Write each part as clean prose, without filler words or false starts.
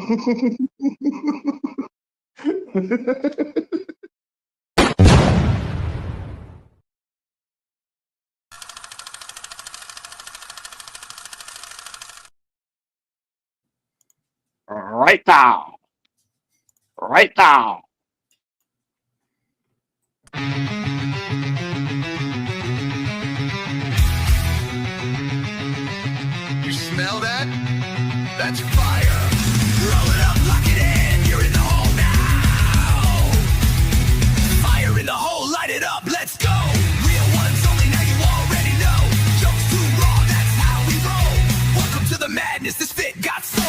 Right now. Right now. You smell that? That's fire. Roll it up, lock it in. You're in the hole now. Fire in the hole, light it up, let's go. Real ones only, now you already know. Jokes too raw, that's how we roll. Welcome to the madness, this fit got soul.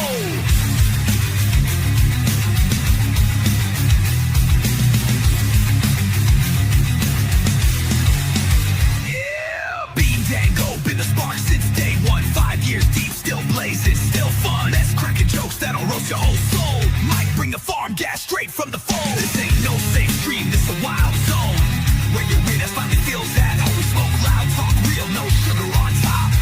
That'll roast your whole soul. Might bring the farm gas straight from the phone. This ain't no safe stream, this a wild zone. Where your weirdness finally feels that. Holy smoke, loud talk, real, no sugar on top.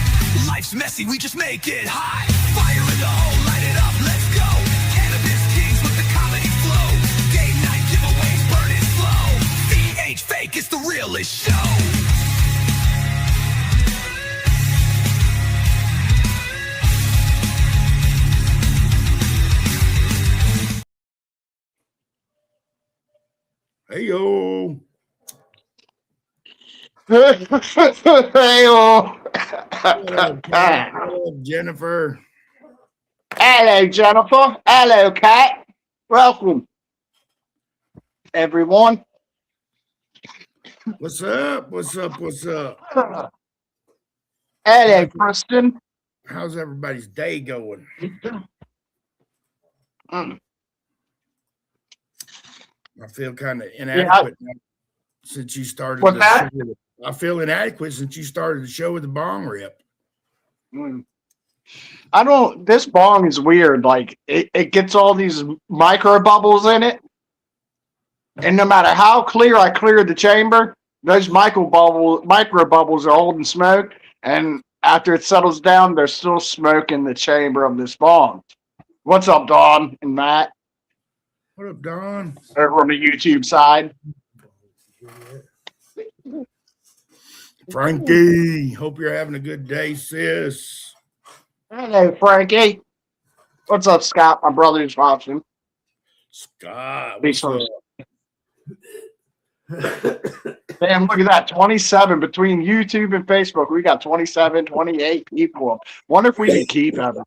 Life's messy, we just make it hot. Fire in the hole, light it up, let's go. Cannabis kings with the comedy flow. Day night giveaways, burn it slow. ain't fake, it's the realest show. Hey yo. Hey yo. Hello, Jennifer. Hello, Jennifer. Hello, Kat. Welcome, everyone. What's up? What's up? What's up? Hello, Kristen. How's everybody's day going? I feel kind of inadequate since you started. What's that? I feel inadequate since you started the show with the bong rip. I don't. This bong is weird. Like it gets all these micro bubbles in it, and no matter how clear I clear the chamber, those micro bubbles are holding smoke. And after it settles down, there's still smoke in the chamber of this bong. What's up, Dawn and Matt? What up, Don? Over on the YouTube side. Frankie, hope you're having a good day, sis. Hello, Frankie. What's up, Scott? My brother's watching. Scott, what's up? Damn, look at that. 27 between YouTube and Facebook. We got 27, 28 people. Wonder if we can keep everyone.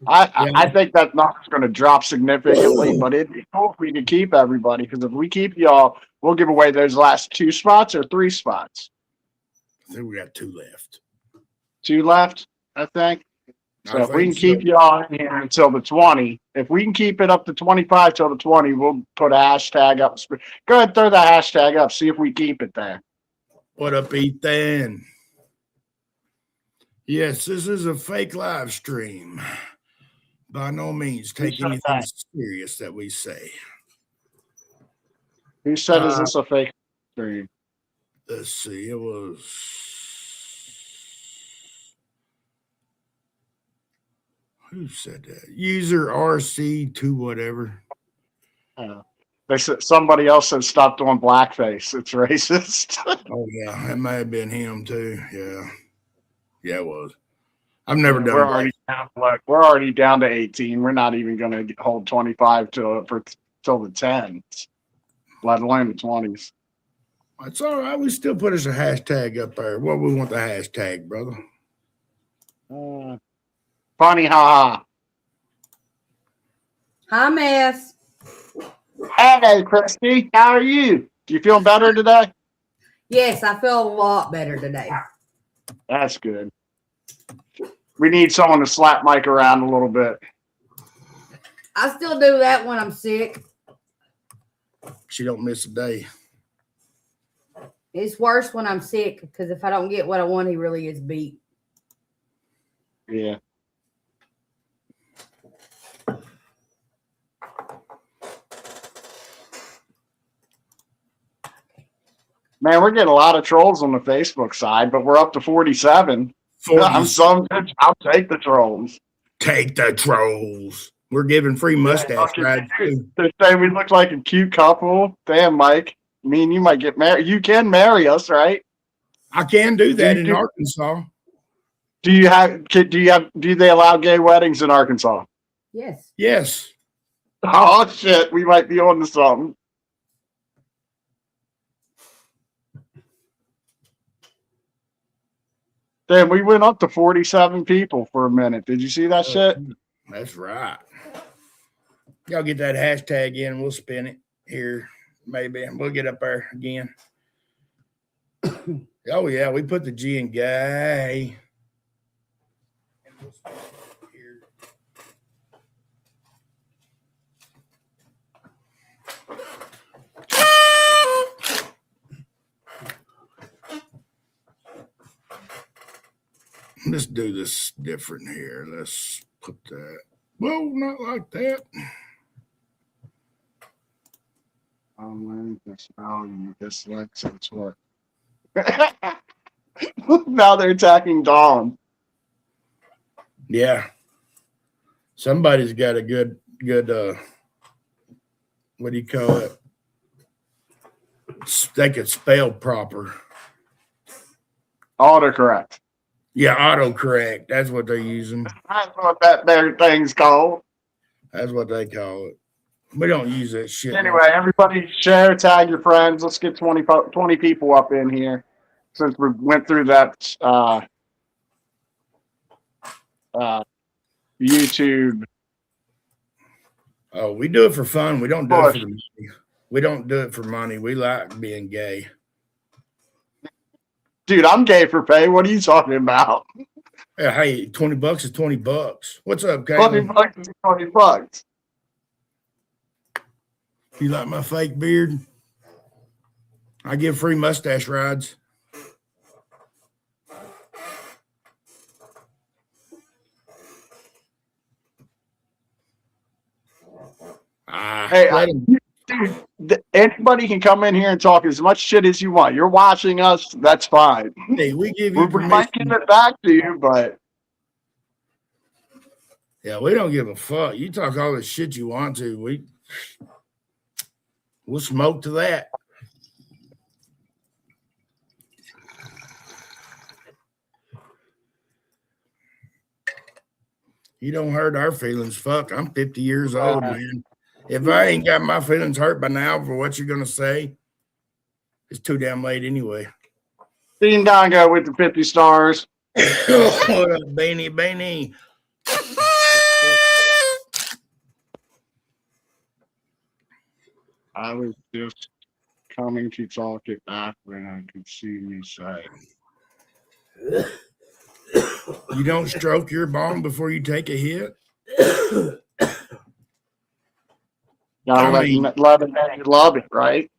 I think that number's going to drop significantly, but it'd be cool if we could keep everybody, because if we keep y'all, we'll give away those last 2 spots or 3 spots. I think we got 2 left. 2 left, I think. So if we can keep y'all in here until the 20, if we can keep it up to 25 till the 20, we'll put a hashtag up. Go ahead, throw the hashtag up, see if we keep it there. What up, Ethan? Yes, this is a fake live stream. By no means take anything serious that we say. Who said is this a fake stream? Let's see, it was... Who said that? User RC2 whatever. They said somebody else said stop doing blackface. It's racist. Oh yeah, it may have been him too. Yeah, it was. I've never done. We're already down to 18. We're not even going to hold 25 till the 10s, let alone the 20s. It's all right. We still put us a hashtag up there. What we want the hashtag, brother? Funny, haha. Hi, Miss. Hello, Christy. How are you? You feeling better today? Yes, I feel a lot better today. That's good. We need someone to slap Mike around a little bit. I still do that when I'm sick. She don't miss a day. It's worse when I'm sick, because if I don't get what I want, he really is beat. Yeah. Man, we're getting a lot of trolls on the Facebook side, but we're up to 47. I'll take the trolls. Take the trolls. We're giving free mustache rides too. They're saying we look like a cute couple. Damn, Mike. Me and you might get married. You can marry us, right? I can do that you in do- Arkansas. Do they allow gay weddings in Arkansas? Yes. Yes. Oh shit, we might be on to something. Damn, we went up to 47 people for a minute. Did you see that shit? That's right. Y'all get that hashtag in. We'll spin it here. Maybe we'll get up there again. Oh yeah, we put the G in gay. And we'll spin it here. Let's do this different here. Let's put that. Whoa, not like that. Dyslexics what? Now they're attacking Dawn. Yeah. Somebody's got a good what do you call it? They could spell proper. Autocorrect. Yeah, autocorrect. That's what they're using. That's what that there thing's called. That's what they call it. We don't use that shit. Anyway, everybody share, tag your friends. Let's get 20 people up in here since we went through that YouTube. Oh, we do it for fun. We don't do it for the money. We don't do it for money. We like being gay. Dude, I'm gay for pay. What are you talking about? Yeah, hey, $20 is $20. What's up, 20 Caitlin? bucks is 20 bucks. You like my fake beard? I give free mustache rides. Hey, let him. dude, anybody can come in here and talk as much shit as you want. You're watching us. That's fine. Hey, we give you We might permission. give it back to you, but Yeah, we don't give a fuck. You talk all the shit you want to. We'll smoke to that. You don't hurt our feelings. Fuck, I'm 50 years old, man. If I ain't got my feelings hurt by now for what you're gonna say, it's too damn late anyway. Dean Dongo with the 50 stars. What up, Beanie? I was just coming to talk it back when I could see me say. You don't stroke your bong before you take a hit? Gotta let you love it, and you love it, right?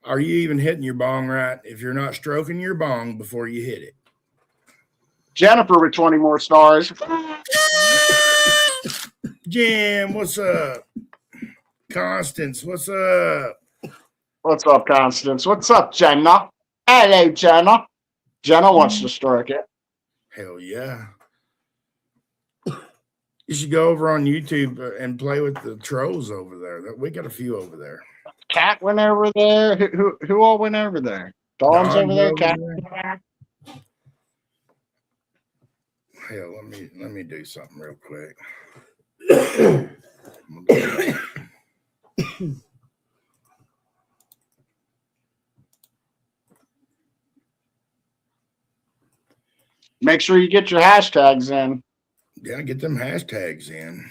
Are you even hitting your bong right if you're not stroking your bong before you hit it? Jennifer with 20 more stars. Jim, what's up? Constance, what's up? What's up, Constance? What's up, Jenna? Hello, Jenna. Jenna wants to stroke it. Hell yeah. You should go over on YouTube and play with the trolls over there. We got a few over there. Cat went over there. Who all went over there? Dawn's over there. Cat. Hell, let me do something real quick. Make sure you get your hashtags in. Yeah, get them hashtags in.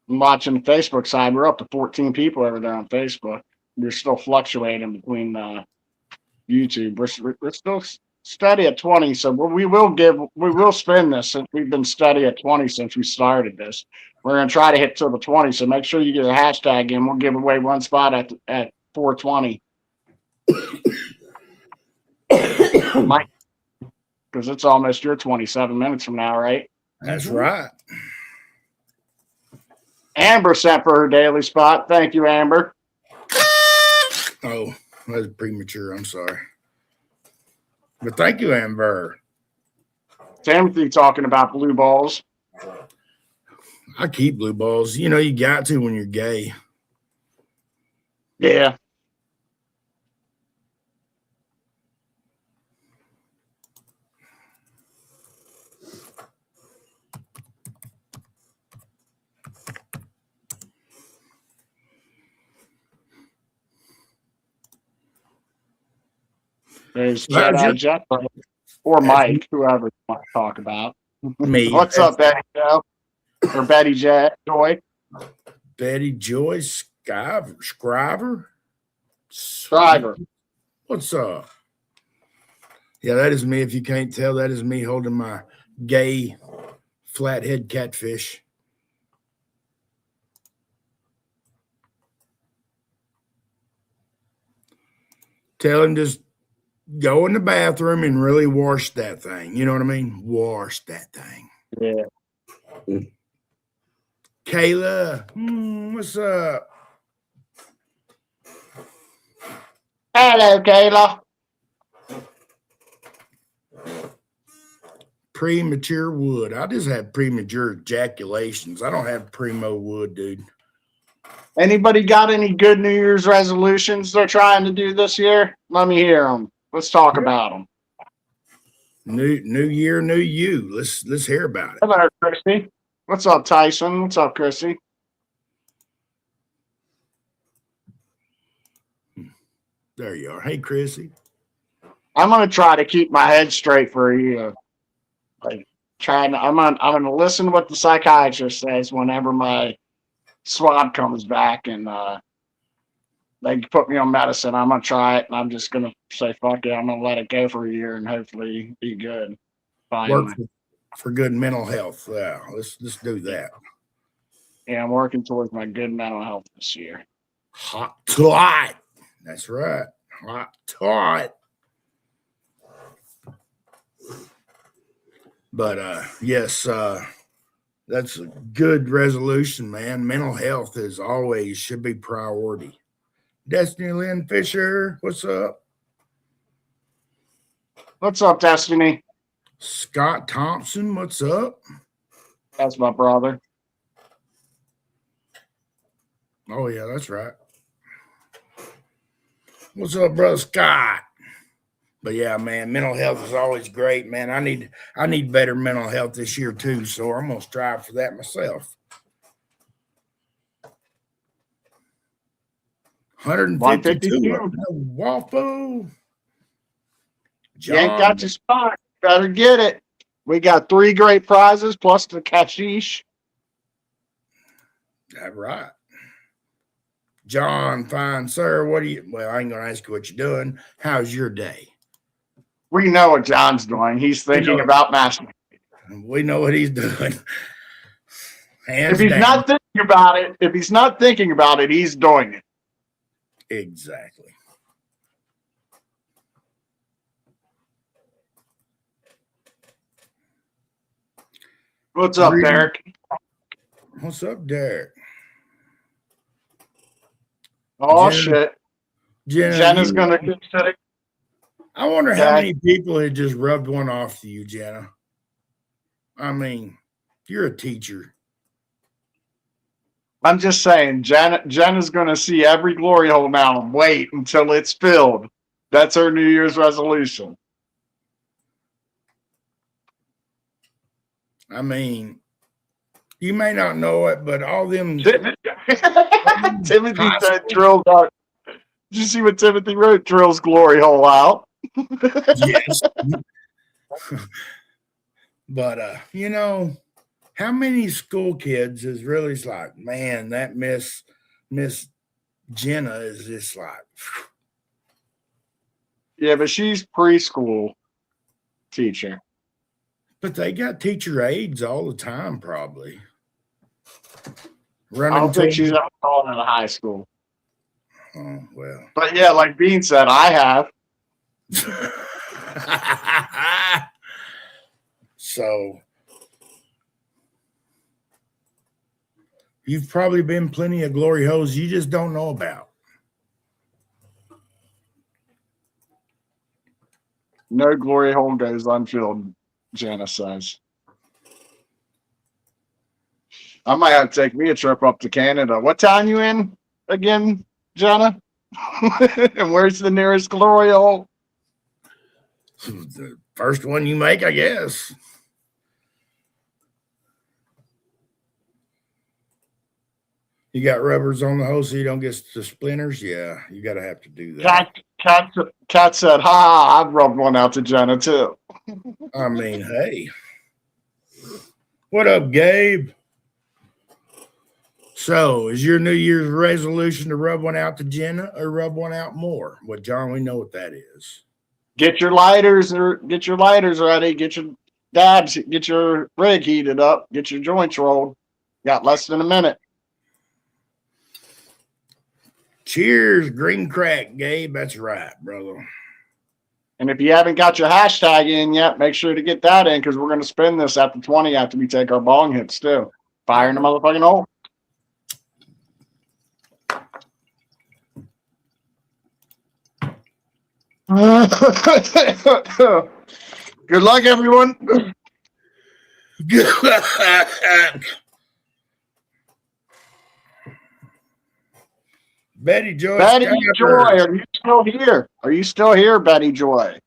I'm watching the Facebook side. We're up to 14 people over there on Facebook. We're still fluctuating between YouTube. We're still steady at 20. So we will spin this since we've been steady at 20 since we started this. We're gonna try to hit to the 20. So make sure you get a hashtag in. We'll give away one spot at 420. Mike, because it's almost your 27 minutes from now, right? That's right. Amber sent for her daily spot. Thank you, Amber. Oh, that was premature. I'm sorry. But thank you, Amber. Timothy talking about blue balls. I keep blue balls. You know, you got to when you're gay. Yeah. There's How's Jedi your- Jeff or That's Mike, whoever you want to talk about. me. What's up, Betty Joe? Or Betty Joy? Betty Joy Scriver. Driver. What's up? Yeah, that is me. If you can't tell, that is me holding my gay flathead catfish. Tell him just go in the bathroom and really wash that thing. You know what I mean? Wash that thing. Yeah. Kayla, what's up? Hello, Kayla. Premature wood. I just have premature ejaculations. I don't have primo wood, dude. Anybody got any good New Year's resolutions they're trying to do this year? Let me hear them. Let's talk about them. New year, new you. Let's hear about it. Hello, Christy. What's up, Tyson? What's up, Christy? There you are. Hey, Chrissy. I'm gonna try to keep my head straight for a year. Like I'm gonna listen to what the psychiatrist says whenever my swab comes back and they put me on medicine. I'm gonna try it and I'm just gonna say fuck it. I'm gonna let it go for a year and hopefully be good. Finally. Work for good mental health. Yeah, let's do that. Yeah, I'm working towards my good mental health this year. Hot tot. That's right. Hot tot. But yes, that's a good resolution, man. Mental health is always should be priority. Destiny Lynn Fisher, what's up? What's up, Destiny? Scott Thompson, what's up? That's my brother. Oh yeah, that's right. What's up, brother Scott? But yeah, man, mental health is always great, man. I need better mental health this year too, so I'm gonna strive for that myself. 152. Waffle. You ain't got your spot. Better get it. We got 3 great prizes plus the cashish. That's right. John, fine, sir. What do you? Well, I ain't gonna ask you what you're doing. How's your day? We know what John's doing. He's thinking about masturbating. We know what he's doing. Hands If he's down. not thinking about it, he's doing it. Exactly. What's up, Really? Derek? What's up, Derek? Oh, Jen- shit. Jenna, Jenna's going to consider. I wonder how Okay. many people had just rubbed one off to you, Jenna. I mean, you're a teacher. I'm just saying, Jenna's going to see every glory hole now and wait until it's filled. That's her New Year's resolution. I mean, you may not know it, but all them Timothy said drill dart. Did you see what Timothy wrote? Drills glory hole out. yes. But you know, how many school kids is really like, man, that Miss Jenna is just like, Yeah, but she's preschool teacher. but they got teacher aides all the time, probably. I Running don't think to- she's ever calling in a high school. Oh, well. But yeah, like Bean said, I have. So you've probably been plenty of glory holes you just don't know about. No glory hole goes unfilled, Jana says. I might have to take me a trip up to Canada. What town you in again, Jenna? And where's the nearest glory hole? The first one you make, I guess. You got rubbers on the hole so you don't get the splinters. Yeah, you gotta have to do that. Cat said, "Ha! I've rubbed one out to Jenna too." I mean, hey, what up, Gabe? So, is your New Year's resolution to rub one out to Jenna or rub one out more? Well, John, we know what that is. Get your lighters ready. Get your dabs. Get your rig heated up. Get your joints rolled. Got less than a minute. Cheers, green crack, Gabe. That's right, brother. And if you haven't got your hashtag in yet, make sure to get that in because we're going to spin this at the 20 after we take our bong hits too. Fire in the motherfucking hole. Good luck, everyone. Betty Joy. Betty Joy, are you still here? Are you still here, Betty Joy?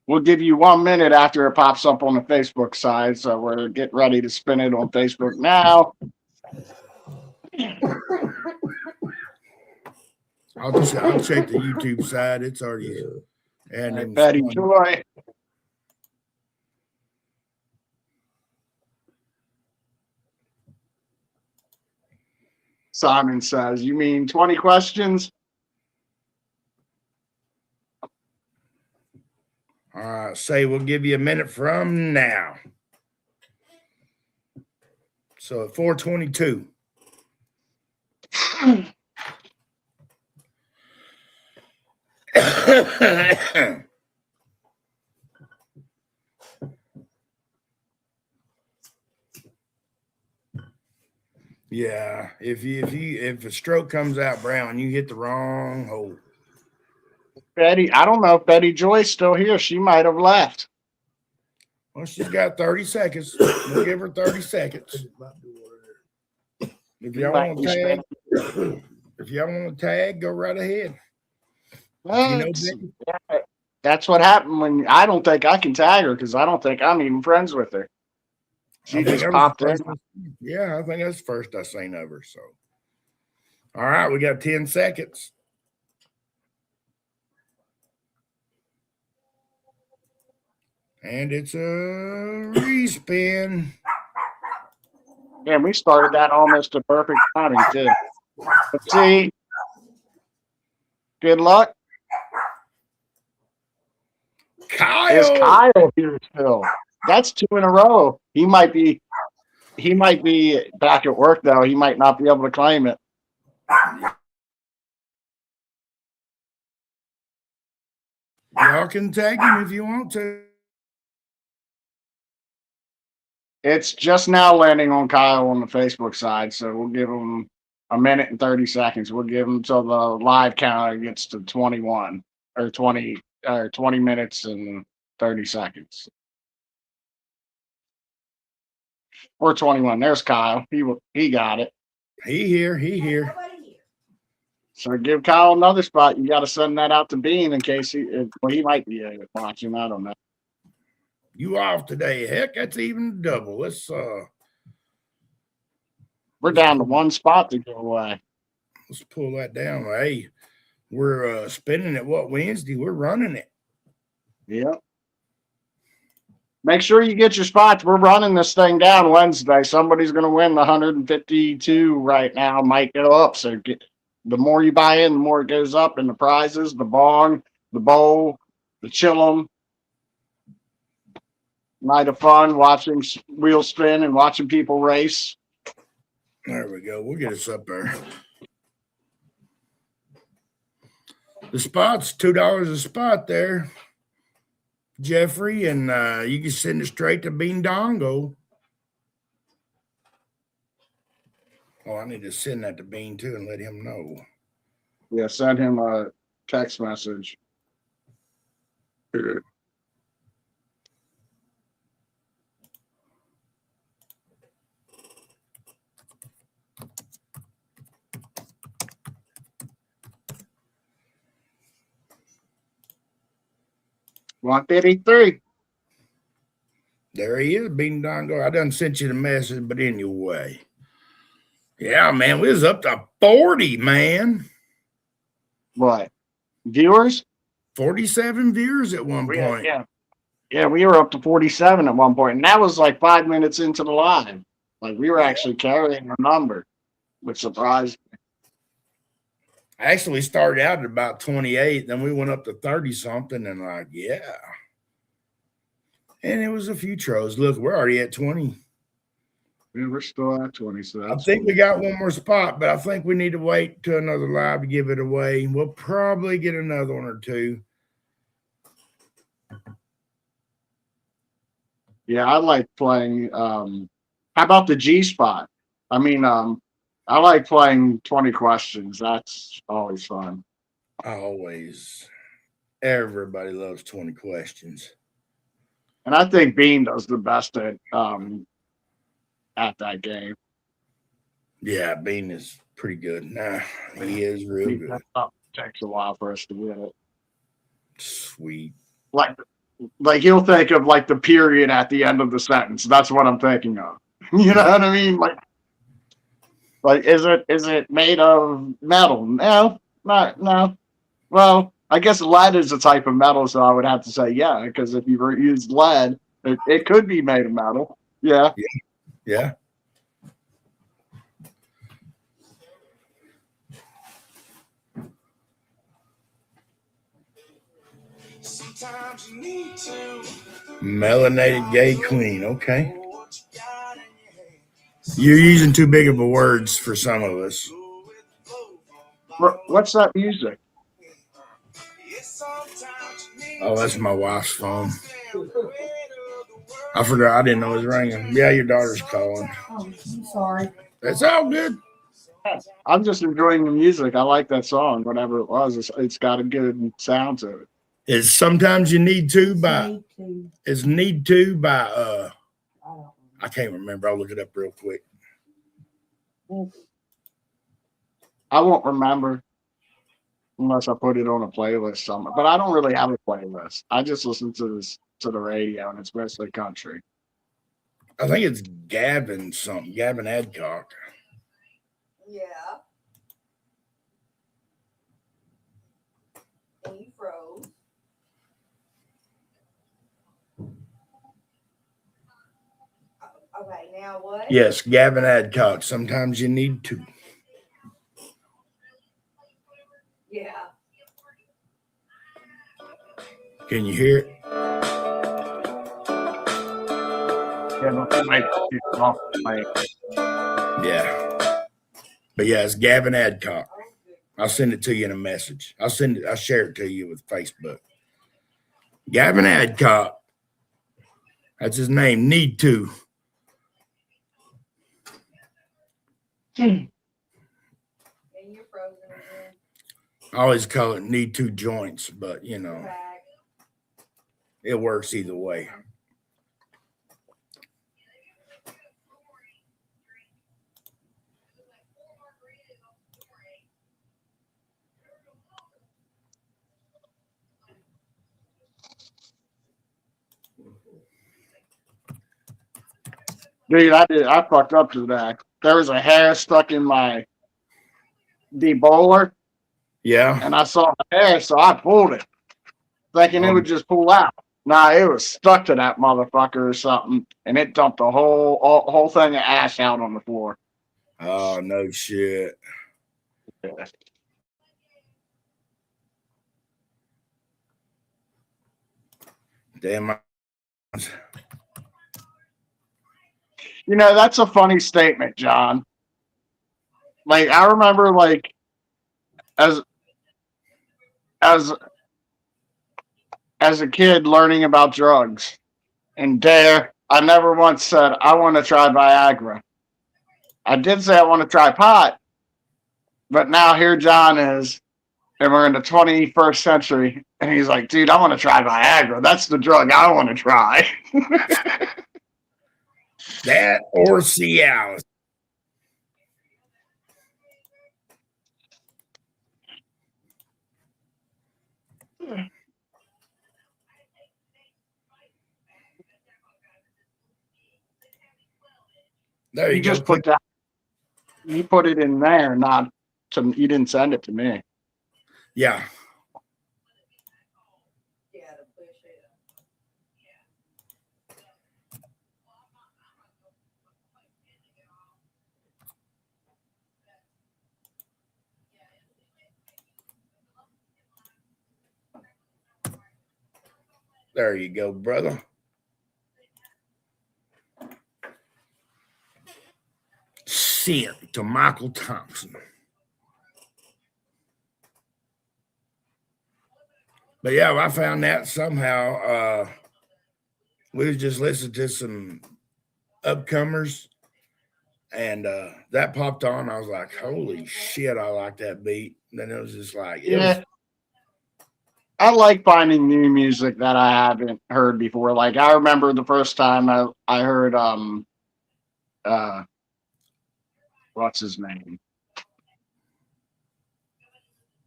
We'll give you 1 minute after it pops up on the Facebook side, so we're getting ready to spin it on Facebook now. I'll check the YouTube side. It's already and Betty Joy. Simon says, "You mean 20 questions?" Say we'll give you a minute from now. So at 4:22. Yeah, if a stroke comes out brown, you hit the wrong hole. Betty, I don't know if Betty Joy's still here. She might have left. Well, she's got 30 seconds. We'll give her 30 seconds. If y'all want to tag, go right ahead. That's what happened when I don't think I can tag her because I don't think I'm even friends with her. She just popped in. Yeah, I think that's the first I seen of her. So, all right, we got 10 seconds. And it's a respin. Yeah, we started that almost a perfect timing too. Let's see. Good luck. Kyle. Is Kyle here still? That's 2 in a row. He might be back at work though. He might not be able to claim it. Y'all can tag him if you want to. It's just now landing on Kyle on the Facebook side, so we'll give him a minute and 30 seconds. We'll give him till the live counter gets to 21 or 20 minutes and 30 seconds. Or 21. There's Kyle. He got it. He here. So give Kyle another spot. You got to send that out to Bean in case he might be watching. I don't know. You off today? Heck, that's even double. Let's we're down to one spot to go away. Let's pull that down. Hey, we're spinning it. What Wednesday? We're running it. Yep. Make sure you get your spots. We're running this thing down Wednesday. Somebody's going to win the 152 right now. Might go up. So the more you buy in, the more it goes up. And the prizes, the bong, the bowl, the chillum. Night of fun, watching wheel spin and watching people race. There we go. We'll get us up there. The spot's $2 a spot there, Jeffrey, and you can send it straight to Bean Dongo. Oh, I need to send that to Bean too and let him know. Yeah, send him a text message. 153. There he is, Bean Dongo. I done sent you the message, but anyway. Yeah, man, we was up to 40, man. What? Viewers? 47 viewers at one We point. Yeah, we were up to 47 at one point, and that was like 5 minutes into the live. Like we were actually carrying a number, which surprised me. Actually, we started out at about 28, then we went up to 30 something, and like, yeah. And it was a few tros. Look, we're already at 20. Yeah, we're still at 20, so I that's think we got one more spot, but I think we need to wait to another live to give it away. We'll probably get another one or two. Yeah, I like playing. How about the G spot? I mean, I like playing 20 questions. That's always fun. Always. Everybody loves 20 questions. And I think Bean does the best at that game. Yeah, Bean is pretty good. Nah, he is real good. Takes a while for us to get it. Sweet. Like he'll think of like the period at the end of the sentence. That's what I'm thinking of. You know what I mean? Like is it made of metal? No, no. Well, I guess lead is a type of metal, so I would have to say yeah, because if you use lead, it could be made of metal. Yeah. Yeah. Sometimes you need to. Melanated gay queen. Okay. You're using too big of a words for some of us. What's that music? Oh, that's my wife's phone. I forgot. I didn't know it was ringing. Yeah, your daughter's calling. Oh, I'm sorry. That's all good. I'm just enjoying the music. I like that song, whatever it was. It's got a good sound to it. It's Sometimes You Need To by Me too. it's Need To by I don't I can't remember. I'll look it up real quick. I won't remember unless I put it on a playlist somewhere. But I don't really have a playlist. I just listen to the radio, and it's mostly country. I think it's Gavin something. Gavin Adcock. Yeah. And you froze. Okay, now what? Yes, Gavin Adcock. Sometimes You Need To. Yeah. Can you hear it? Yeah, no, it might be off my- Yeah. But yeah, it's Gavin Adcock. I'll send it to you in a message. I'll share it to you with Facebook. Gavin Adcock. That's his name. Need To. And you're frozen again. I always call it Need To Joints, but you know, Back. it works either way. Dude, I fucked up today. There was a hair stuck in my debowler, Yeah. and I saw the hair, so I pulled it, thinking it would just pull out. Nah, it was stuck to that motherfucker or something, and it dumped the whole thing of ash out on the floor. Oh, no shit. Damn. You know, that's a funny statement, John. Like, I remember, like, as a kid learning about drugs, and Dare, I never once said, I want to try Viagra. I did say I want to try pot, but now here John is, and we're in the 21st century, and he's like, dude, I want to try Viagra. That's the drug I want to try. That or Cialis. There you You go. just put that. You put it in there, not to. You didn't send it to me. Yeah. There you go, brother. Sent to Michael Thompson. But yeah, I found that somehow. We was just listening to some upcomers, and that popped on. I was like, "Holy shit, I like that beat." And then it was just like, Yeah. I like finding new music that I haven't heard before. Like I remember the first time I heard what's his name?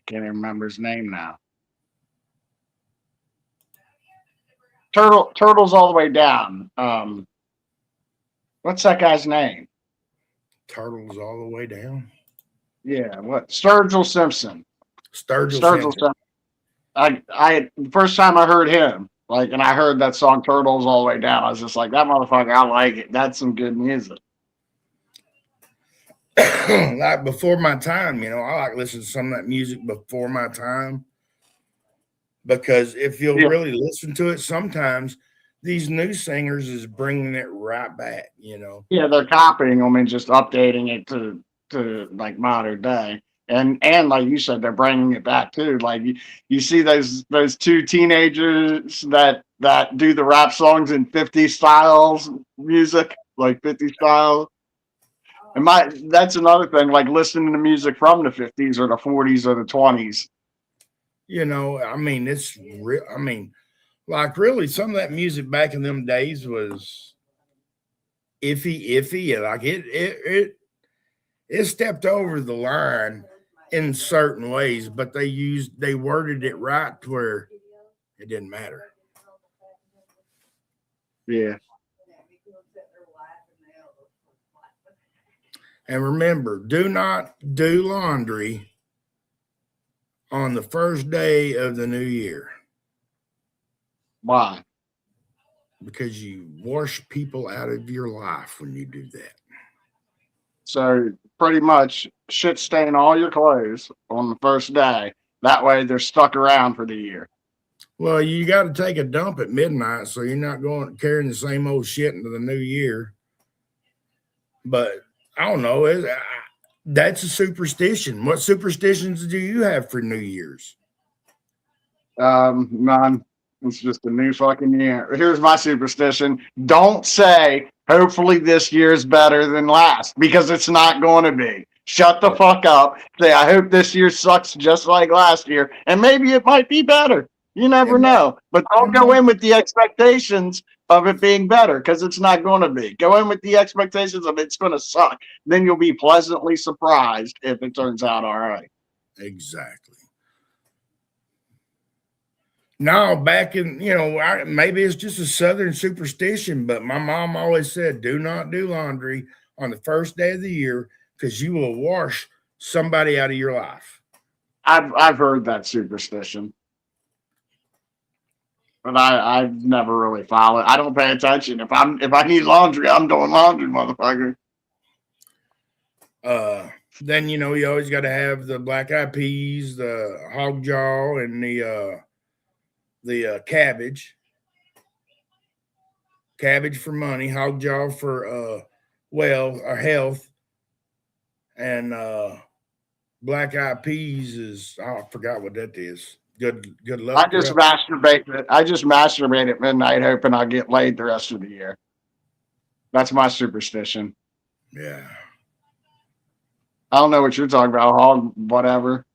Can't even remember his name now. Turtles all the way down. What's that guy's name? Turtles all the way down. Yeah, what? Sturgill Simpson. Sturgill Simpson. I the first time I heard him, like, and I heard that song "Turtles All the Way Down," I was just like, "That motherfucker, I like it. That's some good music." Like before my time, I like listening to some of that music before my time, because if you'll really listen to it, sometimes these new singers is bringing it right back. Yeah, they're copying them and just updating it to like modern day. And like you said, they're bringing it back too. Like you see those two teenagers that do the rap songs in 50 styles music, like 50 style. And that's another thing, like listening to music from the 50s or the 40s or the 20s. I mean, it's real. I mean, like really, some of that music back in them days was iffy. Like it stepped over the line in certain ways, but they worded it right to where it didn't matter. Yeah. And remember, do not do laundry on the first day of the new year. Why? Because you wash people out of your life when you do that. So pretty much shit stain all your clothes on the first day. That way they're stuck around for the year. Well, you got to take a dump at midnight, so you're not going carrying the same old shit into the new year. But I don't know. That's a superstition. What superstitions do you have for New Year's? None. It's just a new fucking year. Here's my superstition. Don't say, hopefully this year's better than last, because it's not going to be. Shut the fuck up. Say, I hope this year sucks just like last year, and maybe it might be better. You never know. But don't go in with the expectations of it being better, because it's not going to be. Go in with the expectations of it's going to suck. Then you'll be pleasantly surprised if it turns out all right. Exactly. No, back in, maybe it's just a Southern superstition, but my mom always said, do not do laundry on the first day of the year, because you will wash somebody out of your life. I've heard that superstition, but I've never really followed. I don't pay attention. If I need laundry, I'm doing laundry, motherfucker. Then you always got to have the black eyed peas, the hog jaw, and the cabbage for money, hog jaw for health, and black eyed peas is, I forgot what that is. Good luck. I just masturbate at midnight, hoping I'll get laid the rest of the year. That's my superstition. Yeah. I don't know what you're talking about, hog, whatever.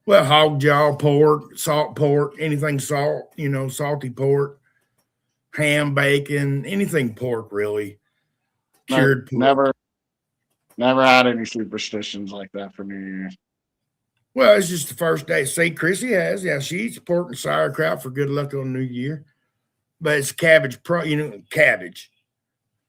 Well, hog jaw, pork, salt pork, anything salt, salty pork, ham, bacon, anything pork, really. Cured pork. Never had any superstitions like that for New Year's. Well, it's just the first day. See, Chrissy has. Yeah, she eats pork and sauerkraut for good luck on New Year. But it's cabbage, cabbage.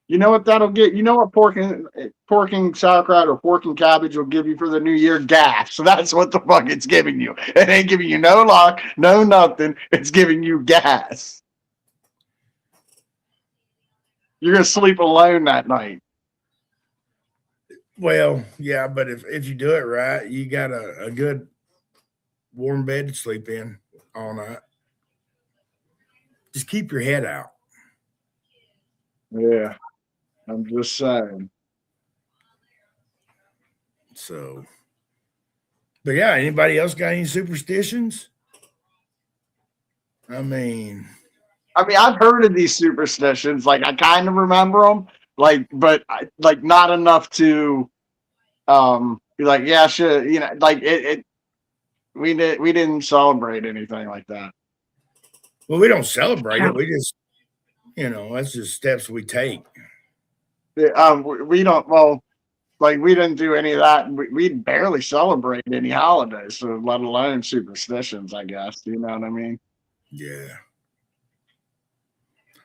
You know what that'll get? You know what pork and sauerkraut or pork and cabbage will give you for the new year? Gas. So that's what the fuck it's giving you. It ain't giving you no luck, no nothing. It's giving you gas. You're gonna sleep alone that night. Well, yeah, but if you do it right, you got a good warm bed to sleep in all night. Just keep your head out. Yeah, I'm just saying. So, but yeah, anybody else got any superstitions? I mean, I've heard of these superstitions. Like, I kind of remember them. Like, but like not enough to, be like, yeah, shit. You know, like we didn't celebrate anything like that. well, we don't celebrate it. We just, that's just steps we take. We don't. Well, like we didn't do any of that. We barely celebrate any holidays, so let alone superstitions. I guess you know what I mean. Yeah.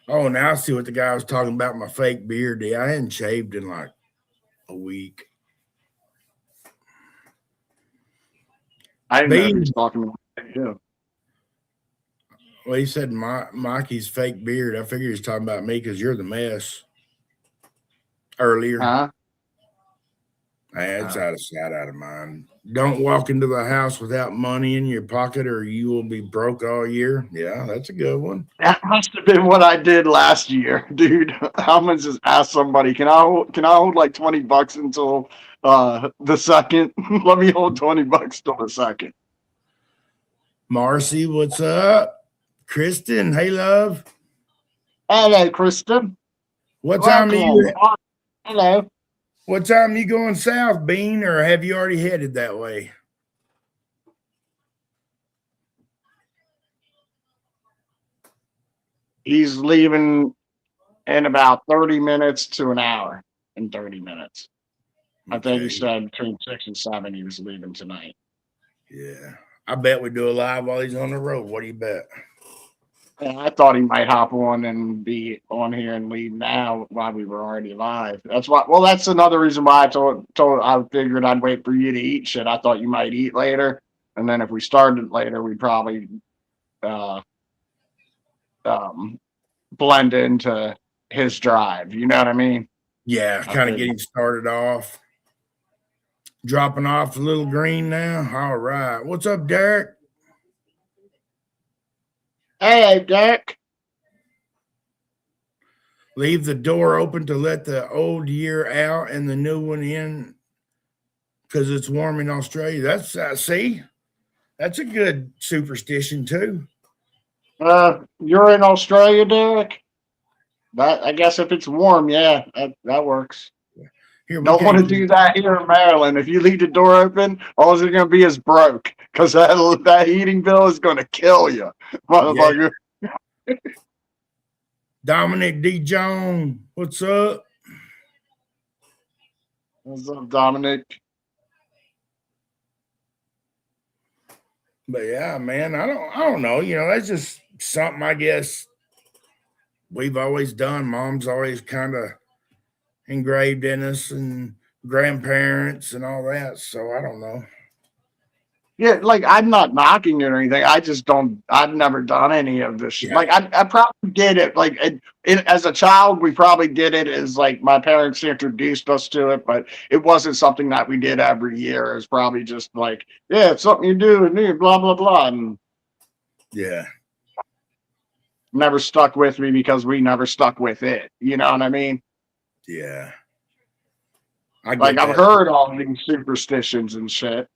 Oh, now I see what the guy was talking about. My fake beard. I hadn't shaved in like a week. I didn't know he was talking about that too. Well, he said Mikey's fake beard. I figured he was talking about me because you're the mess earlier. Huh? It's out of sight, out of mind. Don't walk into the house without money in your pocket or you will be broke all year. Yeah, that's a good one. That must have been what I did last year, dude. I'm gonna just ask somebody, can I hold like $20 until the second? Let me hold $20 till the second. Marcy, what's up? Kristen, hey love. Hello, Kristen. What time are you? Hello. What time you going south, Bean, or have you already headed that way? He's leaving in about 30 minutes to an hour and 30 minutes. I think he said between 6 and 7 he was leaving tonight. Yeah. I bet we do a live while he's on the road. What do you bet? Yeah, I thought he might hop on and be on here and leave now while we were already live. That's why. Well, that's another reason why I figured I'd wait for you to eat shit. I thought you might eat later, and then if we started later, we'd probably blend into his drive. You know what I mean? Yeah, kind of getting started off. Dropping off the little green now. All right. What's up, Derek? Hey, Derek. Leave the door open to let the old year out and the new one in because it's warm in Australia. That's see, that's a good superstition too. You're in Australia, Derek? I guess if it's warm, yeah, that works. Here, don't want to do that here in Maryland. If you leave the door open, all it's going to be is broke because that heating bill is going to kill you, motherfucker. Yeah. Dominic D. Jones, what's up? What's up, Dominic? But yeah, man, I don't know. That's just something I guess we've always done. Mom's always kind of engraved in us and grandparents and all that. So I don't know. Yeah, like I'm not knocking it or anything. I just don't. I've never done any of this. Yeah. Like I probably did it. Like as a child, we probably did it as like my parents introduced us to it, but it wasn't something that we did every year. It was probably just like, yeah, it's something you do and you blah blah blah. And yeah, never stuck with me because we never stuck with it. You know what I mean? Yeah. I've heard all these superstitions and shit.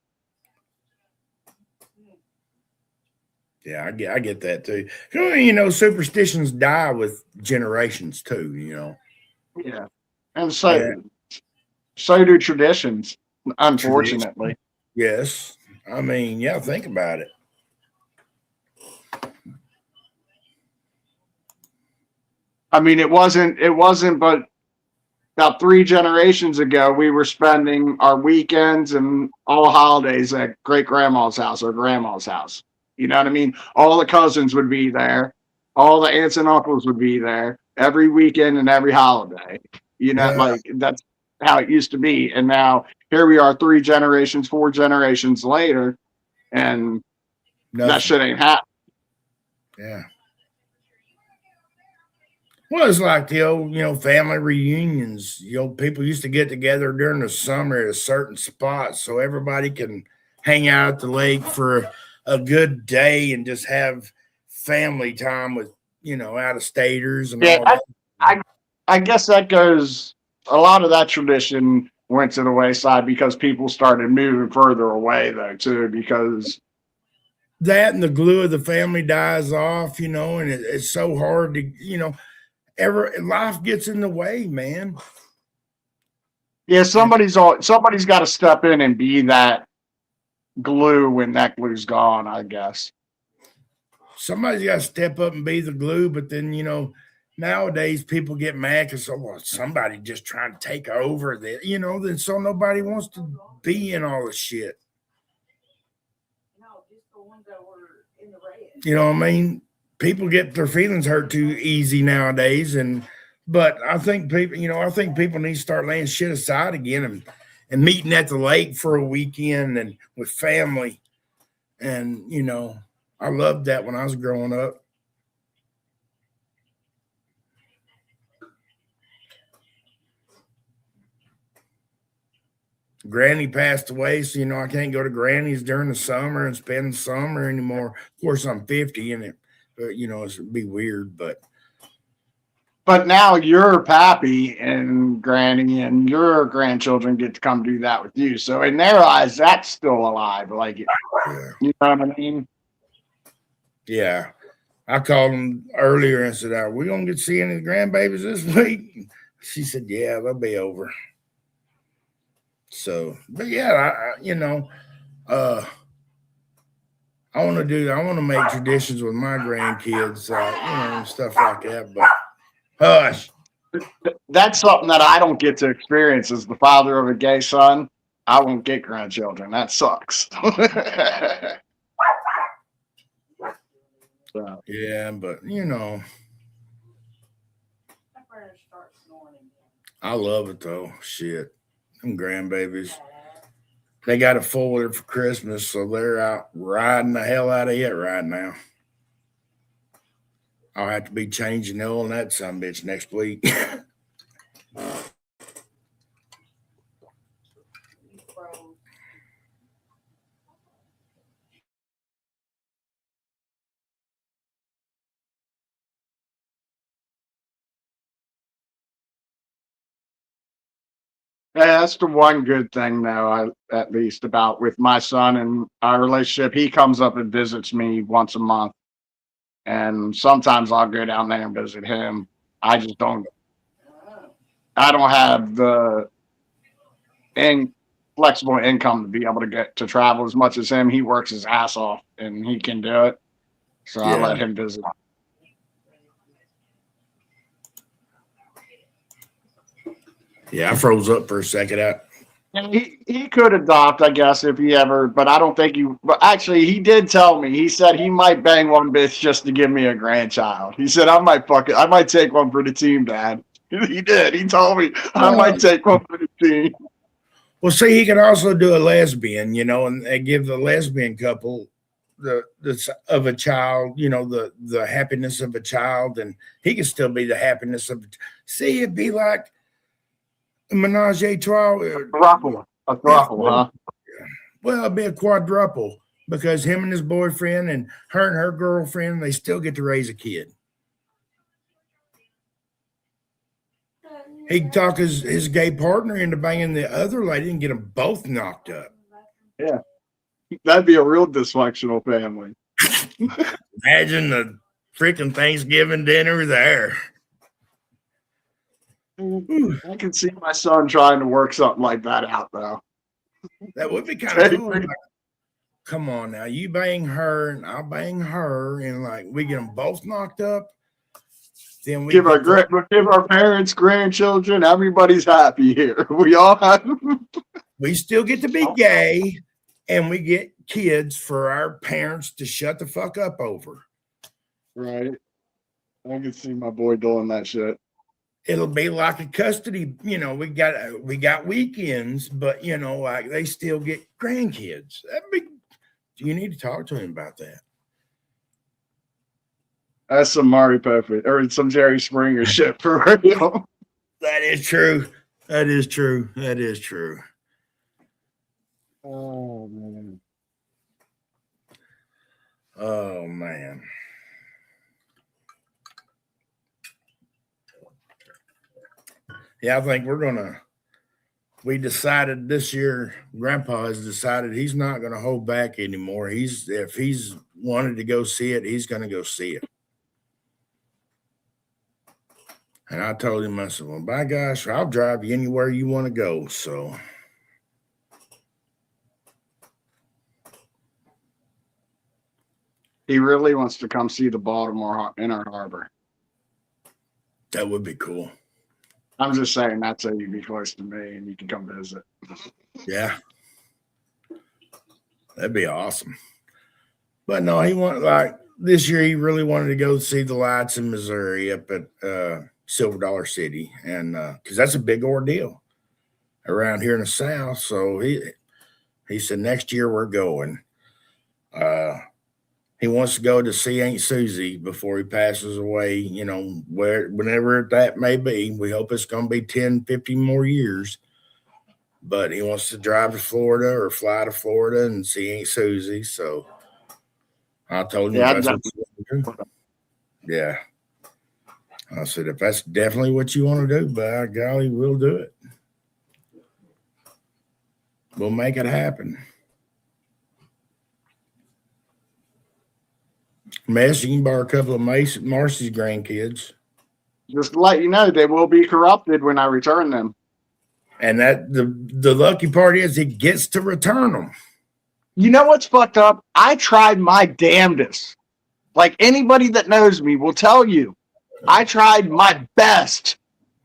Yeah, I get that too. Superstitions die with generations too, Yeah. And so do traditions, unfortunately. Yes. I mean, yeah, think about it. I mean, it wasn't, but about 3 generations ago, we were spending our weekends and all holidays at great grandma's house or grandma's house. You know what I mean? All the cousins would be there. All the aunts and uncles would be there every weekend and every holiday. You know, Yeah. like that's how it used to be. And now here we are 3 generations, 4 generations later, and that Nothing. shit ain't happening. Yeah. Well, it's like the old, family reunions. People used to get together during the summer at a certain spot so everybody can hang out at the lake for a good day and just have family time with, out of staters and Yeah, all that. I guess that goes, a lot of that tradition went to the wayside because people started moving further away, though, too, because That and the glue of the family dies off, and it's so hard to, life gets in the way, man. yeah, somebody's got to step in and be that glue when that glue's gone, I guess. Somebody's got to step up and be the glue, but then, nowadays people get mad because somebody just trying to take over that, then so nobody wants to be in all the shit. You know what I mean? People get their feelings hurt too easy nowadays, but I think people need to start laying shit aside again and meeting at the lake for a weekend and with family. And I loved that when I was growing up. Granny passed away, so I can't go to Granny's during the summer and spend the summer anymore. Of course, I'm 50, and it'd be weird, but now your pappy and granny and your grandchildren get to come do that with you. So in their eyes, that's still alive. Like, you know what I mean? Yeah. I called them earlier and said, "Are we gonna get to see any of the grandbabies this week?" She said, "Yeah, they'll be over." So, but yeah, I want to make traditions with my grandkids, stuff like that. But hush. That's something that I don't get to experience as the father of a gay son. I won't get grandchildren. That sucks. So. Yeah, but I love it though. Shit, them grandbabies. They got a 4-wheeler for Christmas, so they're out riding the hell out of it right now. I'll have to be changing the oil on that sumbitch next week. Yeah, that's the one good thing, though, at least about with my son and our relationship. He comes up and visits me once a month, and sometimes I'll go down there and visit him. I just don't. I don't have the flexible income to be able to get to travel as much as him. He works his ass off, and he can do it. So I let him visit. Yeah, I froze up for a second. And he could adopt, I guess, if he ever, but I don't think but actually he did tell me, he said he might bang one bitch just to give me a grandchild. He said, I might take one for the team, Dad. He did. He told me I might take one for the team. Well, see, he could also do a lesbian, and give the lesbian couple the of a child, the happiness of a child, and he could still be the happiness of. See, it'd be like a menage a trois. A throuple, huh? Well, it'd be a quadruple because him and his boyfriend and her girlfriend, they still get to raise a kid. He'd talk his gay partner into banging the other lady and get them both knocked up. Yeah. That'd be a real dysfunctional family. Imagine the freaking Thanksgiving dinner there. I can see my son trying to work something like that out, though. That would be kind of cool. Like, come on now, you bang her and I'll bang her, and like we get them both knocked up. Then we give our parents, grandchildren, everybody's happy here. We still get to be gay, and we get kids for our parents to shut the fuck up over. Right. I can see my boy doing that shit. it'll be like a custody. You know, we got weekends, but you know, like they still get grandkids. You need to talk to him about that. That's some Mari Poppin or some Jerry Springer shit for real. That is true. That is true. That is true. Oh man. Oh man. Yeah, I think we decided this year, Grandpa has decided he's not gonna hold back anymore. If he's wanted to go see it, he's gonna go see it. And I told him, I said, well, by gosh, I'll drive you anywhere you want to go. So He really wants to come see the Baltimore Inner Harbor. that would be cool. I'm just saying that's so you'd be close to me and you can come visit. Yeah. That'd be awesome. But no, he wanted, like, this year he really wanted to go see the lights in Missouri up at Silver Dollar City. And because that's a big ordeal around here in the South. So he said next year we're going. He wants to go to see Aunt Susie before he passes away, you know, whenever that may be. We hope it's going to be 10, 15 more years. But he wants to drive to Florida or fly to Florida and see Aunt Susie. So I told him, Yeah, that's what you want to do. Yeah. I said, if that's definitely what you want to do, by golly, we'll do it. We'll make it happen. Mess, you can borrow a couple of Marcy's grandkids. just to let you know, they will be corrupted when I return them. And that the lucky part is he gets to return them. You know what's fucked up? I tried my damnedest. Like anybody that knows me will tell you, I tried my best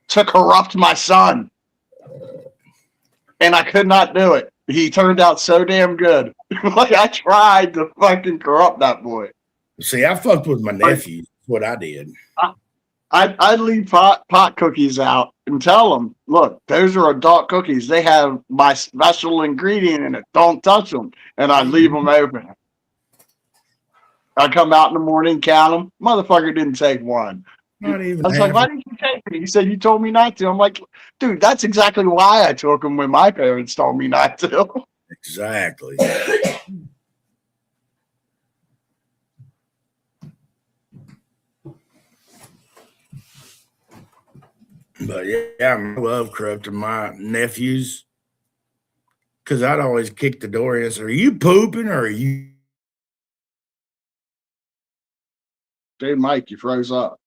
to corrupt my son. And I could not do it. He turned out so damn good. Like I tried to fucking corrupt that boy. See, I fucked with my nephew. That's what I did. I'd leave pot cookies out and tell them, look, those are adult cookies. They have my special ingredient in it. Don't touch them. And I'd leave them open. I'd come out in the morning, count them. Motherfucker didn't take one. Not even I was like, why didn't you take it? He said, you told me not to. I'm like, dude, that's exactly why I took them when my parents told me not to. Exactly. But yeah, I love corrupting my nephews because I'd always kick the door in and say, are you pooping or are you? Dude, Mike, you froze up.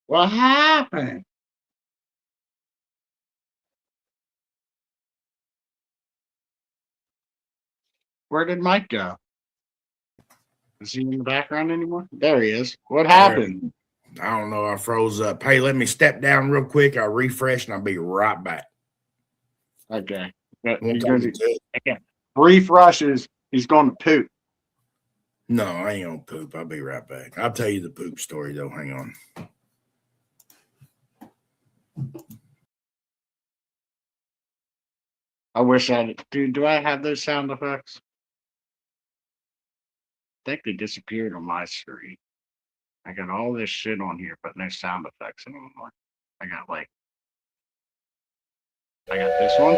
What happened? Where did Mike go? Is he in the background anymore? There he is. What happened? I don't know. I froze up. Hey, let me step down real quick. I'll refresh and I'll be right back. Okay. Won't take me to it. Brief rushes. He's going to poop. No, I ain't gonna poop. I'll be right back. I'll tell you the poop story though. Hang on. I wish I did. Dude, do I have those sound effects? I think they disappeared on my screen. I got all this shit on here, but no sound effects anymore. I got this one.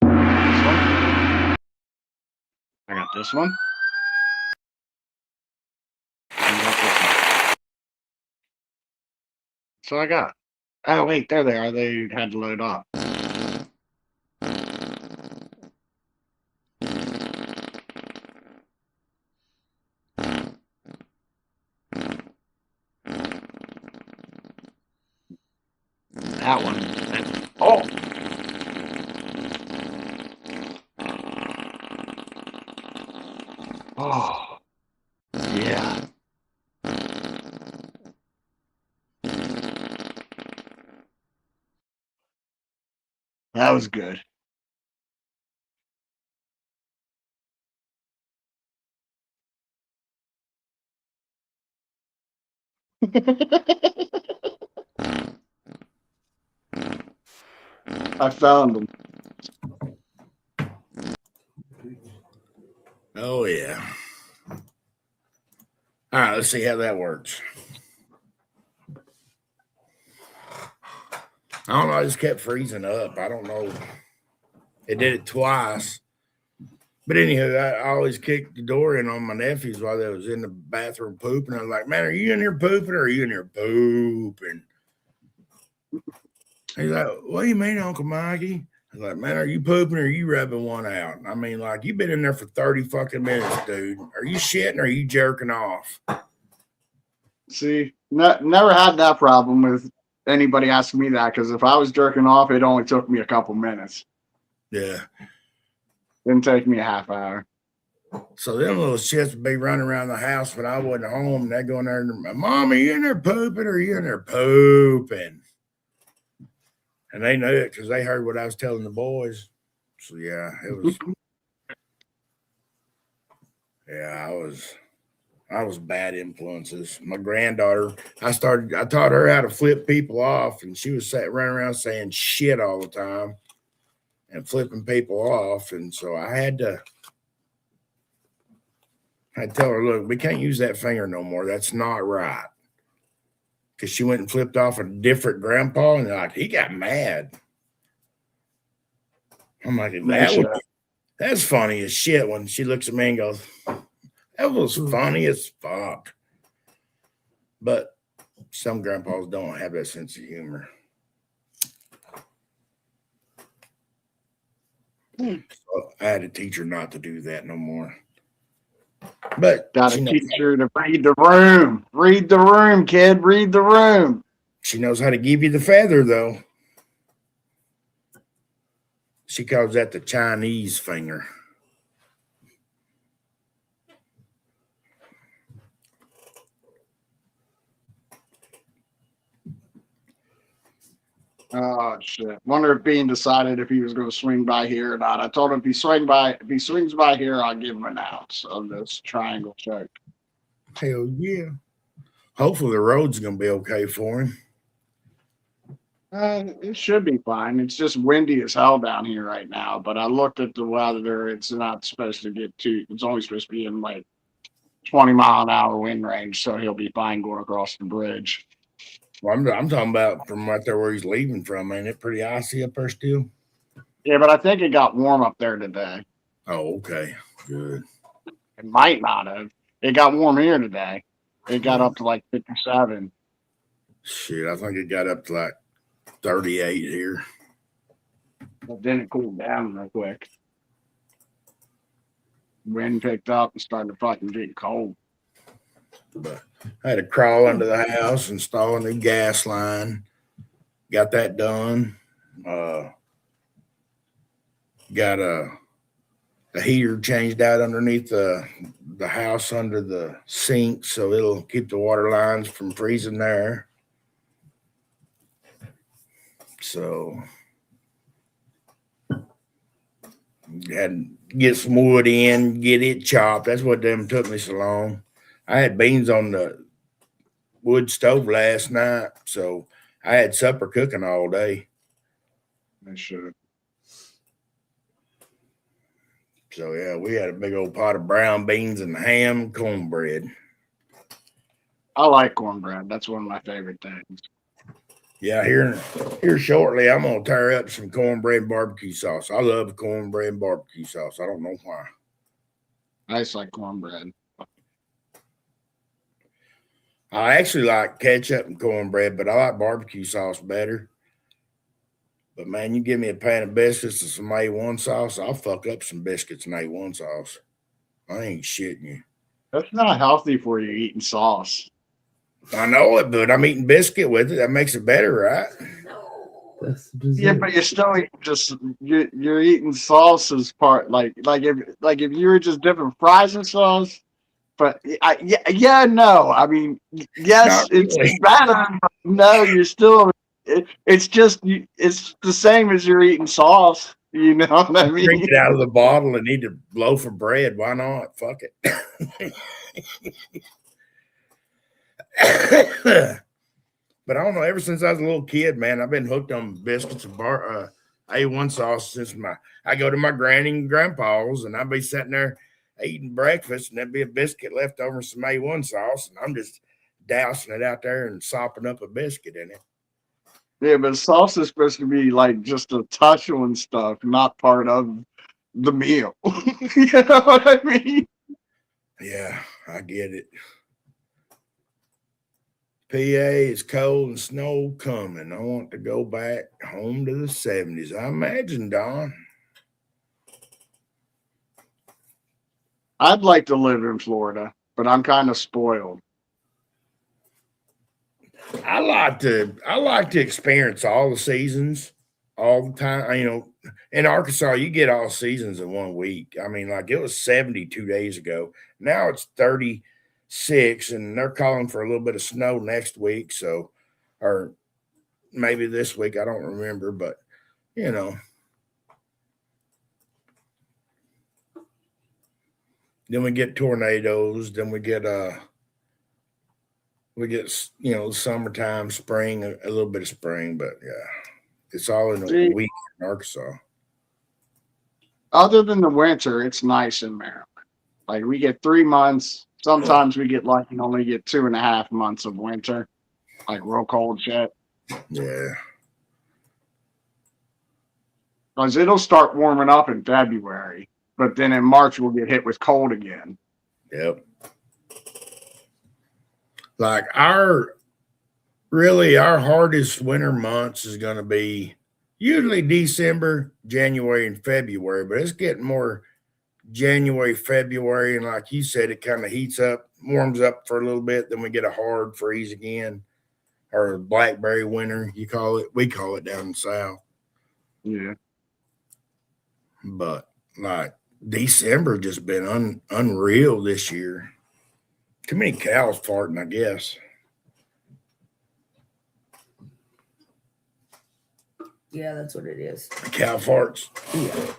This one. I got this one. And I got this one. So I got. Oh wait, there they are. They had to load up. That one. Oh. Oh. Yeah. That was good. I found them. Oh yeah. All right, let's see how that works. I don't know. I just kept freezing up. I don't know. It did it twice. But anywho, I always kicked the door in on my nephews while they was in the bathroom pooping. I was like, man, are you in here pooping or are you in here pooping? He's like, what do you mean, Uncle Mikey? I was like, man, are you pooping or are you rubbing one out? I mean, like, you've been in there for 30 fucking minutes, dude. Are you shitting or are you jerking off? See, never had that problem with anybody asking me that, because if I was jerking off, it only took me a couple minutes. Yeah. Didn't take me a half hour. So them little shits would be running around the house when I wasn't home. And they'd go in there and, Mom, are you in there pooping or are you in there pooping? And they knew it because they heard what I was telling the boys. So yeah, it was. Yeah, I was bad influences. My granddaughter, I taught her how to flip people off, and she was running around saying shit all the time and flipping people off. And so I had to tell her, look, we can't use that finger no more. That's not right. Because she went and flipped off a different grandpa, and like he got mad. I'm like, that's funny as shit when she looks at me and goes, that was funny as fuck. But some grandpas don't have that sense of humor. So I had to teach her not to do that no more. But Got to teach her to read the room. Read the room, kid. Read the room. She knows how to give you the feather, though. She calls that the Chinese finger. Oh shit! Wonder if Bean decided if he was going to swing by here or not. I told him if he swings by here, I'll give him an ounce of this triangle choke. Hell yeah! Hopefully the road's going to be okay for him. It should be fine. It's just windy as hell down here right now. But I looked at the weather. It's not supposed to get too. It's only supposed to be in like 20-mile-an-hour wind range, so he'll be fine going across the bridge. Well, I'm talking about from right there where he's leaving from. Ain't it pretty icy up there still? Yeah, but I think it got warm up there today. Oh, okay. Good. It might not have. It got warm here today. It got up to like 57. Shit, I think it got up to like 38 here. But then it cooled down real quick. Wind picked up and started to fucking get cold. But I had to crawl under the house, install a new gas line. Got that done. Got a heater changed out underneath the house under the sink, so it'll keep the water lines from freezing there. So had to get some wood in, get it chopped. That's what them took me so long. I had beans on the wood stove last night, so I had supper cooking all day. I should. So yeah, we had a big old pot of brown beans and ham and cornbread. I like cornbread. That's one of my favorite things. Yeah, here shortly, I'm gonna tear up some cornbread and barbecue sauce. I love cornbread and barbecue sauce. I don't know why. I just like cornbread. I actually like ketchup and cornbread, but I like barbecue sauce better. But man, you give me a pan of biscuits and some A1 sauce, I'll fuck up some biscuits and A1 sauce. I ain't shitting you. That's not healthy for you eating sauce. I know it, but I'm eating biscuit with it. That makes it better, right? That's the dessert. Yeah, but you're still you're eating sauce as part like if you were just dipping fries in sauce. But no. I mean, yes, Not it's really. better. But no, you're still. It's just it's the same as you're eating sauce. You know what I mean? Drink it out of the bottle and eat a loaf of bread. Why not? Fuck it. But I don't know. Ever since I was a little kid, man, I've been hooked on biscuits and A1 sauce since I go to my granny and grandpa's, and I'd be sitting there eating breakfast, and there'd be a biscuit left over and some A1 sauce, and I'm just dousing it out there and sopping up a biscuit in it. Yeah, but sauce is supposed to be like just a touch on stuff, not part of the meal. You know what I mean? Yeah, I get it. PA is cold and snow coming. I want to go back home to the 70s. I imagine, Don. I'd like to live in Florida, but I'm kind of spoiled. I like to experience all the seasons all the time. You know, in Arkansas, you get all seasons in 1 week. I mean, like it was 70 2 days ago. Now it's 36, and they're calling for a little bit of snow next week. So, or maybe this week, I don't remember, but you know. Then we get tornadoes. Then we get summertime, spring, a little bit of spring, but yeah, it's all in a week in Arkansas. Other than the winter, it's nice in Maryland. Like we get 3 months. Sometimes we get like you only get 2.5 months of winter, like real cold shit. Yeah. Because it'll start warming up in February, but then in March we'll get hit with cold again. Yep. Like our hardest winter months is going to be usually December, January, and February, but it's getting more January, February, and like you said, it kind of heats up, warms up for a little bit, then we get a hard freeze again, or blackberry winter, you call it. We call it down in the South. Yeah. But like December just been unreal this year. Too many cows farting, I guess. Yeah, that's what it is. Cow farts. Yeah.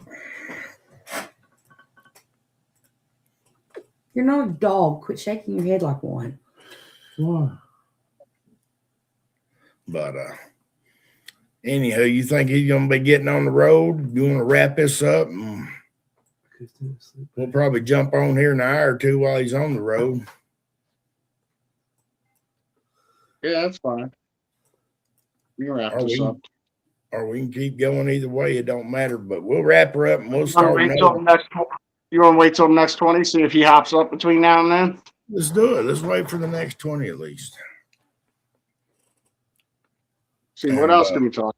You're not a dog. Quit shaking your head like one. Why? But anyhow, you think he's gonna be getting on the road? You want to wrap this up? And we'll probably jump on here in an hour or two while he's on the road. Yeah, that's fine. We can wrap this up. Or we can keep going either way. It don't matter. But we'll wrap her up and we'll start. You want to wait till the next 20, see if he hops up between now and then? Let's do it. Let's wait for the next 20 at least. See, what else can we talk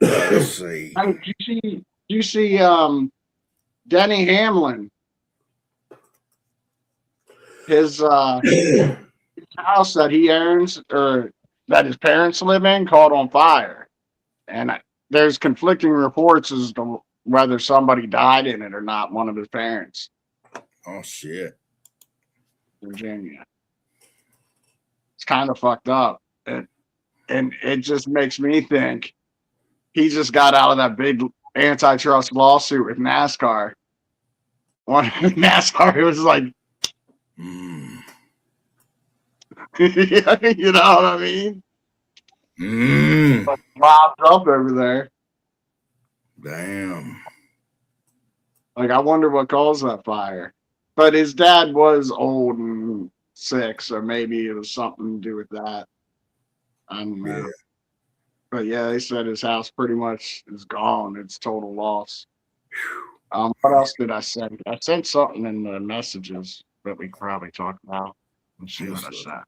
about? Let's see. I mean, do you see Denny Hamlin? His house that he owns or that his parents live in caught on fire. And there's conflicting reports as to whether somebody died in it or not, one of his parents. Oh, shit. Virginia. It's kind of fucked up. And it just makes me think he just got out of that big antitrust lawsuit with NASCAR. NASCAR, it was like, you know what I mean? Like, popped up over there. Damn. Like, I wonder what caused that fire. But his dad was old and sick, so maybe it was something to do with that. I don't know. Yeah. But yeah, they said his house pretty much is gone. It's total loss. What else did I send? I sent something in the messages that we could probably talk about. Let's see what I said.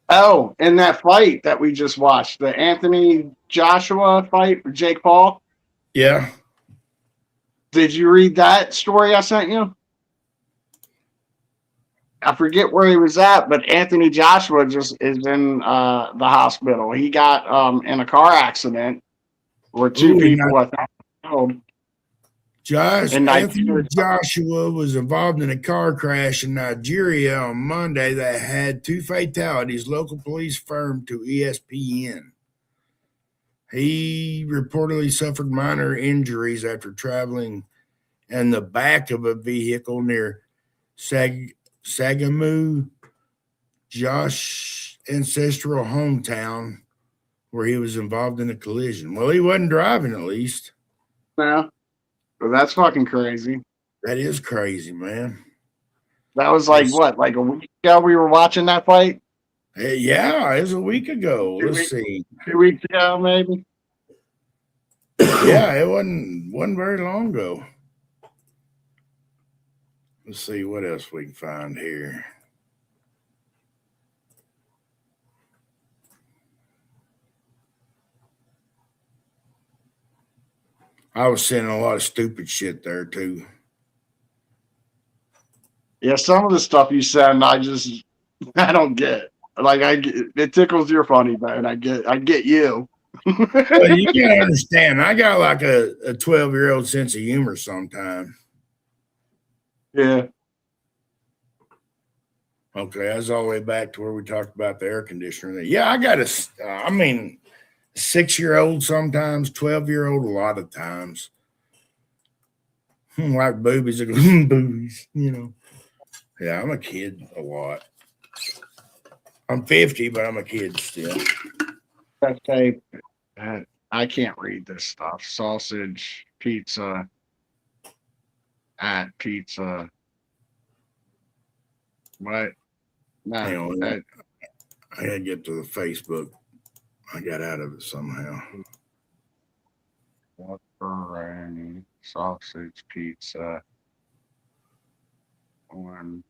Oh, in that fight that we just watched, the Anthony Joshua fight with Jake Paul. Yeah. Did you read that story I sent you? I forget where he was at, but Anthony Joshua just is in the hospital. He got in a car accident where two people were killed. Anthony Joshua was involved in a car crash in Nigeria on Monday that had 2 fatalities, local police firm to ESPN. He reportedly suffered minor injuries after traveling in the back of a vehicle near Sagamu, Josh's ancestral hometown, where he was involved in a collision. Well, he wasn't driving, at least. No, but that's fucking crazy. That is crazy, man. That was like what, like a week ago we were watching that fight? Hey, yeah, it was a week ago. Two Let's weeks- see. 2 weeks ago, maybe. Yeah, it wasn't very long ago. Let's see what else we can find here. I was seeing a lot of stupid shit there too. Yeah, some of the stuff you send, I don't get. Like it tickles your funny bone. I get you. But you can't understand. I got like a 12-year-old sense of humor sometimes. Yeah. Okay, that's all the way back to where we talked about the air conditioner. Yeah, I got a 6-year-old sometimes, 12-year-old a lot of times. Like boobies, I go, boobies, you know. Yeah, I'm a kid a lot. I'm 50, but I'm a kid still. Okay. I can't read this stuff. Sausage, pizza, at pizza. What? Hang No. on, I had to get to the Facebook. I got out of it somehow. Pepperoni, sausage, pizza. One.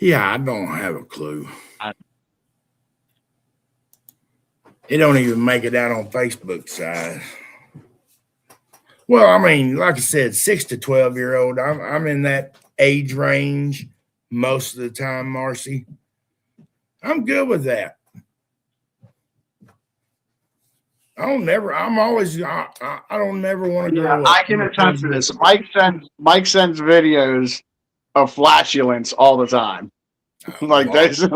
Yeah, I don't have a clue. I- It don't even make it out on Facebook size. Well, I mean, like I said, 6 to 12-year-old. I'm in that age range most of the time, Marcy. I'm good with that. I don't never want to Yeah, grow up. I can attest to this. Mike sends videos of flatulence all the time. Like there's a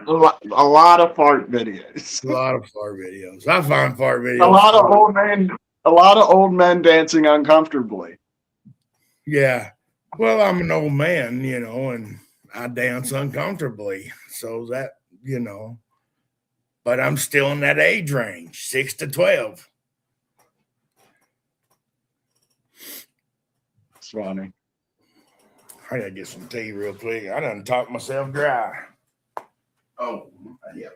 lot of fart videos. A lot of fart videos. I find fart videos. A lot of old men dancing uncomfortably. Yeah. Well, I'm an old man, you know, and I dance uncomfortably. So that, you know, but I'm still in that age range, 6 to 12. It's funny. I gotta get some tea real quick. I done talked myself dry. Oh, yeah.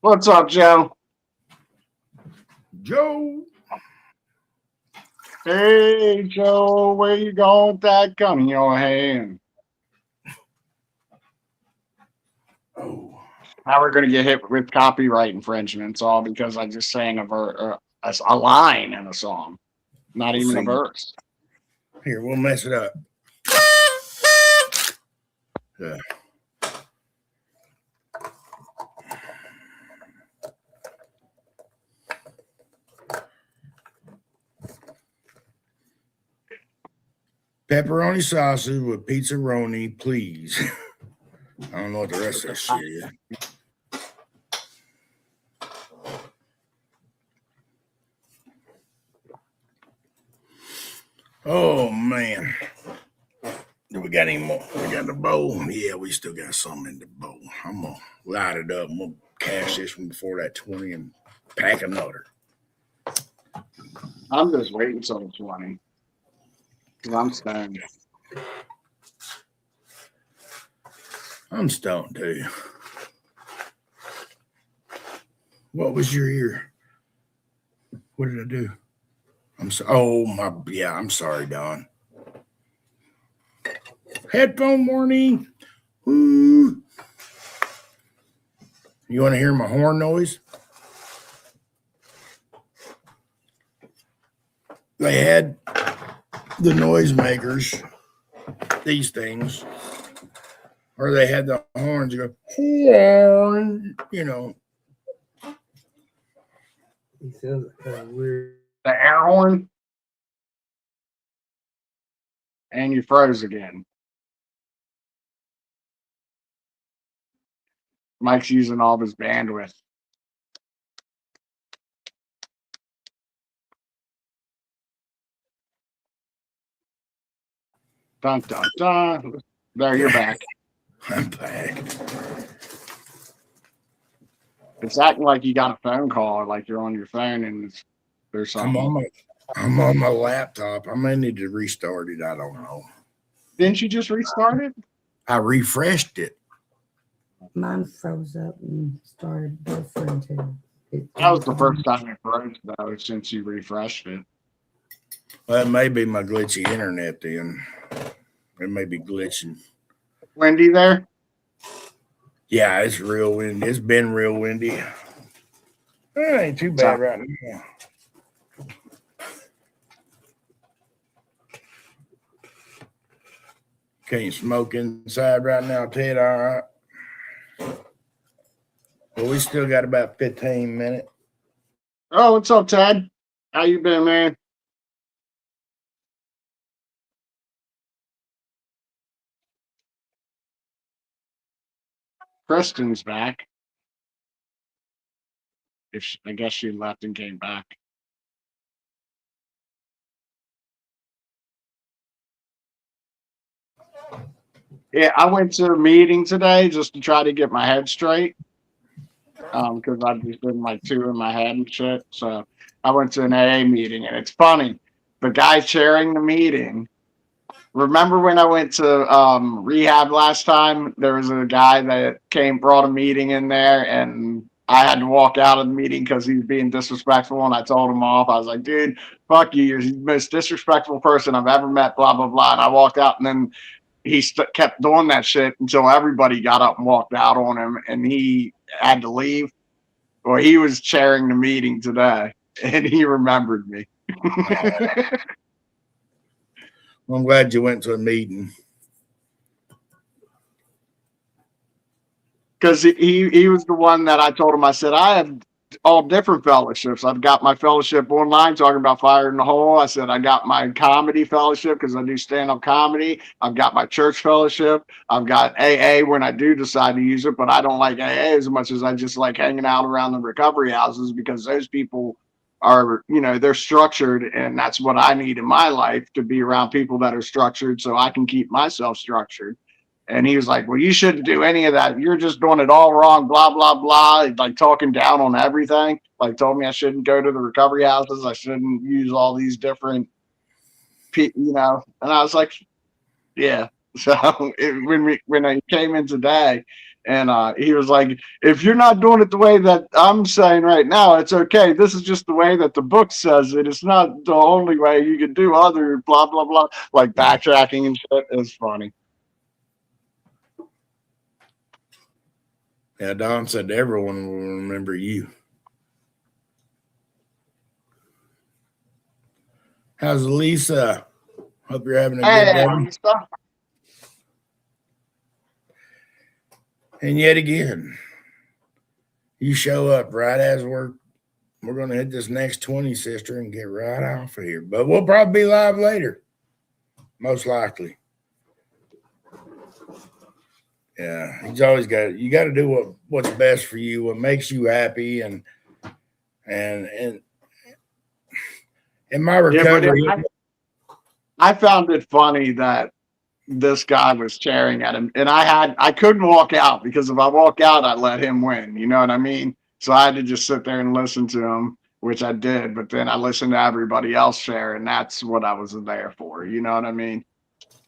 What's up, Joe? Joe. Hey, Joe, where you going with that gun in your hand? Oh. Now we're gonna get hit with copyright infringements, all because I just sang a line in a song, not even a verse. Here, we'll mess it up. Yeah. Pepperoni sausage with pizzaroni, please. I don't know what the rest of that shit is. Oh man. Do we got any more? We got the bowl. Yeah, we still got some in the bowl. I'm gonna light it up. I'm gonna cash this one before that 20 and pack another. I'm just waiting till the 20. Because I'm stoned. I'm stoned too. What was your ear? What did I do? I'm sorry, Don. Headphone warning. Ooh. You want to hear my horn noise? They had the noisemakers, these things, or they had the horns. You go, horn, you know. He sounds kind of weird. The air horn. And you froze again. Mike's using all of his bandwidth. Dun, dun, dun. There, you're back. I'm back. It's acting like you got a phone call or like you're on your phone and there's I'm something. I'm on my laptop. I may need to restart it. I don't know. Didn't you just restart it? I refreshed it. Mine froze up and started buffering too. That was the first time it froze, though, since you refreshed it. Well, it may be my glitchy internet then. It may be glitching. Windy there? Yeah, it's real windy. It's been real windy. It ain't too bad right now. Can't smoke inside right now, Ted. All right. Well, we still got about 15 minutes. Oh, what's up, Ted? How you been, man? Kristen's back. I guess she left and came back. Yeah, I went to a meeting today just to try to get my head straight. Because I've just been like two in my head and shit. So I went to an AA meeting, and it's funny. The guy chairing the meeting. Remember when I went to rehab last time? There was a guy that brought a meeting in there, and I had to walk out of the meeting because he was being disrespectful, and I told him off. I was like, dude, fuck you. You're the most disrespectful person I've ever met, blah, blah, blah. And I walked out, and then he kept doing that shit until everybody got up and walked out on him, and he had to leave. Well, he was chairing the meeting today, and he remembered me. I'm glad you went to a meeting. Because he was the one that I told him, I said, I have all different fellowships. I've got my fellowship online talking about Fire in the Hole. I said, I got my comedy fellowship because I do stand-up comedy. I've got my church fellowship. I've got AA when I do decide to use it, but I don't like AA as much as I just like hanging out around the recovery houses because those people are, they're structured, and that's what I need in my life, to be around people that are structured so I can keep myself structured. And he was like, well, you shouldn't do any of that. You're just doing it all wrong, blah, blah, blah. Like talking down on everything. Like told me I shouldn't go to the recovery houses. I shouldn't use all these different, And I was like, yeah. So when I came in today, and he was like, if you're not doing it the way that I'm saying right now, it's okay. This is just the way that the book says it. It's not the only way. You can do other blah, blah, blah. Like backtracking and shit. It's funny. Yeah, Don said everyone will remember you. How's Lisa? Hope you're having a good day. Lisa. And yet again, you show up right as we're going to hit this next 20, sister, and get right off of here. But we'll probably be live later, most likely. Yeah, you got to do what's best for you, what makes you happy, and in my recovery. Yeah, I found it funny that this guy was staring at him, and I couldn't walk out because if I walk out, I let him win. You know what I mean? So I had to just sit there and listen to him, which I did. But then I listened to everybody else share, and that's what I was there for. You know what I mean?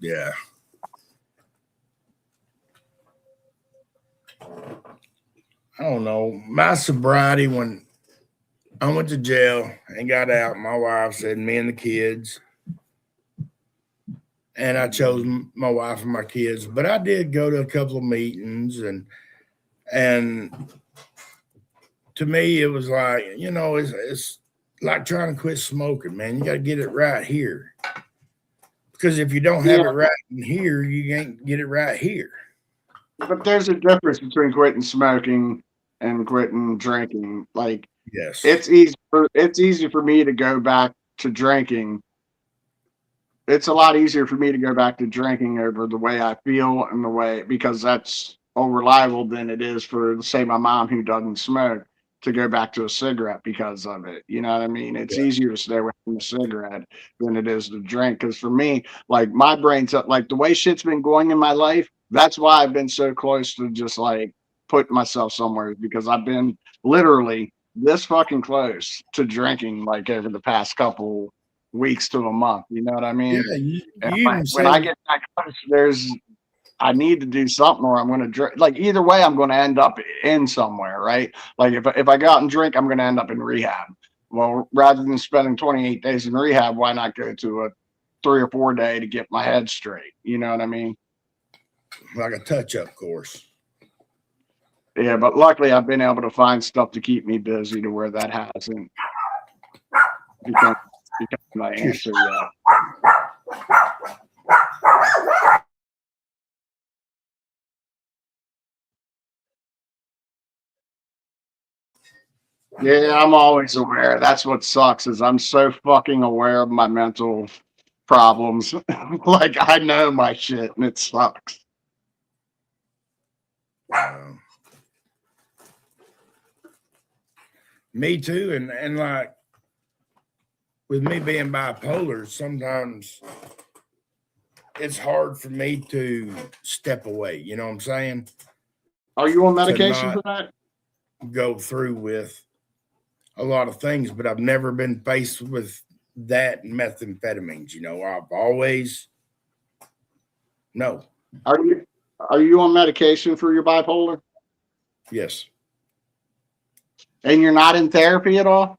Yeah. I don't know. My sobriety, when I went to jail and got out, my wife said, me and the kids. And I chose my wife and my kids. But I did go to a couple of meetings. And to me, it was like, it's like trying to quit smoking, man. You got to get it right here. Because if you don't have it right in here, you can't get it right here. But there's a difference between quitting smoking and quitting drinking. Like, yes, it's easy for me to go back to drinking. It's a lot easier for me to go back to drinking over the way I feel and the way, because that's reliable than it is for, say, my mom who doesn't smoke to go back to a cigarette because of it. You know what I mean? It's easier to stay away from a cigarette than it is to drink. Because for me, like my brain's up, like the way shit's been going in my life. That's why I've been so close to just like putting myself somewhere, because I've been literally this fucking close to drinking like over the past couple weeks to a month. You know what I mean? Yeah, you And even when I said, get that close, I need to do something or I'm going to drink. Like either way, I'm going to end up in somewhere, right? Like if I go out and drink, I'm going to end up in rehab. Well, rather than spending 28 days in rehab, why not go to a 3 or 4 day to get my head straight? You know what I mean? like a touch-up course. Yeah, but luckily I've been able to find stuff to keep me busy to where that hasn't become my answer yet. Yeah, I'm always aware. That's what sucks is I'm so fucking aware of my mental problems. Like I know my shit and it sucks. Me too, and like with me being bipolar, sometimes it's hard for me to step away. You know what I'm saying? Are you on medication not- for that? Go through with a lot of things, but I've never been faced with that and methamphetamines. You know, I've always no. Are you on medication for your bipolar? Yes. And you're not in therapy at all?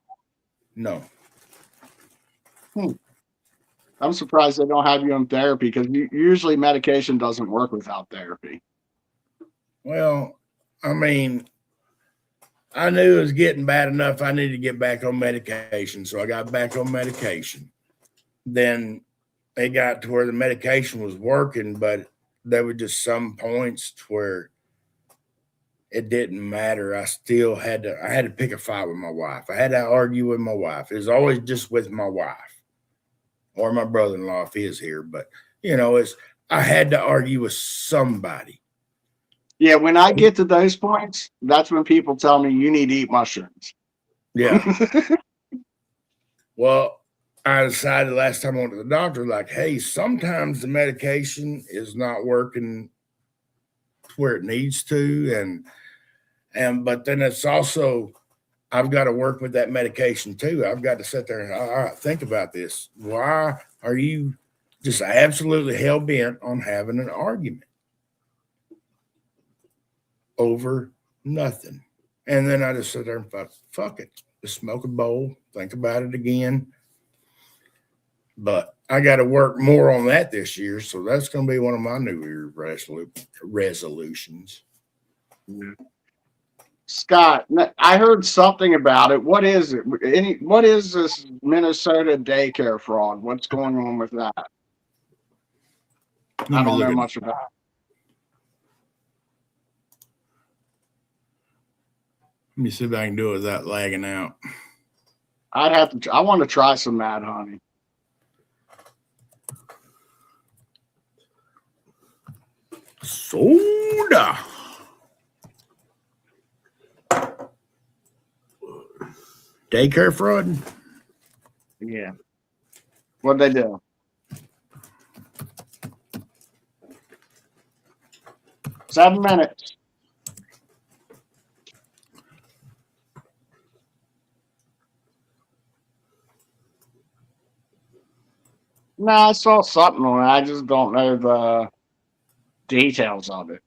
No. I'm surprised they don't have you in therapy because usually medication doesn't work without therapy. Well, I mean, I knew it was getting bad enough. I needed to get back on medication. So I got back on medication. Then it got to where the medication was working, but there were just some points where it didn't matter. I still had to pick a fight with my wife. I had to argue with my wife. It was always just with my wife or my brother-in-law if he is here. But you know, I had to argue with somebody. Yeah, when I get to those points, that's when people tell me you need to eat mushrooms. Yeah. Well, I decided last time I went to the doctor, like, hey, sometimes the medication is not working where it needs to, but then it's also I've got to work with that medication too. I've got to sit there and all right, think about this. Why are you just absolutely hell bent on having an argument over nothing? And then I just sit there and fuck it. Just smoke a bowl, think about it again. But I got to work more on that this year. So that's going to be one of my New Year's resolutions. Scott, I heard something about it. What is it? What is this Minnesota daycare fraud? What's going on with that? I don't know much about it. Let me see if I can do it without lagging out. I want to try some Mad Honey. Soda. Daycare fraud? Yeah. What'd they do? Seven minutes. No, I saw something on it. I just don't know the details of it.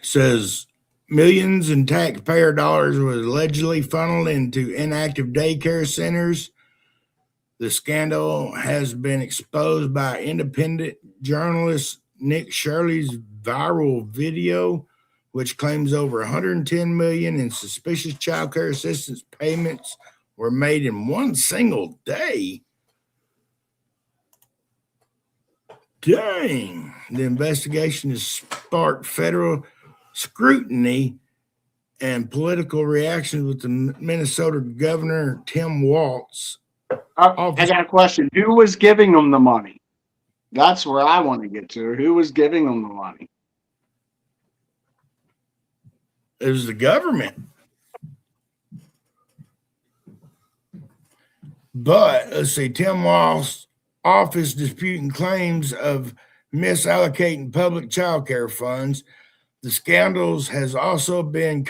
Says millions in taxpayer dollars was allegedly funneled into inactive daycare centers. The scandal has been exposed by independent journalist Nick Shirley's viral video, which claims over 110 million in suspicious child care assistance payments were made in one single day. Dang. The investigation has sparked federal scrutiny and political reactions with the Minnesota Governor Tim Walz. I got a question. Who was giving them the money? That's where I want to get to. Who was giving them the money? It was the government. But let's see, Tim Walsh's office disputing claims of misallocating public child care funds. The scandals has also been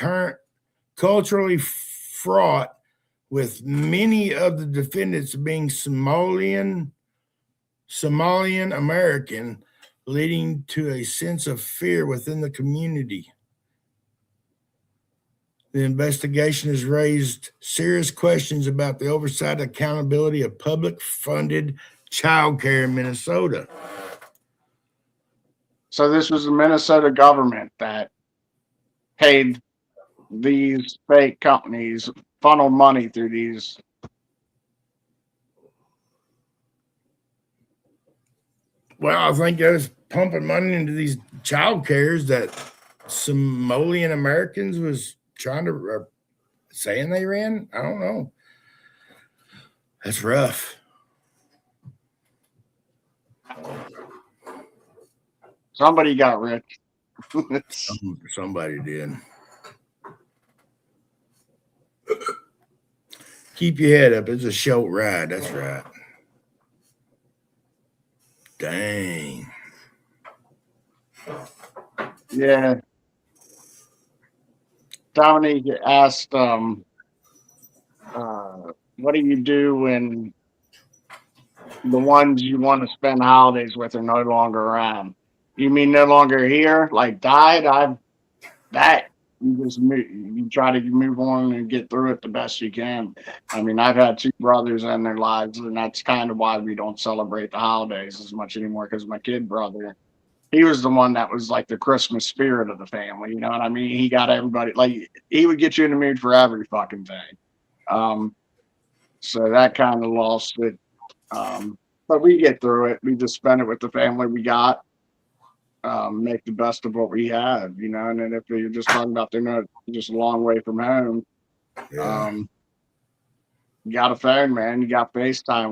culturally fraught, with many of the defendants being Somalian American, leading to a sense of fear within the community. The investigation has raised serious questions about the oversight and accountability of public funded child care in Minnesota. So this was the Minnesota government that paid these fake companies, funnel money through these. Well, I think they was pumping money into these child cares that Somalian Americans was trying to saying they ran. I don't know. That's rough. Somebody got rich. Somebody did. Keep your head up. It's a short ride. That's right. Dang. Yeah. Dominique asked, what do you do when the ones you want to spend holidays with are no longer around? You mean no longer here? Like died? You just move, you try to move on and get through it the best you can. I mean, I've had two brothers in their lives, and that's kind of why we don't celebrate the holidays as much anymore, because my kid brother, he was the one that was like the Christmas spirit of the family. You know what I mean? He got everybody, like, he would get you in the mood for every fucking thing. So that kind of lost it. But we get through it. We just spend it with the family we got. Make the best of what we have, you know. And then if you're just talking about they're not just a long way from home, Yeah. you got a phone, man. You got FaceTime.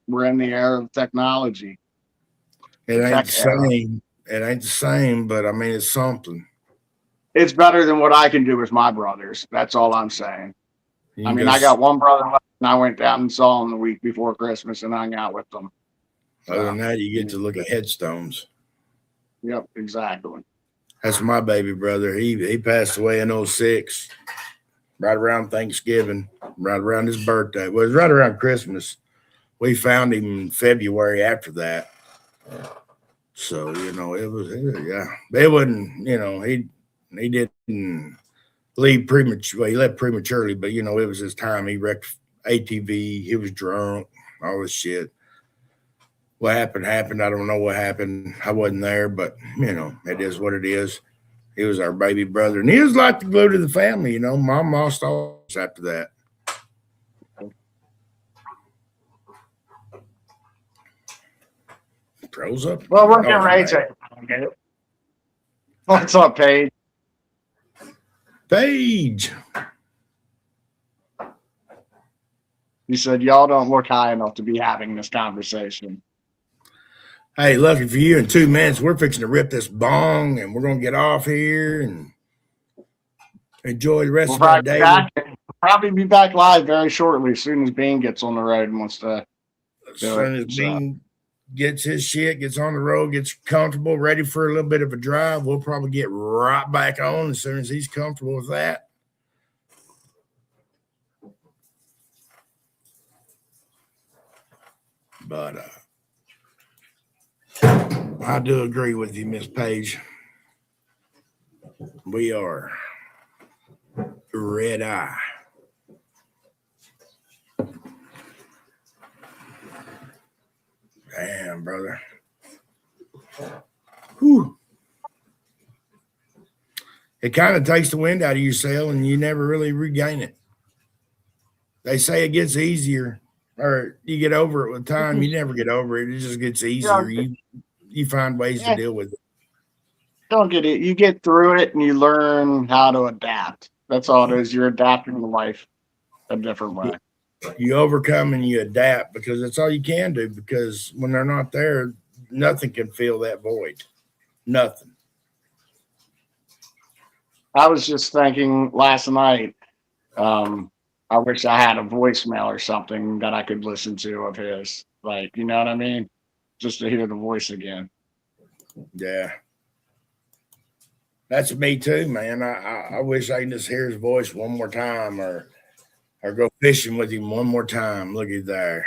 We're in the era of technology. It ain't Tech the era. same. It ain't the same, but I mean, it's something. It's better than what I can do with my brothers. That's all I'm saying. You I can mean, go I got one brother left, and I went down and saw him the week before Christmas and hung out with them. Other than that, you get to look at headstones. Yep, exactly. That's my baby brother. He passed away in 2006, right around Thanksgiving, right around his birthday. Well, it was right around Christmas. We found him in February after that. So, you know, it wasn't, you know, he didn't leave premature. Well, he left prematurely, but, you know, it was his time. He wrecked ATV. He was drunk, all this shit. What happened. I don't know what happened. I wasn't there, but, you know, it is what it is. He was our baby brother. And he was like the glue to the family, you know. Mom lost all after that. Pros up. Well, we're getting Oh, ready to get it. What's up, Paige? Paige. You said y'all don't look high enough to be having this conversation. Hey, lucky for you, in 2 minutes, we're fixing to rip this bong and we're going to get off here and enjoy the rest We'll of our probably day. be back live very shortly as soon as Bean gets on the road and wants to As do soon it. as Bean gets his shit, gets on the road, gets comfortable, ready for a little bit of a drive, we'll probably get right back on as soon as he's comfortable with that. But I do agree with you, Miss Page. We are red eye. Damn, brother. Whew. It kind of takes the wind out of your sail and you never really regain it. They say it gets easier or you get over it with time. You never get over it. It just gets easier. You find ways to deal with it. Don't get it. You get through it and you learn how to adapt. That's all it is. You're adapting to life a different way. You overcome and you adapt because that's all you can do, because when they're not there, nothing can fill that void. Nothing. I was just thinking last night, I wish I had a voicemail or something that I could listen to of his. Like, you know what I mean? Just to hear the voice again. Yeah. That's me too, man. I wish I could just hear his voice one more time or go fishing with him one more time. Look at there.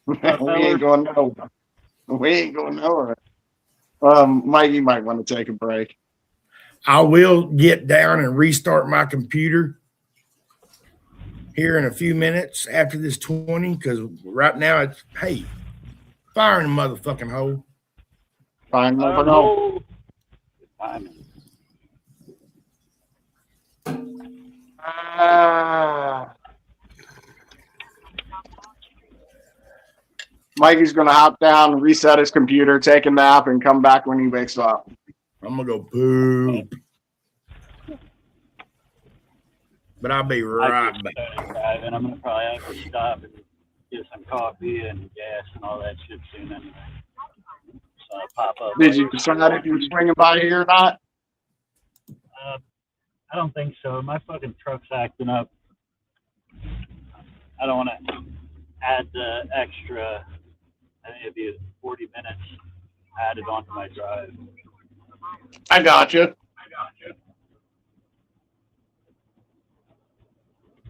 We ain't going nowhere. We ain't going nowhere. Mike, you might want to take a break. I will get down and restart my computer here in a few minutes after this 20, because right now it's, hey, fire in the motherfucking hole. Fine, never know. Mikey's gonna hop down, reset his computer, take a nap, and come back when he wakes up. I'm gonna go poop. But I'll be right back. Driving. I'm gonna probably have to stop and get some coffee and gas and all that shit soon anyway. So I'll pop up. Did you decide if you were swinging by here or not? I don't think so. My fucking truck's acting up. I don't want to add the extra, I think it'd be 40 minutes added onto my drive. I got you.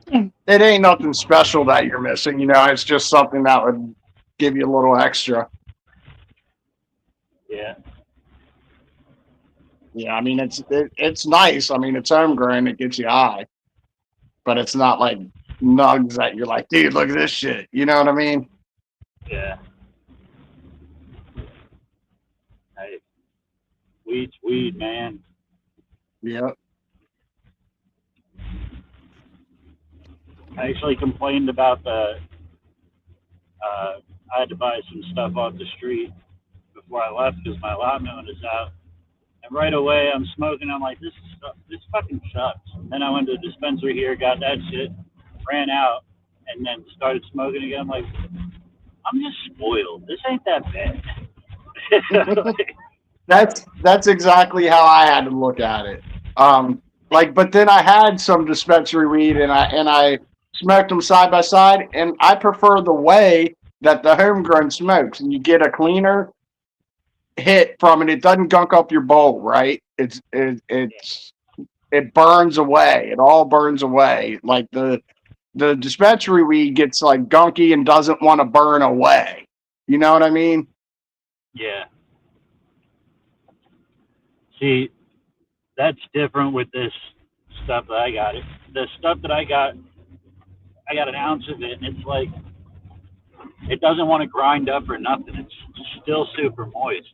It ain't nothing special that you're missing, you know. It's just something that would give you a little extra. Yeah. Yeah, I mean it's nice. I mean it's homegrown. It gets you high, but it's not like nugs that you're like, dude, look at this shit. You know what I mean? Yeah. Hey, weed's weed, man. Yeah. I actually complained about I had to buy some stuff off the street before I left because my allotment was out. And right away I'm smoking. I'm like, this fucking sucks. And then I went to the dispensary here, got that shit, ran out, and then started smoking again. I'm like, I'm just spoiled. This ain't that bad. That's exactly how I had to look at it. But then I had some dispensary weed and I smoked them side by side, and I prefer the way that the homegrown smokes, and you get a cleaner hit from it. It doesn't gunk up your bowl, right? It burns away. It all burns away. Like the dispensary weed gets like gunky and doesn't want to burn away. You know what I mean? Yeah. See, that's different with this stuff that I got. The stuff that I got an ounce of it, and it's like, it doesn't want to grind up or nothing. It's still super moist.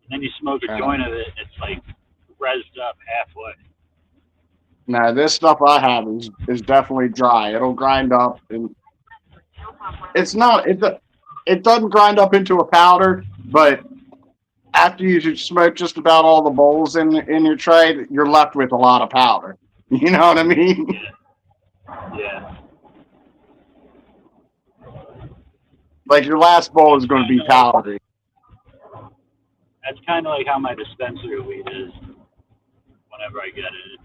And then you smoke a joint of it, and it's like rezzed up halfway. No, this stuff I have is definitely dry. It'll grind up, and it's not. It doesn't grind up into a powder, but after you smoke just about all the bowls in your tray, you're left with a lot of powder. You know what I mean? Yeah. Like your last bowl is going to be powdery. That's kind of like how my dispensary weed is whenever I get it.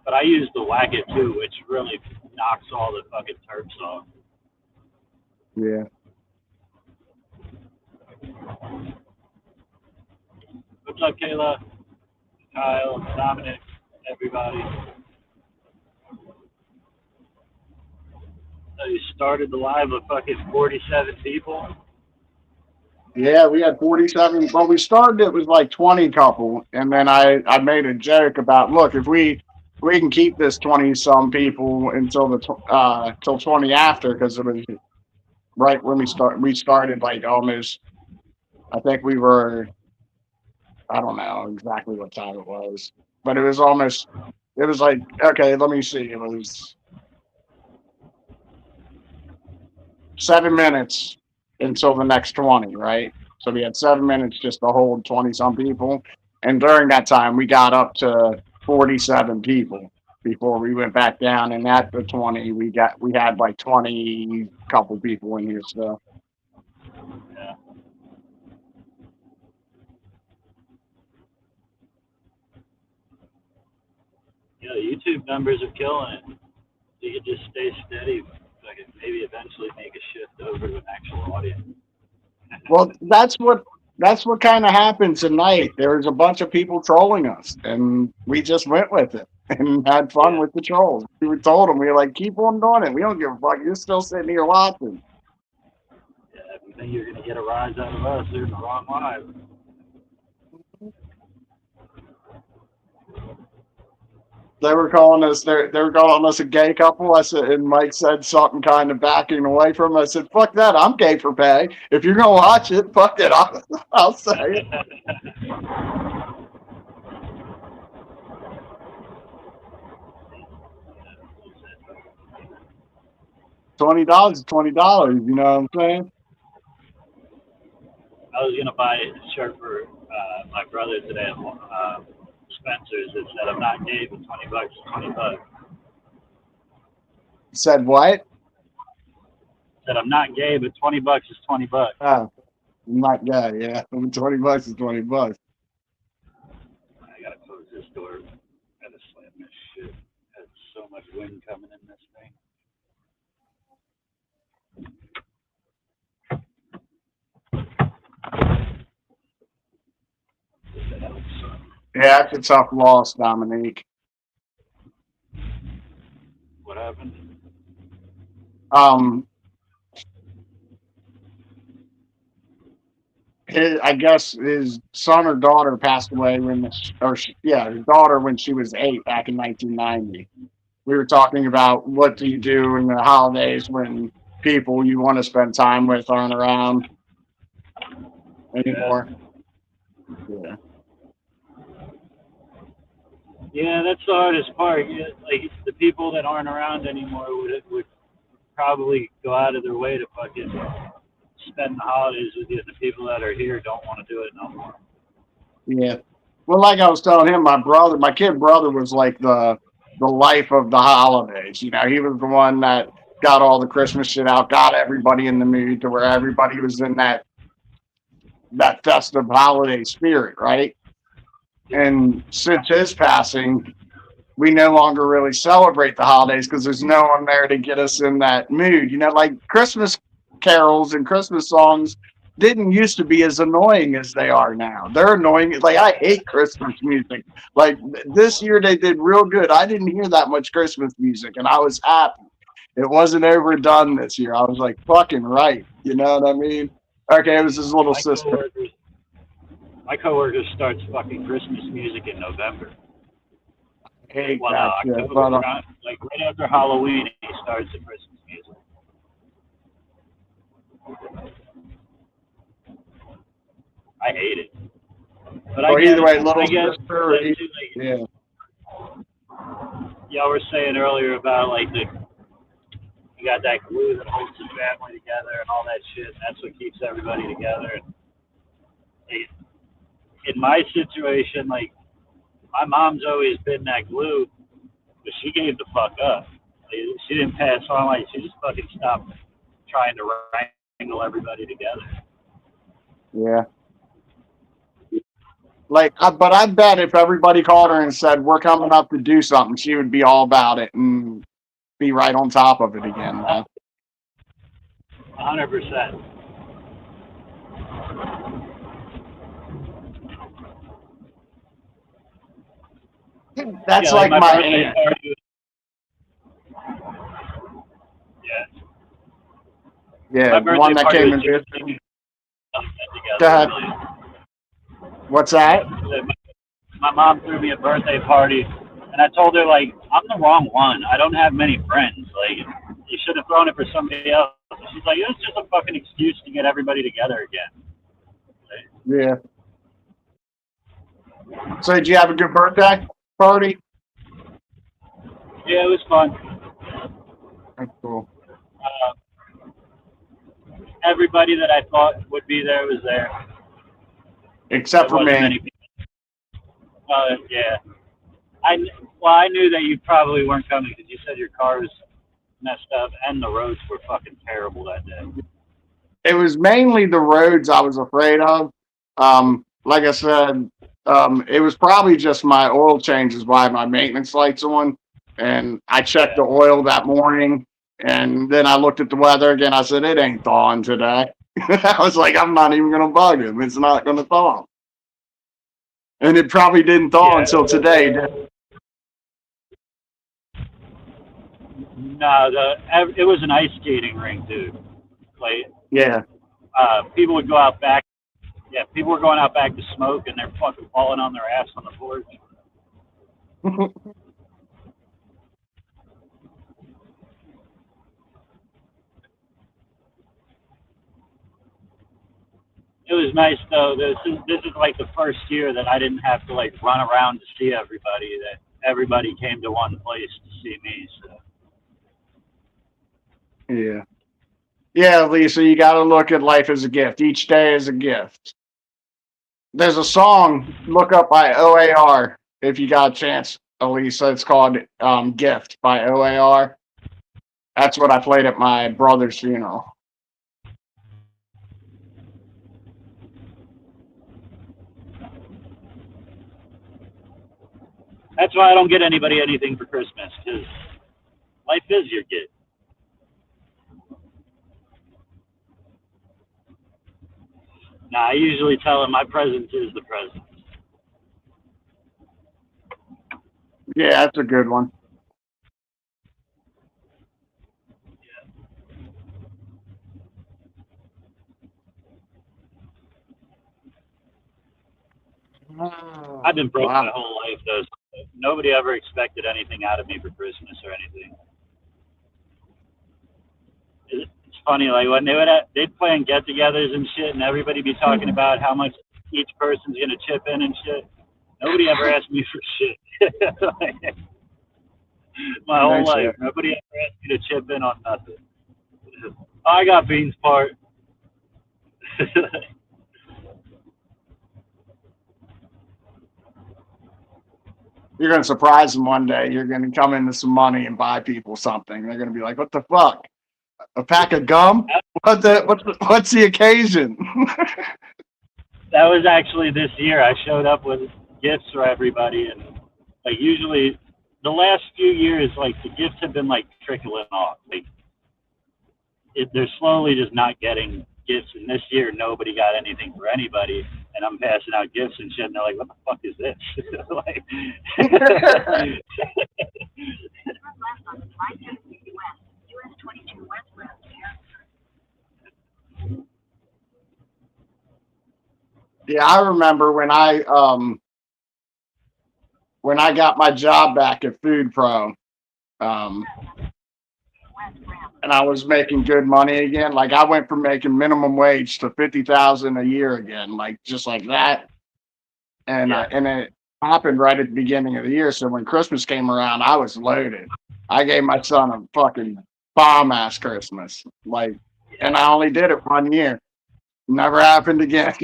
But I use the Whack It too, which really knocks all the fucking terps off. Yeah. What's up, Kayla? Kyle, Dominic, everybody. So you started the live with fucking 47 people? Yeah, we had 47. Well, we started it with like 20 couple, and then I made a joke about, look, if we can keep this 20-some people until till 20 after, because it was right when we started like almost, I think we were, I don't know exactly what time it was, but it was like, okay, let me see, it was 7 minutes until the next 20, right? So we had 7 minutes just to hold 20-some people. And during that time, we got up to 47 people before we went back down. And at the 20, we had like 20 couple people in here still. Yeah. Yeah, the YouTube numbers are killing it. You could just stay steady. Like maybe eventually make a shift over to an actual audience. Well, that's what kind of happened tonight. There was a bunch of people trolling us, and we just went with it and had fun with the trolls. We told them, we were like, keep on doing it. We don't give a fuck. You're still sitting here watching. Yeah, if you think you're gonna get a rise out of us, you're in the wrong live. They were calling us they were calling us a gay couple. I said, and Mike said something kind of backing away from us. I said, fuck that, I'm gay for pay. If you're gonna watch it, fuck it. I'll say it. $20 is $20, you know what I'm saying? I was gonna buy a shirt for my brother today at Spencer's. It said, "I'm not gay, but $20 is $20." Said what? Said, "I'm not gay, but $20 is $20." Oh, I'm not gay, yeah. $20 is $20. I gotta close this door. Gotta slam this shit. There's so much wind coming in this thing. Yeah, it's a tough loss, Dominique. What happened? I guess his son or daughter passed away his daughter when she was 8 back in 1990. We were talking about what do you do in the holidays when people you want to spend time with aren't around anymore. Yeah. Yeah, that's the hardest part. Yeah, like the people that aren't around anymore would probably go out of their way to fucking spend the holidays with you. The people that are here don't want to do it no more. Yeah. Well, like I was telling him, my kid brother was like the life of the holidays. You know, he was the one that got all the Christmas shit out, got everybody in the mood to where everybody was in that festive holiday spirit, right? And since his passing, we no longer really celebrate the holidays because there's no one there to get us in that mood. You know, like Christmas carols and Christmas songs didn't used to be as annoying as they are now. They're annoying. Like, I hate Christmas music. Like, this year they did real good. I didn't hear that much Christmas music, and I was happy. It wasn't overdone this year. I was like, fucking right. You know what I mean? Okay, it was his little sister. My coworker starts fucking Christmas music in November. I hate Well, that no, shit. October, But, like right after Halloween, he starts the Christmas music. I hate it. But well, either way, little I guess sister. yeah. Yeah. Y'all were saying earlier about like you got that glue that holds the family together and all that shit. And that's what keeps everybody together. And in my situation, like my mom's always been that glue, but she gave the fuck up. Like, she didn't pass on. Like she just fucking stopped trying to wrangle everybody together. Yeah. Like, but I bet if everybody called her and said, we're coming up to do something, she would be all about it and be right on top of it again. Huh? 100%. That's Yeah, like my birthday aunt. party. Yeah. Yeah, My the one birthday that party came was and just visited. together, Go ahead. really. What's that? My mom threw me a birthday party, and I told her, like, I'm the wrong one. I don't have many friends. Like, you should have thrown it for somebody else. She's like, it's just a fucking excuse to get everybody together again. Yeah. So did you have a good birthday party? Yeah, it was fun. That's cool. Everybody that I thought would be there was there. Except for wasn't me. many people. Yeah. I knew that you probably weren't coming because you said your car was messed up and the roads were fucking terrible that day. It was mainly the roads I was afraid of. Like I said, It was probably just my oil changes why my maintenance light's on. And I checked the oil that morning, and then I looked at the weather again. I said, it ain't thawing today. I was like, I'm not even going to bug him. It's not going to thaw. And it probably didn't thaw until today. No, it was an ice skating rink, dude. Like, Yeah. people would go out back. Yeah, people were going out back to smoke, and they're fucking falling on their ass on the porch. It was nice though. This is like the first year that I didn't have to like run around to see everybody. That everybody came to one place to see me. So. Yeah. Yeah, Lisa, you got to look at life as a gift. Each day is a gift. There's a song, look up by OAR if you got a chance, Elisa. It's called Gift by OAR. That's what I played at my brother's funeral. That's why I don't get anybody anything for Christmas, because life is your gift. Nah, I usually tell them my present is the present. Yeah, that's a good one. I've been broke Wow. my whole life, though. So nobody ever expected anything out of me for Christmas or anything. It's funny, like when they'd plan get-togethers and shit, and everybody be talking about how much each person's gonna chip in and shit. Nobody ever asked me for shit. Like, my whole Nice, life, yeah. nobody ever asked me to chip in on nothing. I got Beans' part. You're going to surprise them one day. You're going to come into some money and buy people something. They're going to be like, what the fuck? A pack of gum? What's the occasion? That was actually this year. I showed up with gifts for everybody, and like usually the last few years, like the gifts have been like trickling off. Like they're slowly just not getting gifts, and this year nobody got anything for anybody, and I'm passing out gifts and shit, and they're like, what the fuck is this? Like, Yeah, I remember when I got my job back at Food Pro, and I was making good money again. Like I went from making minimum wage to 50,000 a year again, like just like that. And Yeah. and it happened right at the beginning of the year. So when Christmas came around, I was loaded. I gave my son a fucking bomb ass Christmas, like, and I only did it 1 year. Never happened again.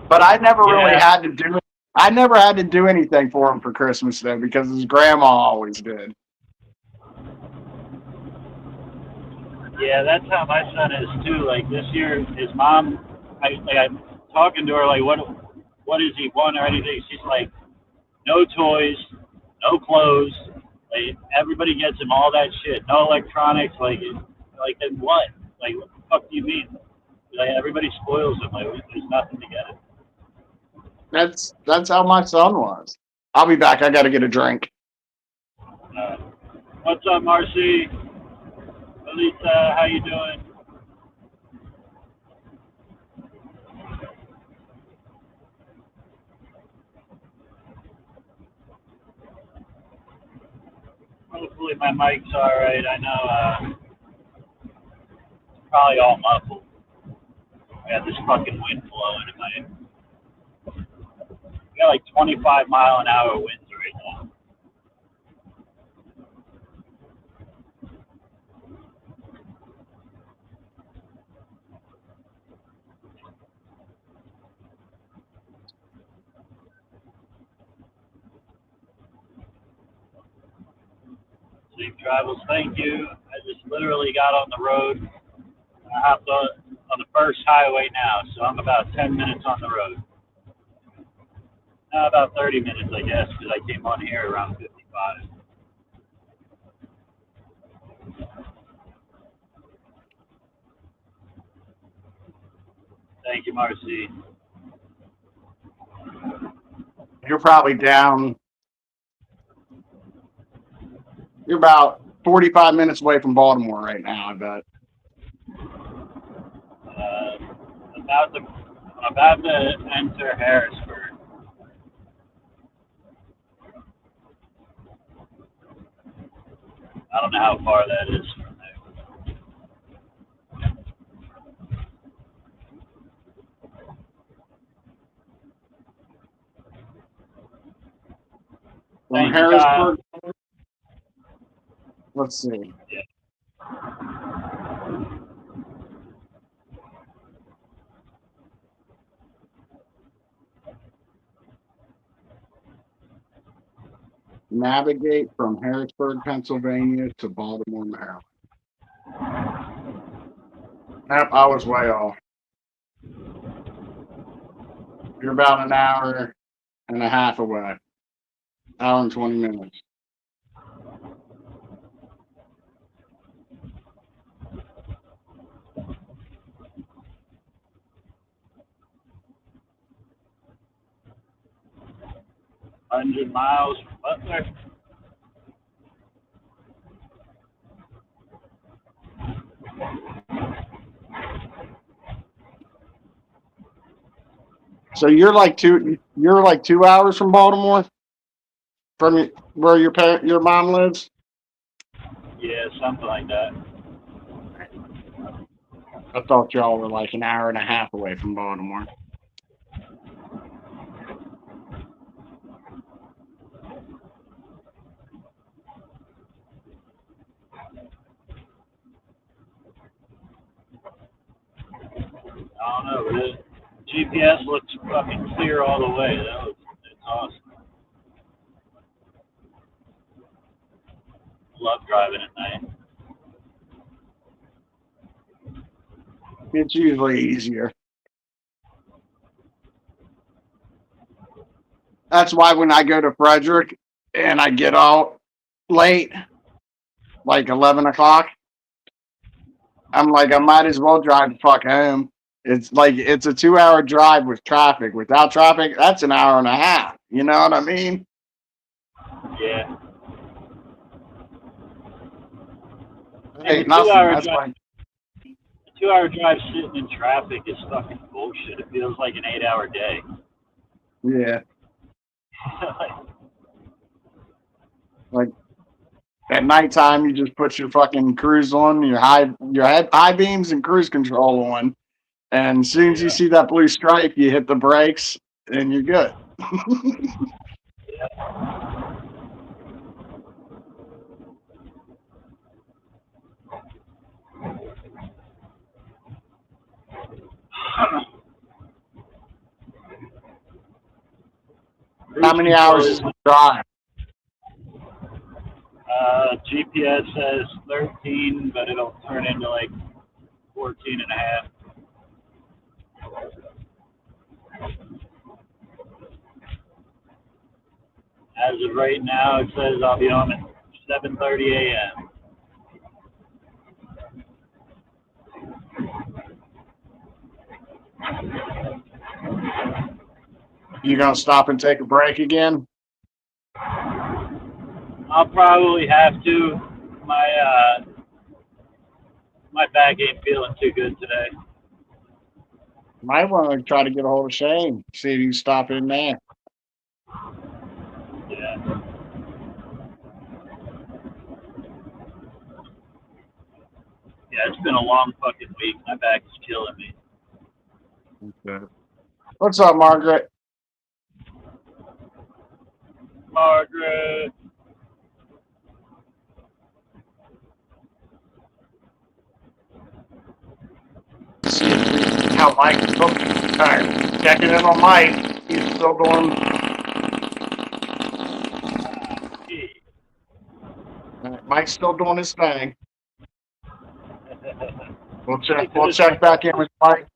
But I never really Yeah. had to do it. I never had to do anything for him for Christmas though, because his grandma always did. Yeah, that's how my son is too. Like this year, his mom, I'm talking to her like, what does he want or anything? She's like, no toys, no clothes. Like everybody gets him all that shit. No electronics. Like then what? Like what the fuck do you mean? Like everybody spoils him. Like there's nothing to get him. That's how my son was. I'll be back. I got to get a drink. What's up, Marcy? Elisa, how you doing? Hopefully my mic's all right. I know it's probably all muffled. I got this fucking wind blowing in my. We got like 25-mile-an-hour winds right now. Safe travels. Thank you. I just literally got on the road. I hopped on. on the first highway now, so I'm about 10 minutes on the road. About 30 minutes, I guess, because I came on here around 55. Thank you, Marcy. You're probably down. You're about 45 minutes away from Baltimore right now, I bet. I'm about to enter Harrisburg. I don't know how far that is from there. From Thank you, Harrisburg, let's see. Navigate from Harrisburg, Pennsylvania to Baltimore, Maryland. Yep, I was way off. You're about an hour and a half away. Hour and 20 minutes. $100 from Butler. So you're like 2 hours from Baltimore, from where your mom lives. Yeah, something like that. I thought y'all were like an hour and a half away from Baltimore. I don't know, but GPS looks fucking clear all the way. It's awesome. Love driving at night. It's usually easier. That's why when I go to Frederick and I get out late, like 11 o'clock, I'm like, I might as well drive the fuck home. It's like, it's a 2 hour drive with traffic. Without traffic, that's an hour and a half. You know what I mean? Yeah. Hey, And nothing. 2 hour That's drive, why. a 2 hour drive sitting in traffic is fucking bullshit. It feels like an 8 hour day. Yeah. Like at nighttime, you just put your fucking cruise on, your high beams and cruise control on, and as soon as you see that blue stripe, you hit the brakes and you're good. How many hours is the drive? GPS says 13, but it'll turn into like 14 and a half. As of right now, it says I'll be home at 7:30 a.m. You gonna stop and take a break again? I'll probably have to. My back ain't feeling too good today. Might want to try to get a hold of Shane, see if you can stop in there. Yeah. Yeah, it's been a long fucking week. My back is killing me. Okay. What's up, Margaret? Margaret. How Mike is still checking in on Mike. He's still doing. Mike's still doing his thing. We'll check back in with Mike.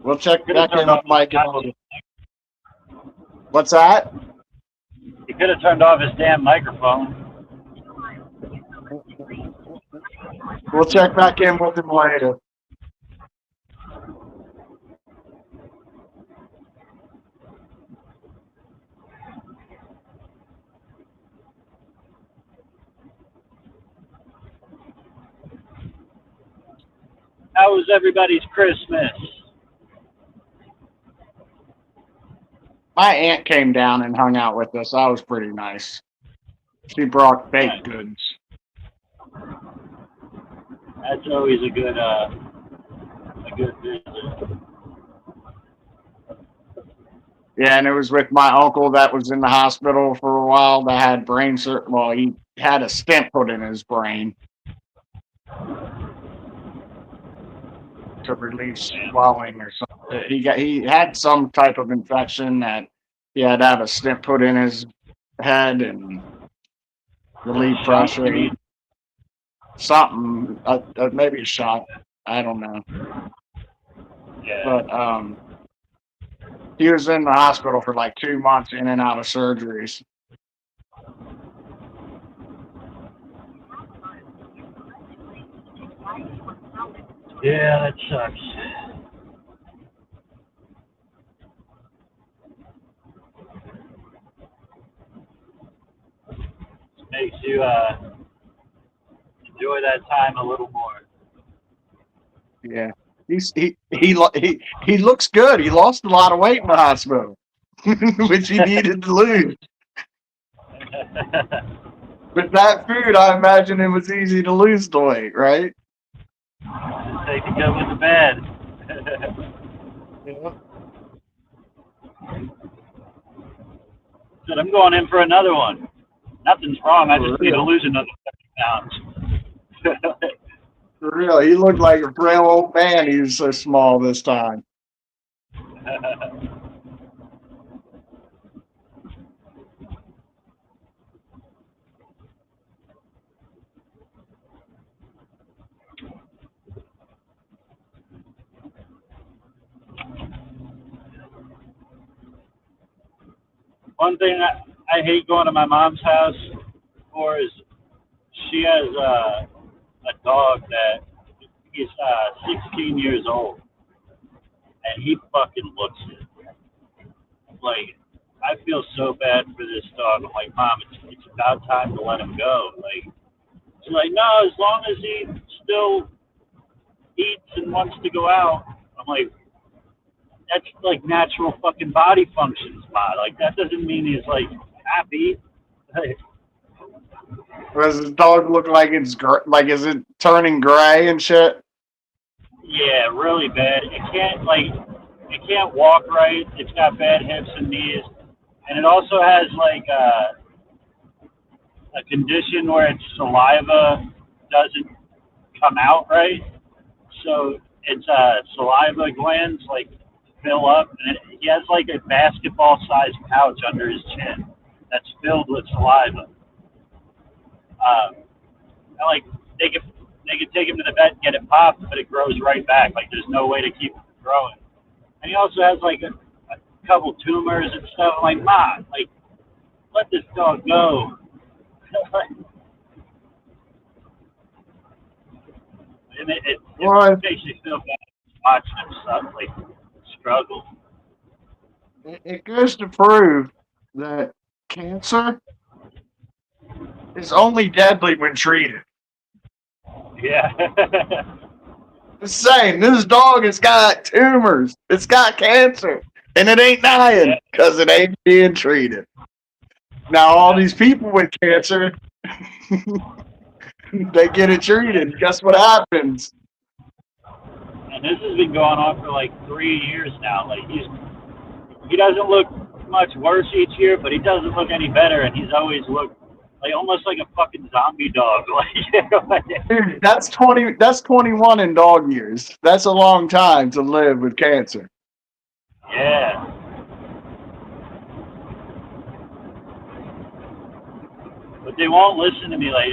We'll check back in with Mike in a little. What's that? He could have turned off his damn microphone. We'll check back in with him later. How was everybody's Christmas? My aunt came down and hung out with us. That was pretty nice. She brought baked goods. That's always a good visit. Yeah, and it was with my uncle that was in the hospital for a while that had brain well, he had a stent put in his brain to relieve swelling or something. He had some type of infection that he had to have a stent put in his head and relieve pressure. Something, maybe a shot. I don't know. Yeah. But he was in the hospital for like 2 months, in and out of surgeries. Yeah, that sucks. Makes you enjoy that time a little more. Yeah, he looks good. He lost a lot of weight in the hospital, which he needed to lose. With that food, I imagine it was easy to lose the weight, right? Just take to go with the bed. Yeah. Said I'm going in for another one. Nothing's wrong. I just need to lose another 30 pounds. For real, he looked like a frail old man. He was so small this time. One thing I hate going to my mom's house for is she has a dog that is 16 years old, and he fucking looks it. Like, I feel so bad for this dog. I'm like, Mom, it's about time to let him go. Like, she's like, no, as long as he still eats and wants to go out. I'm like, that's like natural fucking body functions, Ma. Like, that doesn't mean he's like happy. Like, Does his dog look like it's like, is it turning gray and shit? yeah, really bad. It can't walk right. It's got bad hips and knees, and it also has like a condition where its saliva doesn't come out right. So its saliva glands like fill up, and he has like a basketball-sized pouch under his chin that's filled with saliva. And like they could take him to the vet and get it popped, but it grows right back. Like there's no way to keep it from growing. And he also has like a couple tumors and stuff. I'm like, Ma, like let this dog go. And it makes you feel bad watching him stuff like struggle. It goes to prove that cancer is only deadly when treated. Yeah. Just saying, this dog has got tumors. It's got cancer. And it ain't dying because it ain't being treated. Now, all these people with cancer, they get it treated. Guess what happens? And this has been going on for like 3 years now. Like he doesn't look much worse each year, but he doesn't look any better. And he's always looked like almost like a fucking zombie dog. Like, Dude, that's 21 in dog years. That's a long time to live with cancer. yeah. But they won't listen to me. Like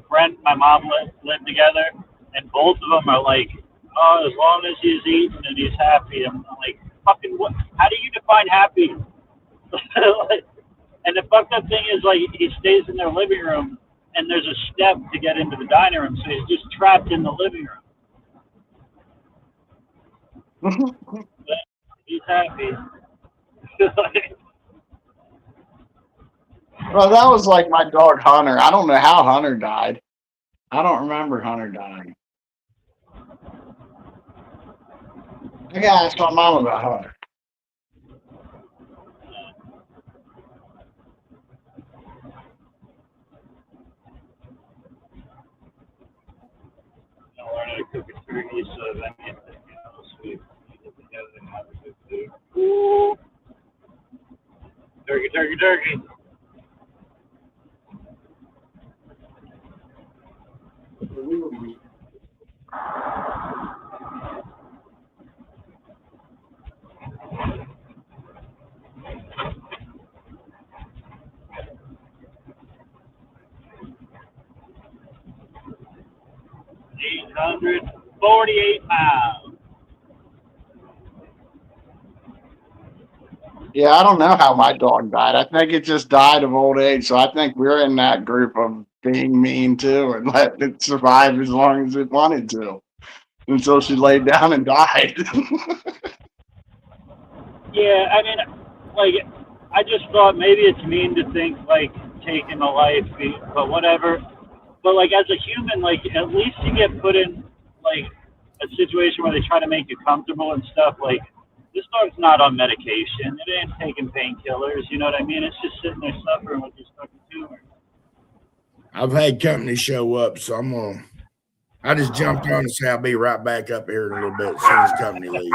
Brent, my mom lived together, and both of them are like, oh, as long as he's eating and he's happy. I'm like, fucking what? How do you define happy? Like, and the fucked up thing is, like, he stays in their living room, and there's a step to get into the dining room, so he's just trapped in the living room. But he's happy. Well, that was like my dog Hunter. I don't know how Hunter died. I don't remember Hunter dying. I gotta ask my mom about Hunter. I learned how to cook a turkey, so if anything else, we get together and have a good food. Ooh. Turkey, turkey, turkey. £848. Yeah, I don't know how my dog died. I think it just died of old age. So I think we're in that group of being mean too and letting it survive as long as it wanted to until she laid down and died. Yeah, I mean, like, I just thought maybe it's mean to think, like, taking a life, but whatever. But, like, as a human, like, at least you get put in, like, a situation where they try to make you comfortable and stuff. Like, this dog's not on medication. It ain't taking painkillers. You know what I mean? It's just sitting there suffering with this fucking tumor. I've had company show up, so I just jumped on and say I'll be right back up here in a little bit as soon as company leaves.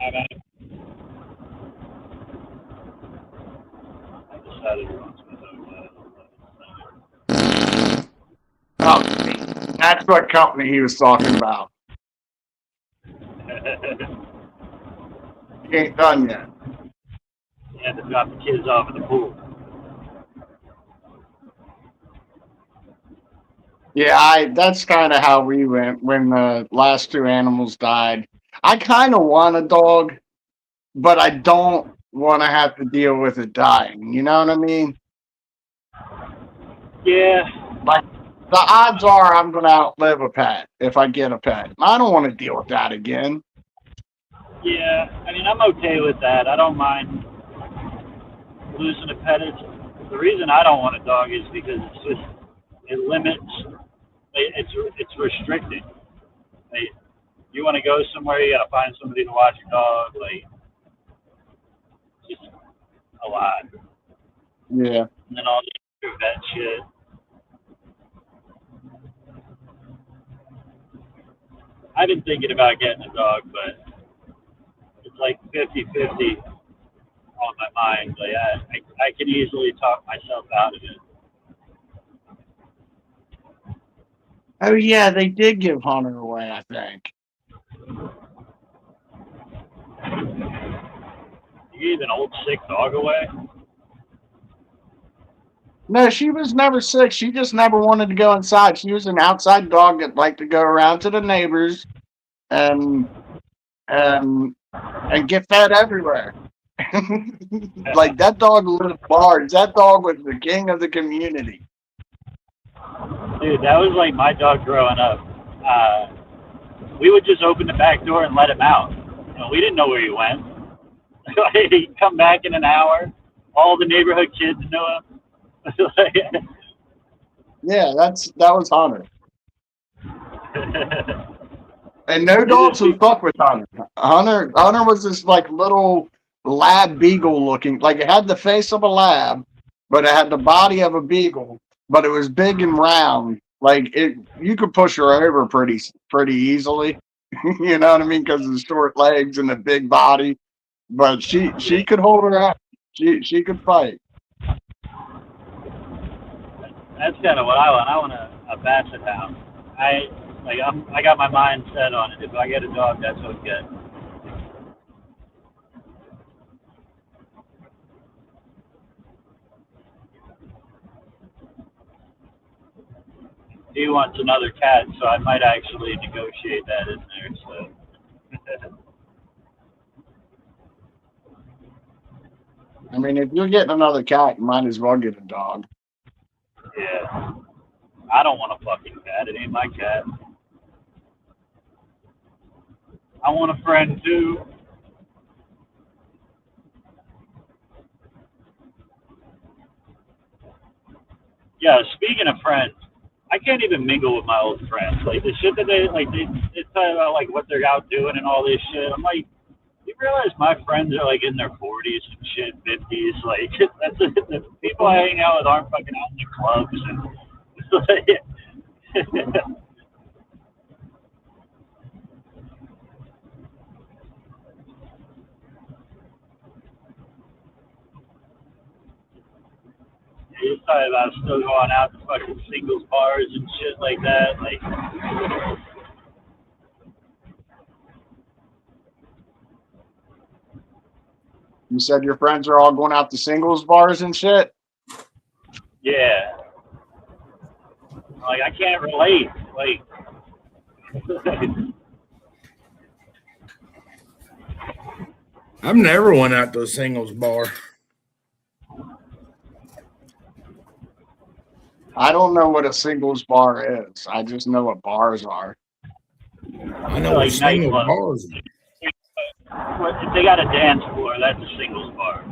Okay. I decided to run some Company. That's what company he was talking about. He ain't done yet. You had to drop the kids off at the pool. Yeah, that's kind of how we went when the last two animals died. I kind of want a dog, but I don't want to have to deal with it dying. You know what I mean? Yeah, Like, the odds are I'm going to outlive a pet if I get a pet. I don't want to deal with that again. yeah. I mean, I'm okay with that. I don't mind losing a pet. The reason I don't want a dog is because it limits. It's restricting. Like, you want to go somewhere, you got to find somebody to watch your dog. Like, just a lot. Yeah. And then all the extra vet shit. I've been thinking about getting a dog, but it's like 50-50 on my mind. Like, I can easily talk myself out of it. Oh, yeah, they did give Hunter away, I think. You gave an old sick dog away? No, she was never sick. She just never wanted to go inside. She was an outside dog that liked to go around to the neighbors and and get fed everywhere. Like, that dog lived large. That dog was the king of the community. Dude, that was like my dog growing up. We would just open the back door and let him out. You know, we didn't know where he went. He'd come back in an hour. All the neighborhood kids knew him. Yeah, that was Hunter. And no dogs would fuck with Hunter. Hunter was this like little lab beagle looking, like it had the face of a lab, but it had the body of a beagle, but it was big and round. Like you could push her over pretty easily. You know what I mean? Because of the short legs and the big body. But she could hold her up. She could fight. That's kind of what I want. I want a basset hound. I got my mind set on it. If I get a dog, that's what I get. he wants another cat, so I might actually negotiate that in there. So I mean, if you're getting another cat, you might as well get a dog. yeah, I don't want a fucking cat. It ain't my cat. I want a friend too. Yeah, speaking of friends, I can't even mingle with my old friends. Like the shit that they talk about like what they're out doing and all this shit. I'm like, you realize my friends are like in their 40s and shit, 50s. Like that's the people I hang out with aren't fucking out in the clubs and. He's talking about still going out to fucking singles bars and shit like that. Like, You said your friends are all going out to singles bars and shit. yeah. Like, I can't relate. Like, I've never went out to a singles bar. I don't know what a singles bar is. I just know what bars are. I know Like what singles nightclub. bars are. if they got a dance floor, that's a singles bar.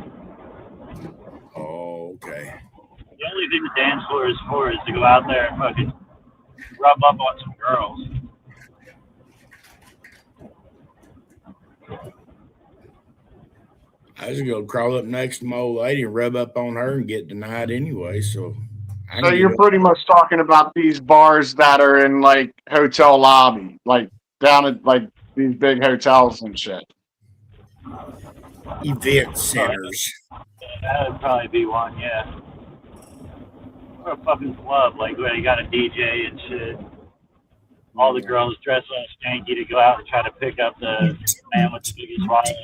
Oh, okay. The only thing the dance floor is for is to go out there and fucking rub up on some girls. I just go crawl up next to my old lady and rub up on her and get denied anyway. So, I So can you're get pretty much talking about these bars that are in like hotel lobby, like down at like these big hotels and shit. event centers. That would probably be one, yeah. Or a fucking club, like where you got a DJ and shit. All the girls dress all stanky to go out and try to pick up the man with the biggest wallet.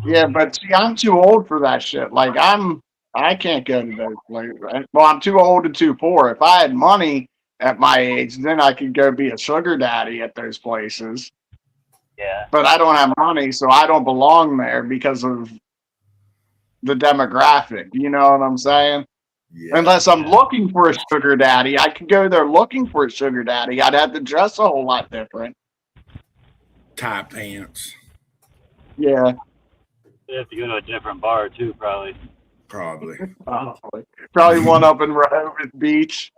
Yeah, but see, I'm too old for that shit. Like I can't go to those places. Well, I'm too old and too poor. If I had money at my age, then I could go be a sugar daddy at those places. Yeah. But I don't have money, so I don't belong there because of the demographic. You know what I'm saying? Yeah. Unless I'm looking for a sugar daddy, I could go there looking for a sugar daddy. I'd have to dress a whole lot different. Tie pants. Yeah, You have to go to a different bar too, probably. Probably. probably one up in Rehoboth Beach.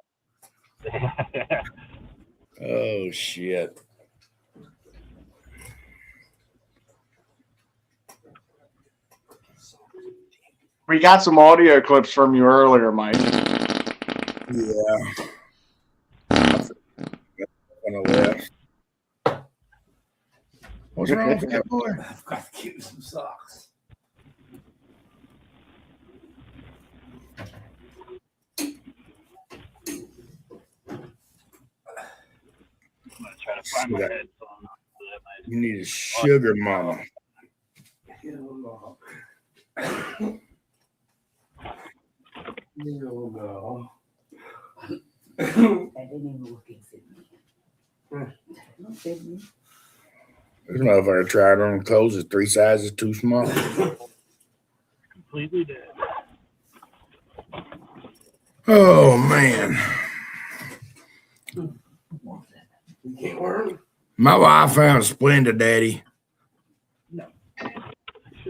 Oh, shit. We got some audio clips from you earlier, Mike. Yeah. Gonna left. What's wrong with that boy? I've got to get some socks. I'm gonna try to find my Yeah. headphone. You need a sugar mama. You'll go. I didn't even look and fit me. Don't fit me. This motherfucker tried on clothes is 3 sizes too small. Completely dead. Oh, man. You can't wear them? My wife found a Splenda, Daddy.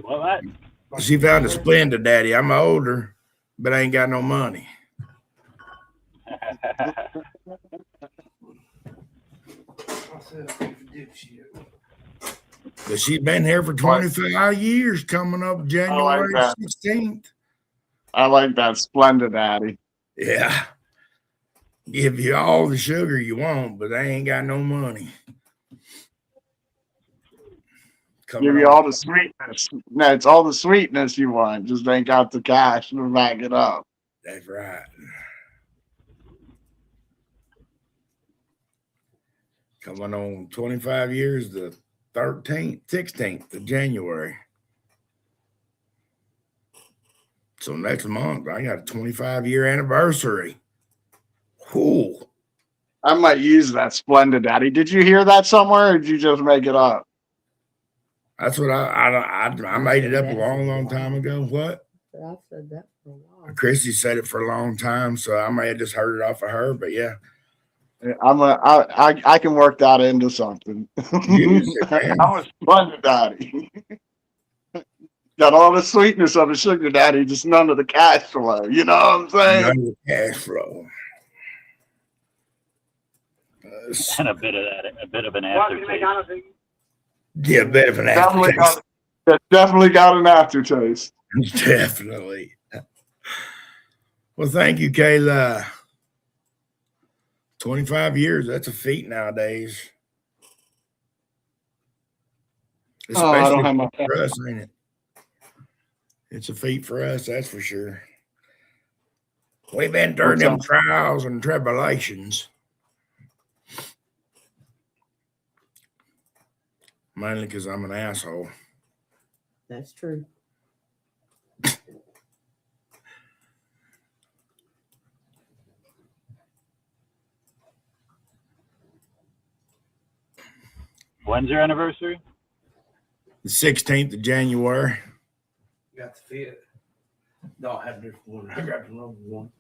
Well, that She found a Splenda, Daddy. I'm older, but I ain't got no money. I said I paid for dipshit. But she's been here for 25 years, coming up January that. 16th. I like that Splenda daddy. Yeah. Give you all the sugar you want, but I ain't got no money. Coming Give you on- all the sweetness. No, it's all the sweetness you want. Just ain't got the cash to back it up. That's right. Coming on 25 years, the 16th of January. So next month, I got a 25-year anniversary. Cool. I might use that Splendid Daddy. Did you hear that somewhere, or did you just make it up? That's what I made it up a long time ago. What? But I've said that for a while. Chrissy said it for a long time, so I may have just heard it off of her. But yeah, I can work that into something. Use it, man. I'm a Splendid Daddy. Got all the sweetness of a sugar daddy, just none of the cash flow. You know what I'm saying? none of the cash flow. And a bit of that, a bit of an aftertaste. Yeah, a bit of an Definitely aftertaste. definitely got an aftertaste. Definitely. Well, thank you, Kayla. 25 years, that's a feat nowadays. Oh, I don't have my for us, ain't it? It's a feat for us, that's for sure. We've been through them trials and tribulations. Mainly because I'm an asshole. That's true. When's your anniversary? The 16th of January. Got the fit. No, I have a different one. I got the number one.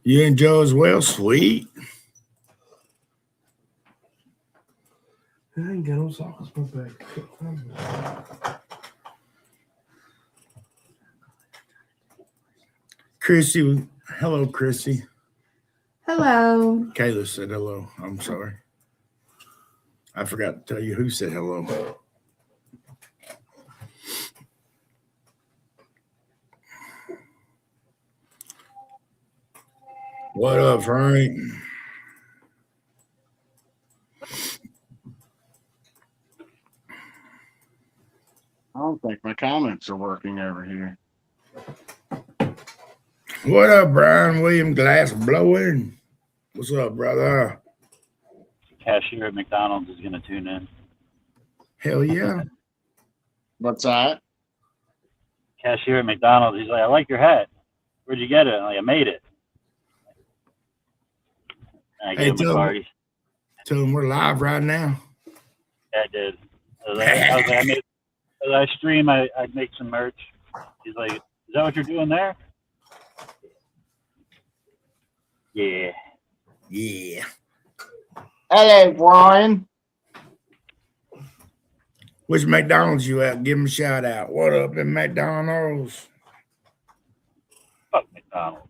You and Joe as well? Sweet. I ain't got no socks in my bag. Chrissy, hello, Chrissy. Hello. Kayla said hello. I'm sorry. I forgot to tell you who said hello. What up, Frank? I don't think my comments are working over here. What up, Brian William Glass Blowing? What's up, brother? Cashier at McDonald's is going to tune in. Hell yeah. What's that? Cashier at McDonald's, he's like, I like your hat. Where'd you get it? I'm like, I made it. And I Hey, gave him a card. Tell them we're live right now. Yeah, I did. I was like, as I stream, I'd make some merch. He's like, is that what you're doing there? Yeah. Yeah. Hello, Brian. Which McDonald's you at? Give them a shout out. What up in McDonald's? Fuck McDonald's.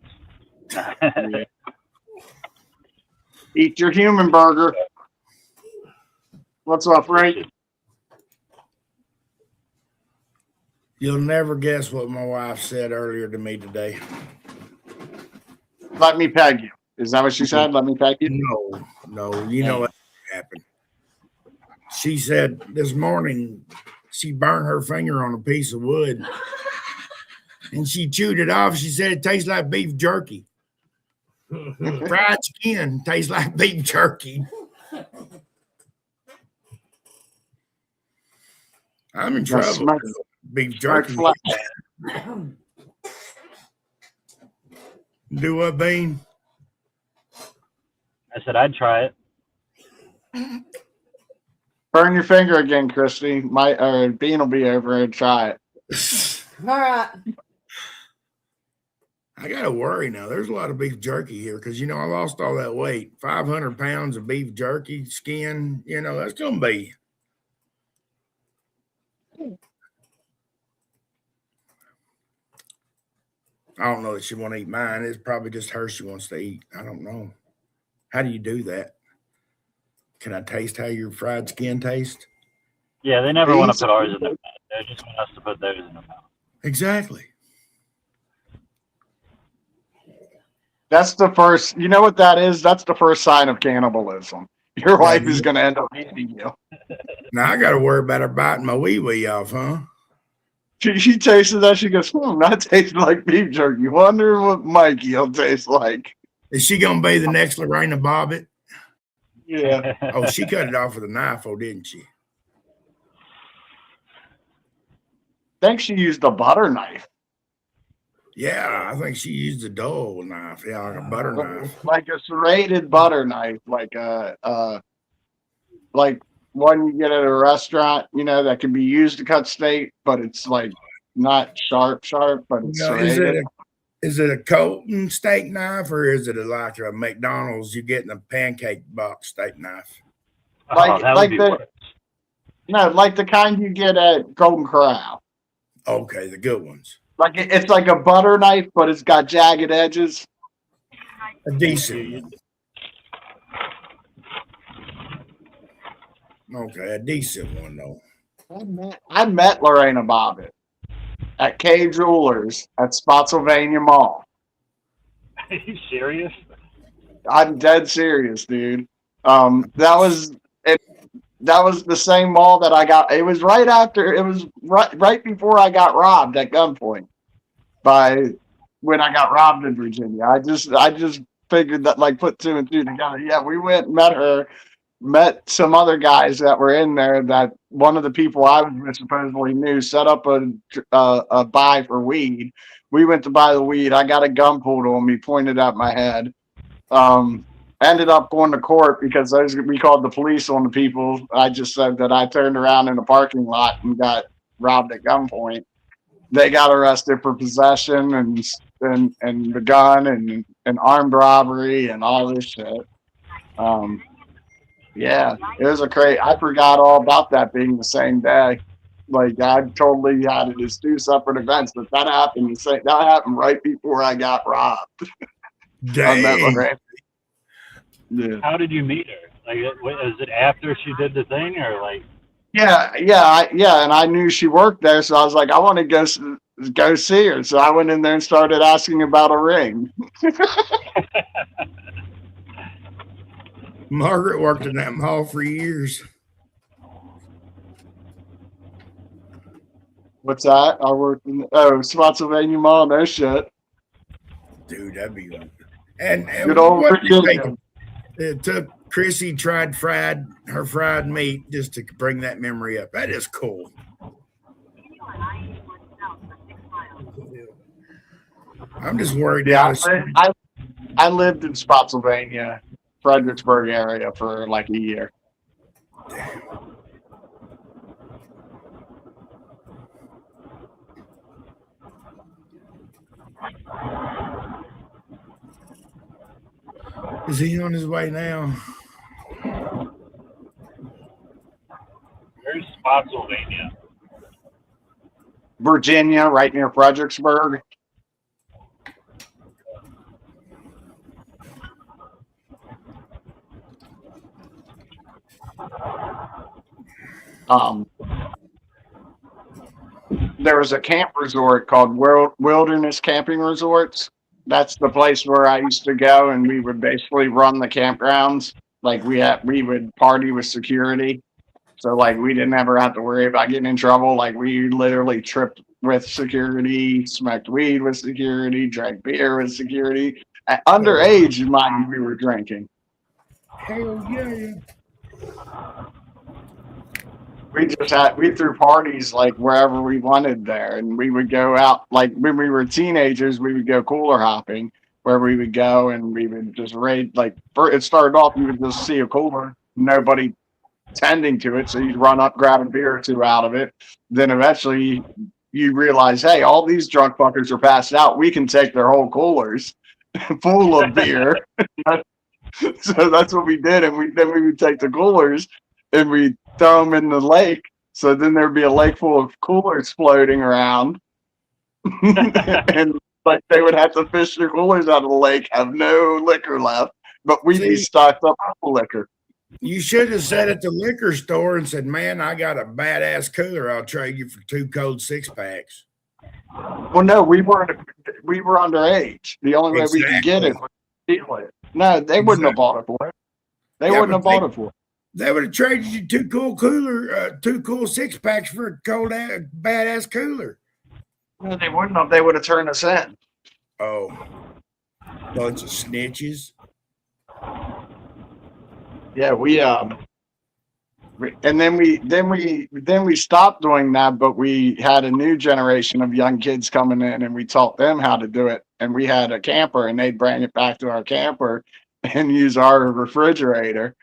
Eat your human burger. What's up, Frank? You'll never guess what my wife said earlier to me today. Let me peg you. Is that what she said? Let me peg you? No, you know what happened. She said this morning she burned her finger on a piece of wood and she chewed it off. She said it tastes like beef jerky. Fried skin tastes like beef jerky. I'm in trouble. Beef jerky. Do what, Bean? I said I'd try it. Burn your finger again, Christy. Bean will be over and try it. All right. I gotta worry now. There's a lot of beef jerky here because I lost all that weight. 500 pounds of beef jerky skin. That's gonna be. I don't know that she want to eat mine. It's probably just her she wants to eat. I don't know. How do you do that? Can I taste how your fried skin tastes? Yeah, they never want to put ours in their mouth. They just want us to put theirs in their mouth. Exactly. That's the first. You know what that is? That's the first sign of cannibalism. Your wife is going to end up eating you. Now I got to worry about her biting my wee-wee off, huh? She tasted that. She goes, that tastes like beef jerky. Wonder what Mikey'll taste like. Is she going to be the next Lorena Bobbitt? Yeah. Oh, she cut it off with a knife, didn't she? I think she used a butter knife. Yeah, I think she used a dull knife. Yeah, like a butter knife. Like a serrated butter knife, like one you get at a restaurant, that can be used to cut steak, but it's like not sharp, but You it's know, serrated. is it a Colton steak knife or is it like a McDonald's you get in a pancake box steak knife? Like- that like would be the- worse. No, like the kind you get at Golden Corral. Okay, the good ones. Like it's like a butter knife, but it's got jagged edges. A decent one. Okay, a decent one though. I met Lorena Bobbitt at K Jewelers at Spotsylvania Mall. Are you serious? I'm dead serious, dude. That was it. That was the same mall that I got. It was right after. It was right before I got robbed at gunpoint. When I got robbed in Virginia, I just figured that, like, put two and two together. Yeah, we went and met her, met some other guys that were in there. That one of the people I was with supposedly knew set up a buy for weed. We went to buy the weed. I got a gun pulled on me, pointed at my head. Ended up going to court because we called the police on the people. I just said that I turned around in the parking lot and got robbed at gunpoint. They got arrested for possession and the gun and armed robbery and all this shit. Yeah, it was I forgot all about that being the same day. Like, I totally had it as two separate events, but that happened right before I got robbed. I met Dang. Lorraine. Yeah. How did you meet her? Like, is it after she did the thing, or like? Yeah, and I knew she worked there, so I was like, I want to go see her. So I went in there and started asking about a ring. Margaret worked in that mall for years. What's that? I worked in Spotsylvania Mall. No shit. Dude, that'd be and Good old what do you Virginia. think? It took Chrissy tried her fried meat just to bring that memory up. That is cool. I'm just worried. Yeah, now. I lived in Spotsylvania, Fredericksburg area for like a year. Is he on his way now? Where's Spotsylvania? Virginia, right near Fredericksburg. There was a camp resort called Wilderness Camping Resorts. That's the place where I used to go, and we would basically run the campgrounds. Like, we would party with security, so like we didn't ever have to worry about getting in trouble. Like, we literally tripped with security, smoked weed with security, drank beer with security. At underage, mind you, we were drinking. Hell yeah. We threw parties like wherever we wanted there, and we would go out. Like, when we were teenagers, we would go cooler hopping, where we would go and we would just raid. Like, it started off, you would just see a cooler, nobody tending to it, so you'd run up, grab a beer or two out of it. Then eventually you realize, hey, all these drunk fuckers are passed out. We can take their whole coolers full of beer. So that's what we did, and then we would take the coolers and we throw them in the lake. So then there'd be a lake full of coolers floating around, and like they would have to fish their coolers out of the lake, have no liquor left, but we'd be stocked up with liquor. You should have said at the liquor store and said, "Man, I got a badass cooler. I'll trade you for 2 cold 6-packs." Well, no, we were underage. The only way we could get it was steal it. No, they wouldn't have bought it for it. They wouldn't have bought it for it. They would have traded you 2 cool 6-packs for a cold badass cooler. No, they wouldn't have. They would have turned us in. Oh, bunch of snitches. Yeah, And then we stopped doing that, but we had a new generation of young kids coming in, and we taught them how to do it. And we had a camper, and they'd bring it back to our camper and use our refrigerator.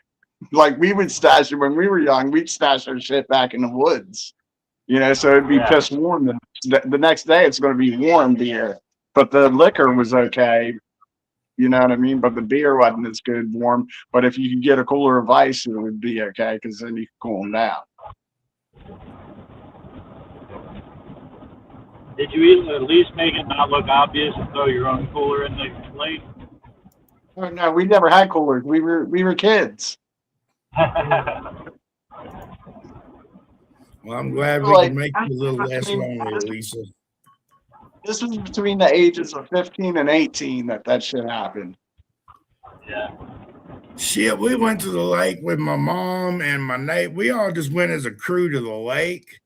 Like we would stash it when we were young. We'd stash our shit back in the woods, so it'd be Yeah. piss warm. The next day, it's going to be warm beer, but the liquor was okay. You know what I mean? But the beer wasn't as good warm. But if you could get a cooler of ice, it would be okay because then you could cool them down. Did you at least make it not look obvious and throw your own cooler in the lake? Oh, no, we never had coolers. We were kids. Well, I'm glad we Like, can make you a little less I mean, lonely, Lisa. This was between the ages of 15 and 18 that shit happened. Yeah. Shit, we went to the lake with my mom and my Nate. We all just went as a crew to the lake.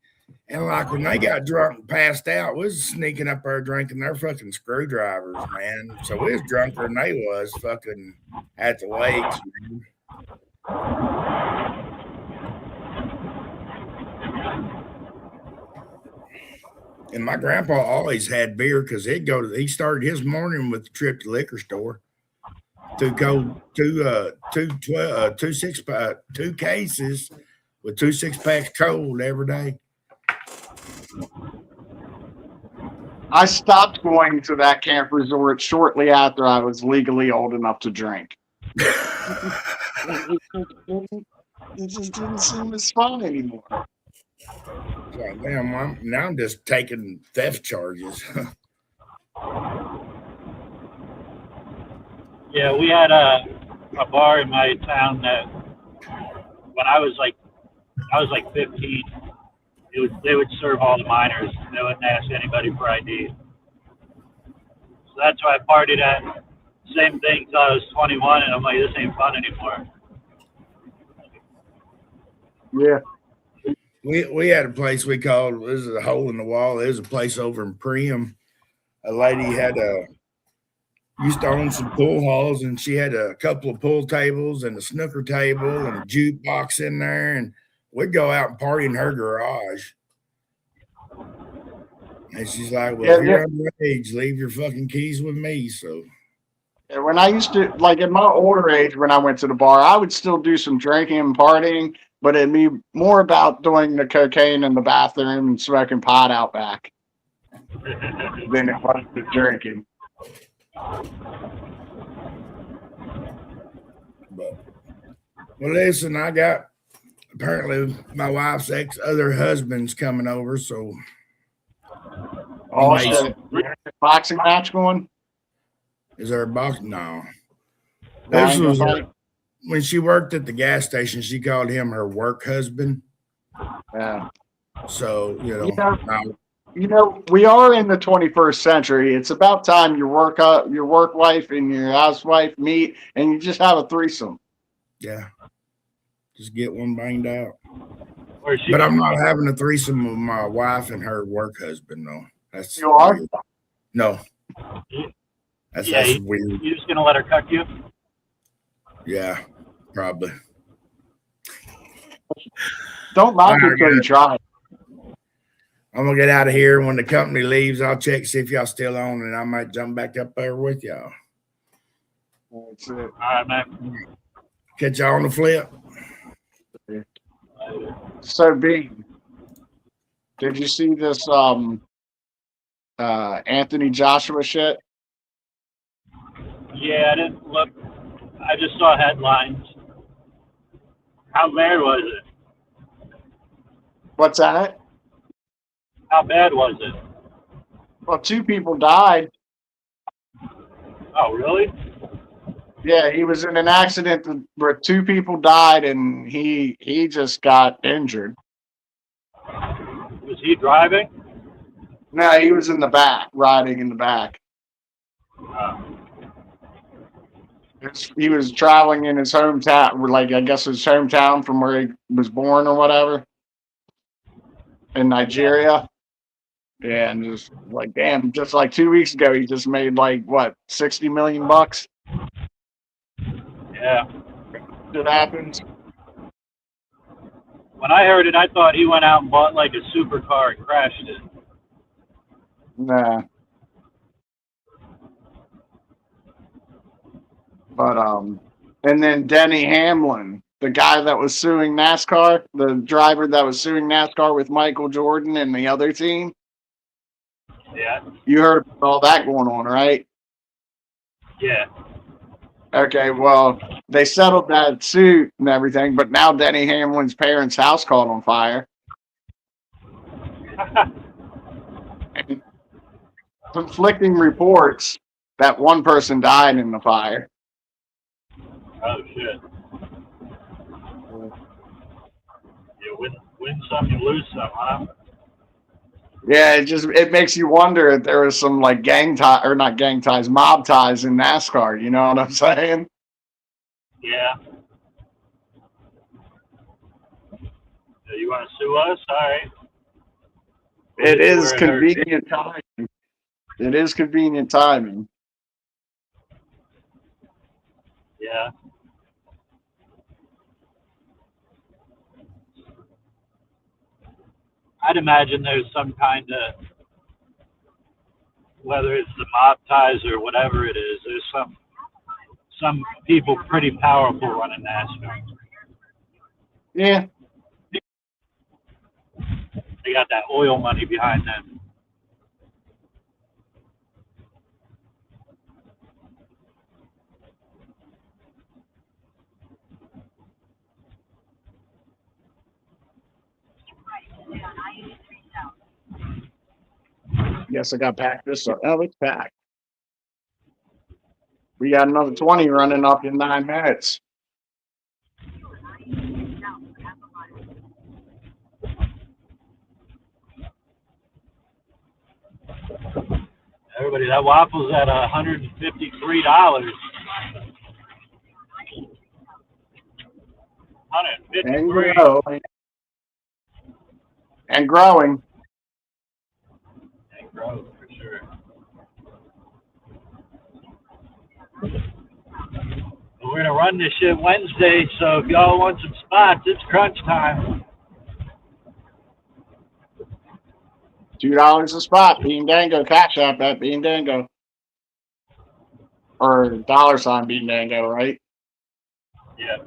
And like when they got drunk and passed out, we was sneaking up there drinking their fucking screwdrivers, man. So we was drunker than they was fucking at the lakes, man. And my grandpa always had beer because he started his morning with the trip to the liquor store to go two cases with 2 6-packs cold every day. I stopped going to that camp resort shortly after I was legally old enough to drink. It just didn't seem as fun anymore. Like, damn, now I'm just taking theft charges. Yeah, we had a bar in my town that when I was like 15, they would serve all the minors. They wouldn't ask anybody for ID. So that's why I partied at. Same thing till I was 21, and I'm like, this ain't fun anymore. Yeah. We had a place we called, this is a hole in the wall. There's a place over in Priam. A lady used to own some pool halls, and she had a couple of pool tables and a snooker table and a jukebox in there, and we'd go out and party in her garage. And she's like, well, if you're underage, leave your fucking keys with me. So When I used to, like in my older age, when I went to the bar, I would still do some drinking and partying, but it'd be more about doing the cocaine in the bathroom and smoking pot out back than it was the drinking. But, well, listen, I got apparently my wife's other husband's coming over, so Oh, Nice. so, boxing match going? is there a box? No. I This ain't was gonna fight. when she worked at the gas station. She called him her work husband. Yeah. So We are in the 21st century. It's about time your work wife and your housewife meet and you just have a threesome. yeah, just get one banged out. Or she, But I'm not having a threesome with my wife and her work husband. No, that's You are? weird. No, that's Yeah, weird. you just gonna let her cuck you? Yeah, probably. Don't knock All it till you try. I'm gonna get out of here. When the company leaves, I'll check see if y'all still on, and I might jump back up there with y'all. That's it. All right, man. Catch y'all on the flip. So, Bean, did you see this Anthony Joshua shit? Yeah, I didn't look. I just saw headlines. How bad was it? What's that? How bad was it? Well, 2 people died. Oh, really? Yeah, he was in an accident where 2 people died, and he just got injured. Was he driving? No, he was in the back, riding in the back. He was traveling in his hometown, like I guess his hometown from where he was born or whatever, in Nigeria. Yeah, and just like damn, just like 2 weeks ago, he just made like what, $60 million. Yeah. It happens. When I heard it, I thought he went out and bought like a supercar and crashed it. Nah. But and then Denny Hamlin, the guy that was suing NASCAR, the driver that was suing NASCAR with Michael Jordan and the other team. Yeah. You heard about all that going on, right? Yeah. Okay, well, they settled that suit and everything, but now Denny Hamlin's parents' house caught on fire. Conflicting reports that one person died in the fire. Oh shit. You win some, you lose some, huh? Yeah, it makes you wonder if there was some like gang tie or not gang ties, mob ties in NASCAR. You know what I'm saying? Yeah. You want to sue us? All right. It is We're in convenient timing. It is convenient timing. Yeah. I'd imagine there's some kind of, whether it's the mob ties or whatever it is, there's some people pretty powerful running NASCAR. Yeah. They got that oil money behind them. Guess I got packed this up. Oh, it's packed. We got another 20 running up in 9 minutes. Everybody, that waffle's at $153. And 153. growing. And growing. And grow for sure. We're gonna run this shit Wednesday, so if y'all want some spots, it's crunch time. $2 a spot. Bean Dango. Cash App at Bean Dango. Or $ Bean Dango, right? Yeah.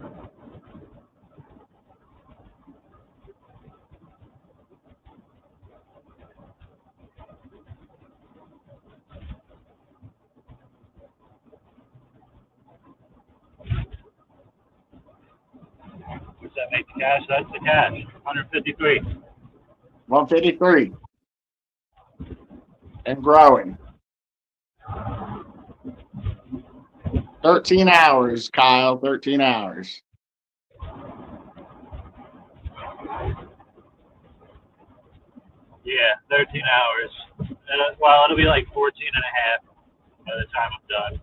What's that make the cash? That's the cash. 153. 153. And growing. 13 hours, Kyle. 13 hours. Yeah, 13 hours. Well, it'll be like 14 and a half by the time I'm done.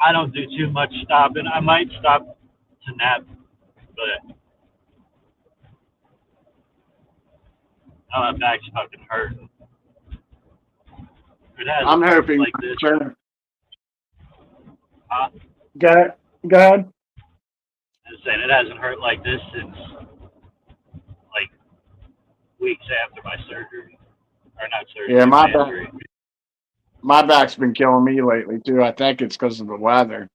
I don't do too much stopping. I might stop to nap, but my back's fucking hurting. It has I'm hoping. like this. Sure. Huh? Go ahead. I'm saying it hasn't hurt like this since like weeks after my surgery, or not surgery. Yeah, my injury. My back's been killing me lately too. I think it's because of the weather,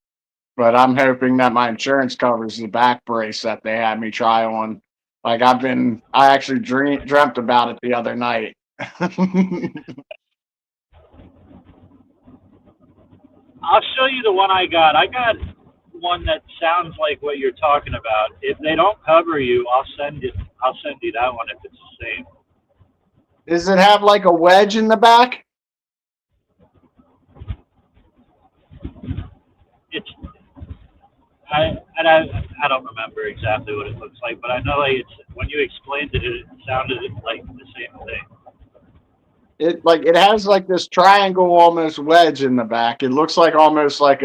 but I'm hoping that my insurance covers the back brace that they had me try on. Like I actually dreamt about it the other night. I'll show you the one I got. I got one that sounds like what you're talking about. If they don't cover you, I'll send you that one if it's the same. Does it have like a wedge in the back? I don't remember exactly what it looks like, but I know like it's when you explained it, it sounded like the same thing. It has like this triangle almost wedge in the back. It looks like almost like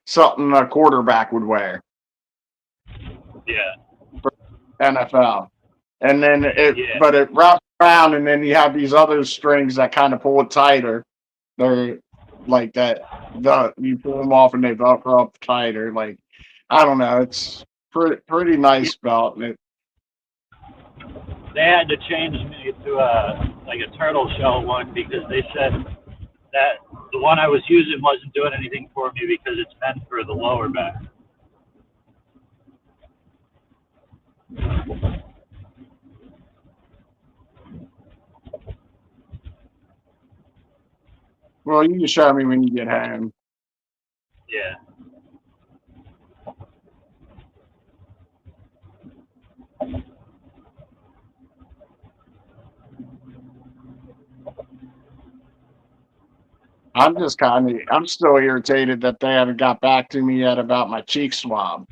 something a quarterback would wear. Yeah. For NFL. And then Yeah. but it wraps around, and then you have these other strings that kind of pull it tighter. They're like that. You pull them off and they velcro up tighter. Like I don't know. It's pretty nice belt. They had to change me to a turtle shell one because they said that the one I was using wasn't doing anything for me because it's meant for the lower back. Well, you can show me when you get home. Yeah. I'm still irritated that they haven't got back to me yet about my cheek swab.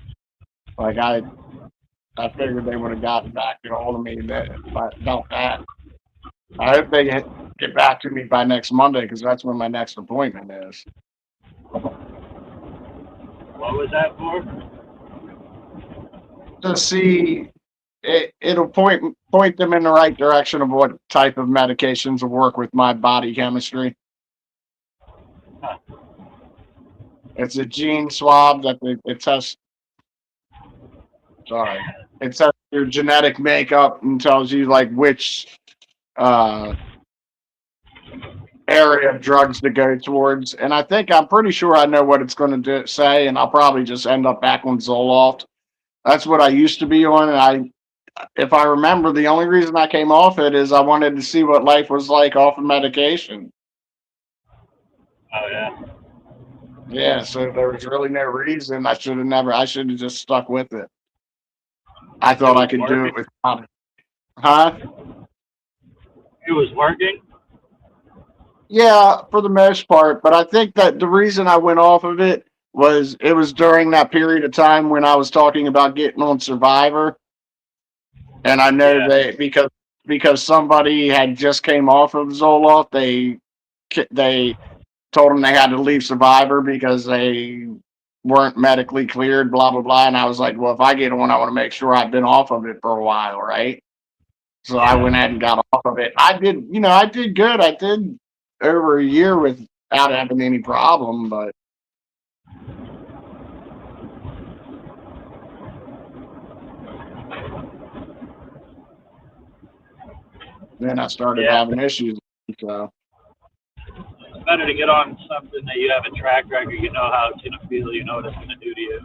Like I figured they would have gotten back to hold of me about that. I hope they get back to me by next Monday because that's when my next appointment is. What was that for? To see it'll point them in the right direction of what type of medications will work with my body chemistry. Huh. It's a gene swab that it tests. Sorry, it tests your genetic makeup and tells you like which area of drugs to go towards. And I'm pretty sure I know what it's going to say, and I'll probably just end up back on Zoloft. That's what I used to be on, and if I remember, the only reason I came off it is I wanted to see what life was like off of medication. Oh yeah. Yeah, so there was really no reason. I should have just stuck with it. I thought I could do it with huh? It was working. Yeah, for the most part, but I think that the reason I went off of it was during that period of time when I was talking about getting on Survivor. And I know because somebody had just came off of Zoloft, they told them they had to leave Survivor because they weren't medically cleared, blah blah blah. And I was like, well, if I get on, I want to make sure I've been off of it for a while, right? So I went ahead and got off of it. I did good. I did over a year without having any problem, but then I started having issues. So It's better to get on something that you have a track record. You know how it's gonna feel. You know what it's gonna do to you.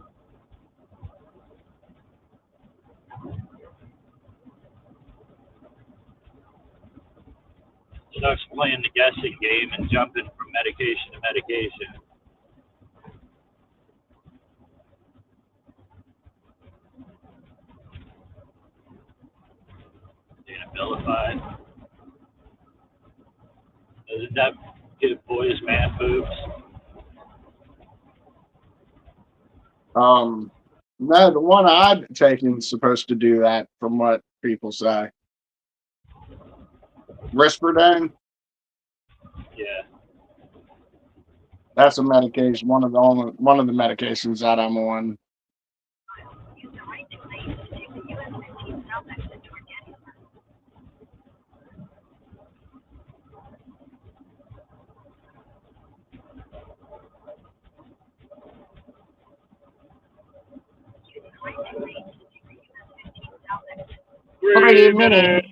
Sucks playing the guessing game and jumping from medication to medication. Being abilified. Doesn't that give boys man boobs? no, the one I've taken is supposed to do that, from what people say. Risperdal, Yeah. that's a medication. One of the medications that I'm on. Wait a minute.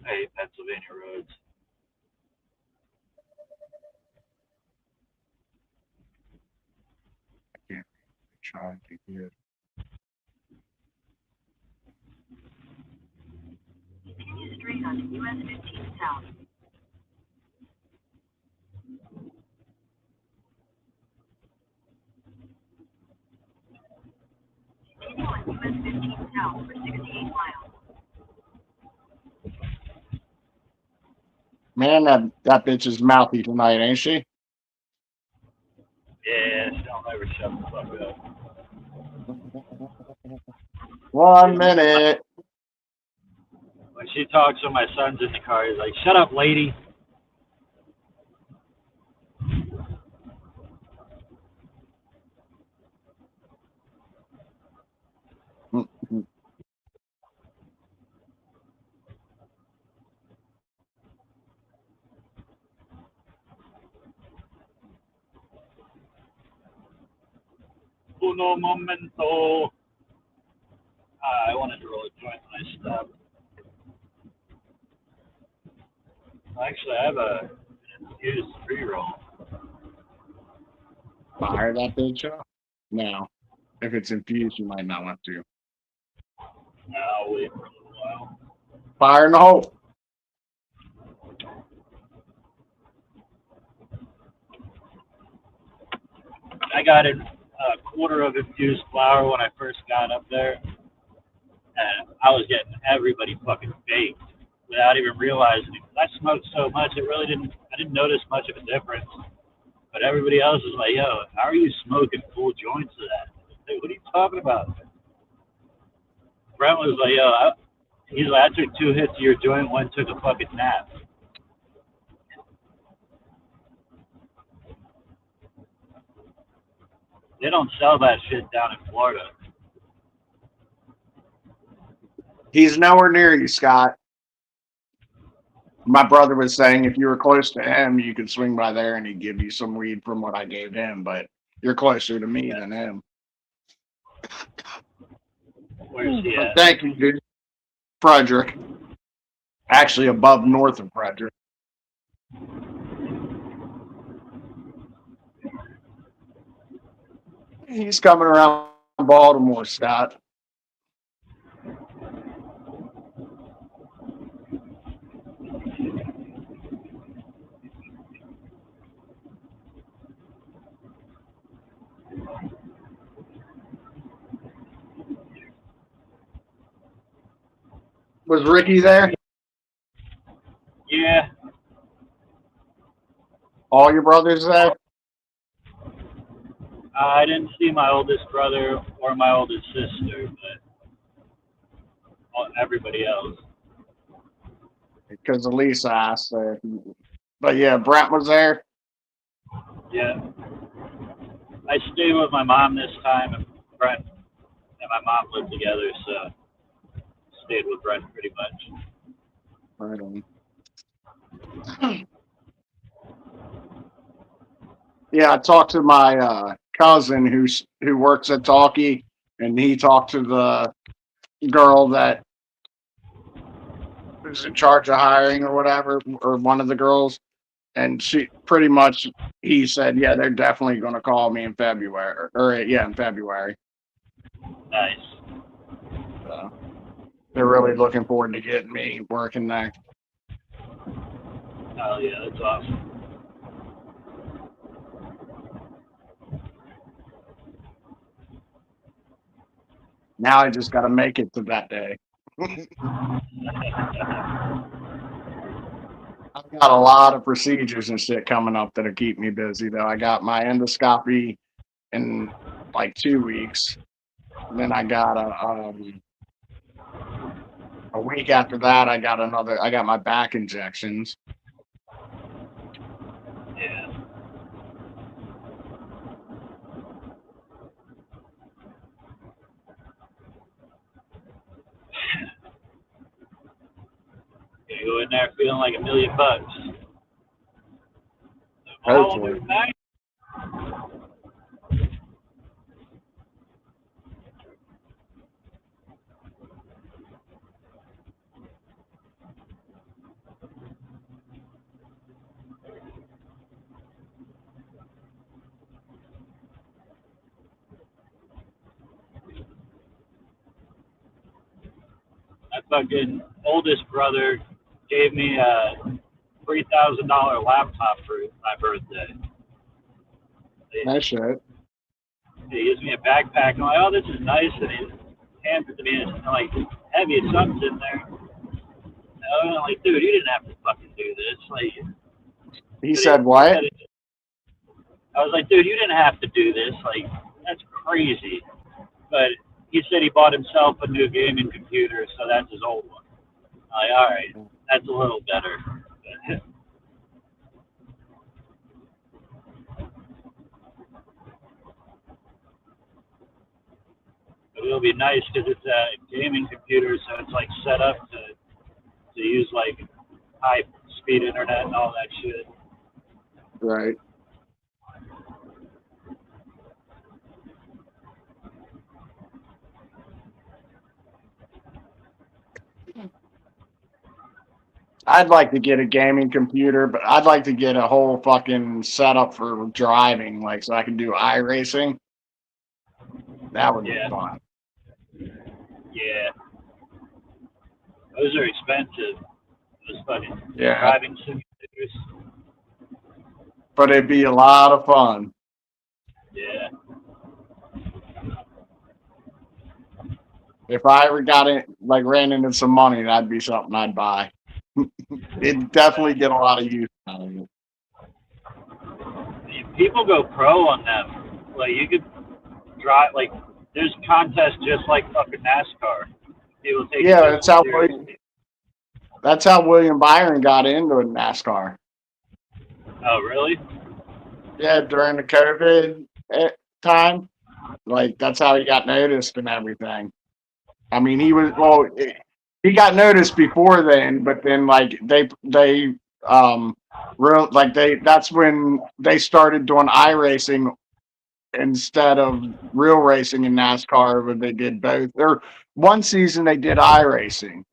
Hey, Pennsylvania roads. I can't try to get. Continue straight on US 15 South. Continue on US 15 South for 68 miles. Man, that bitch is mouthy tonight, ain't she? Yeah, she'll never shut the fuck up. 1 minute. When she talks when my son's in the car, he's like, "Shut up, lady." Uno momento. I wanted to roll a joint when I stopped. Actually, I have an infused pre-roll. Fire that bitch up. No. If it's infused, you might not want to. I'll wait for a little while. Fire in the hole. I got a quarter of infused flour when I first got up there, and I was getting everybody fucking baked without even realizing it. I smoked so much, I didn't notice much of a difference. But everybody else is like, "Yo, how are you smoking full joints of that?" Like, what are you talking about? Brent was like, "Yo," he's like, "I took 2 hits of your joint, one took a fucking nap." They don't sell that shit down in Florida. He's nowhere near you, Scott. My brother was saying if you were close to him, you could swing by there and he'd give you some weed from what I gave him, but you're closer to me than him. Where's he at? Thank you, dude. Frederick. Actually, above north of Frederick. He's coming around Baltimore, Scott. Was Ricky there? Yeah, All your brothers there? I didn't see my oldest brother or my oldest sister, but everybody else. Because Elisa asked there. But yeah, Brent was there. Yeah. I stayed with my mom this time, and Brent and my mom lived together, so stayed with Brent pretty much. Right on. Yeah, I talked to my cousin who works at Talkie, and he talked to the girl that is in charge of hiring or whatever, or one of the girls, and she pretty much he said, yeah, they're definitely going to call me in February, or yeah, in February. Nice. So they're really looking forward to getting me working there. Oh yeah, that's awesome. Now I just got to make it to that day. I've got a lot of procedures and shit coming up that'll keep me busy, though. I got my endoscopy in like 2 weeks. And then I got a week after that, I got my back injections. Yeah. Gonna go in there feeling like $1 million. Hopefully. My fucking oldest brother gave me a $3,000 laptop for my birthday. That shit. He gives me a backpack. I'm like, "Oh, this is nice," and he hands it to me, and it's like heavy. Something's in there. And I'm like, "Dude, you didn't have to fucking do this." this. Like, He said what? I was like, dude, you didn't have to do this. Like, that's crazy. But he said he bought himself a new gaming computer, so that's his old one. I'm like, all right, that's a little better. But it'll be nice because it's a gaming computer, so it's like set up to use like high speed internet and all that shit. Right. I'd like to get a gaming computer, but I'd like to get a whole fucking setup for driving, like so I can do iRacing. That would be Yeah. fun. Yeah. Those are expensive. Those fucking Yeah. driving simulators. But it'd be a lot of fun. Yeah. If I ever got it, like ran into some money, that'd be something I'd buy. It'd definitely get a lot of use out of it. People go pro on them. Like you could drive like there's contests just like fucking NASCAR. People take Yeah, it that's how William Byron got into NASCAR. Oh really? Yeah, during the COVID time, like that's how he got noticed and everything. I mean, he got noticed before then, but then like that's when they started doing iRacing instead of real racing in NASCAR, when they did both. Or one season they did iRacing,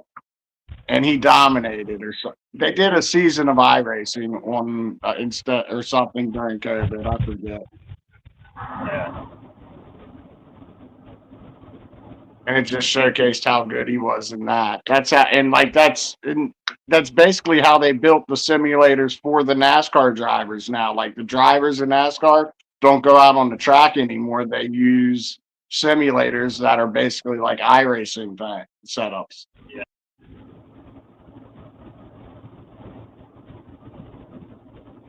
and he dominated. Or so they did a season of iRacing on instead or something during COVID. I forget. Yeah. And it just showcased how good he was in that. That's basically how they built the simulators for the NASCAR drivers now. Like the drivers in NASCAR don't go out on the track anymore. They use simulators that are basically like iRacing setups. Yeah.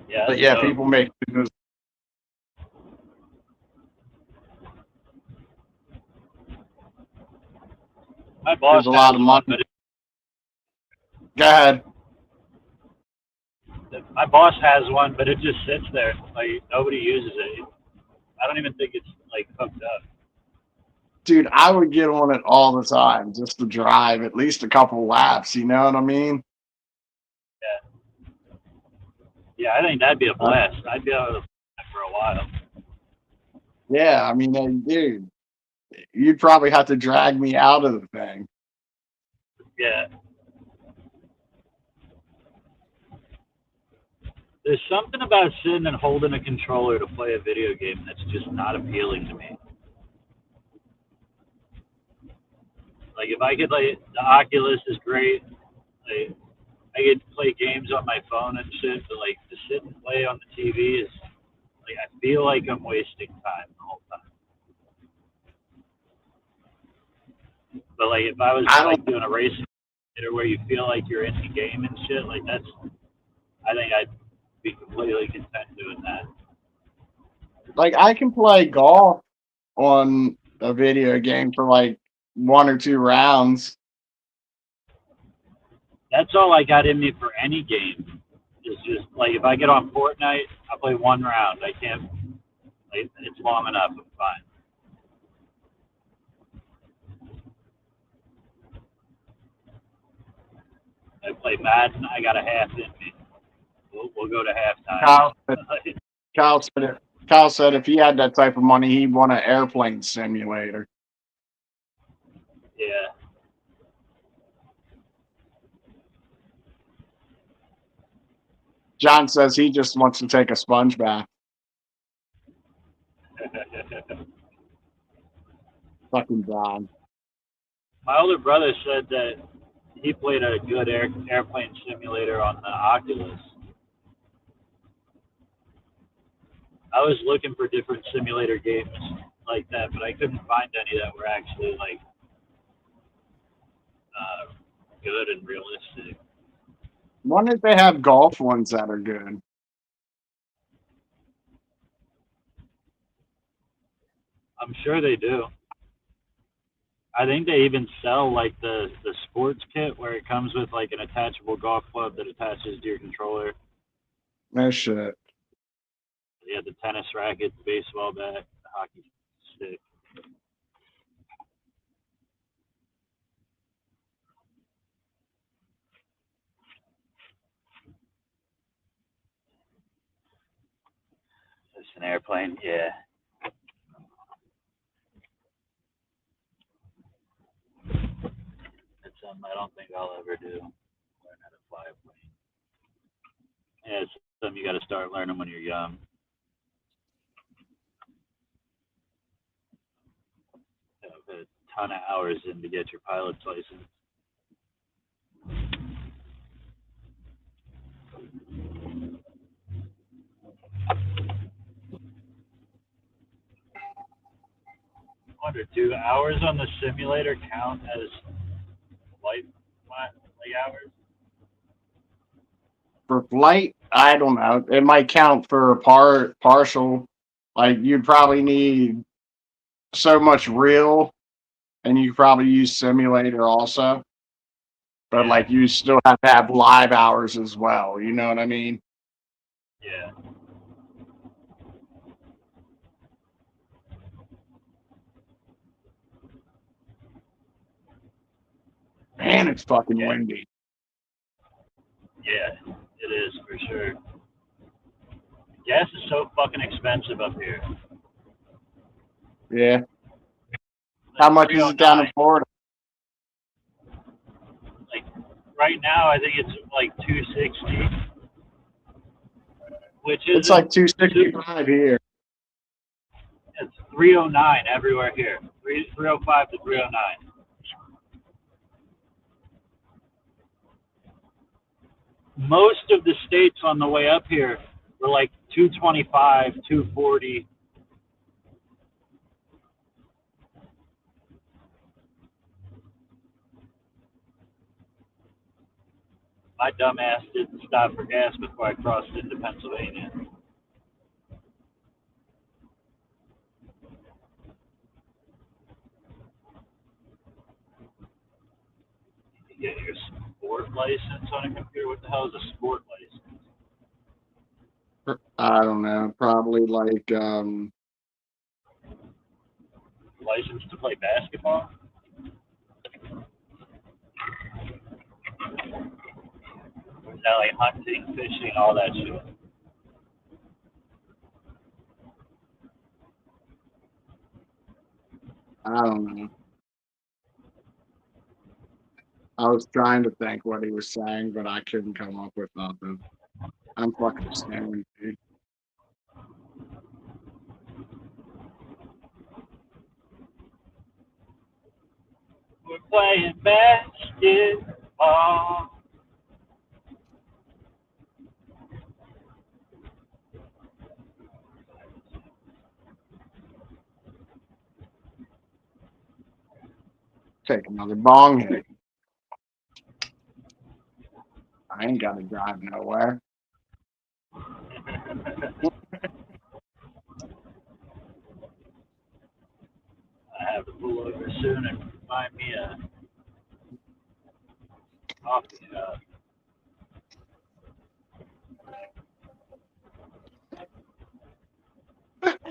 Yeah. But yeah, so, people make business. my boss There's a lot has of one, money. Go ahead. My boss has one, but it just sits there. Like nobody uses it. I don't even think it's like hooked up. Dude, I would get on it all the time just to drive at least a couple laps. You know what I mean? Yeah, I think that'd be a blast. I'd be able to play that for a while. Yeah, I mean, dude, you'd probably have to drag me out of the thing. Yeah. There's something about sitting and holding a controller to play a video game that's just not appealing to me. Like if I could, like the Oculus is great. Like I could play games on my phone and shit, but like to sit and play on the TV is like I feel like I'm wasting time the whole time. But like if I was like doing a racing where you feel like you're in the game and shit, like I think I'd be completely content doing that. Like, I can play golf on a video game for like 1 or 2 rounds. That's all I got in me for any game. Is just like if I get on Fortnite, I play 1 round. I can't. Like, it's long enough. I'm fine. I play Madden. I got a half in me. We'll go to halftime. Kyle said if he had that type of money, he'd want an airplane simulator. Yeah. John says he just wants to take a sponge bath. Fucking John. My older brother said that he played a good airplane simulator on the Oculus. I was looking for different simulator games like that, but I couldn't find any that were actually like good and realistic. Wonder if they have golf ones that are good. I'm sure they do. I think they even sell like the sports kit where it comes with like an attachable golf club that attaches to your controller. No shit. Yeah, the tennis racket, the baseball bat, the hockey stick. Just an airplane, yeah. It's something I don't think I'll ever do. Learn how to fly a plane. Yeah, it's something you got to start learning when you're young. You know, put a ton of hours in to get your pilot's license. I wonder, do hours on the simulator count as flight hours? For flight, I don't know. It might count for partial. Like you'd probably need so much real, and you probably use simulator also. But Yeah. like you still have to have live hours as well. You know what I mean? Yeah. Man, it's fucking Yeah. windy. Yeah, it is for sure. Gas is so fucking expensive up here. Yeah. Like How much is it down in 309. Florida? Like right now, I think it's like 260, which It's isn't like 265 here. It's 309 everywhere here. 305 to 309. Most of the states on the way up here were like 225, 240. My dumb ass didn't stop for gas before I crossed into Pennsylvania. You get your sport license on a computer. What the hell is a sport license? I don't know. Probably like License to play basketball? Or is that like hunting, fishing, all that shit? I don't know. I was trying to think what he was saying, but I couldn't come up with nothing. I'm fucking staring, dude. We're playing basketball. Take another bong hit. I ain't got to drive nowhere. I have to pull over soon and find me a coffee shop.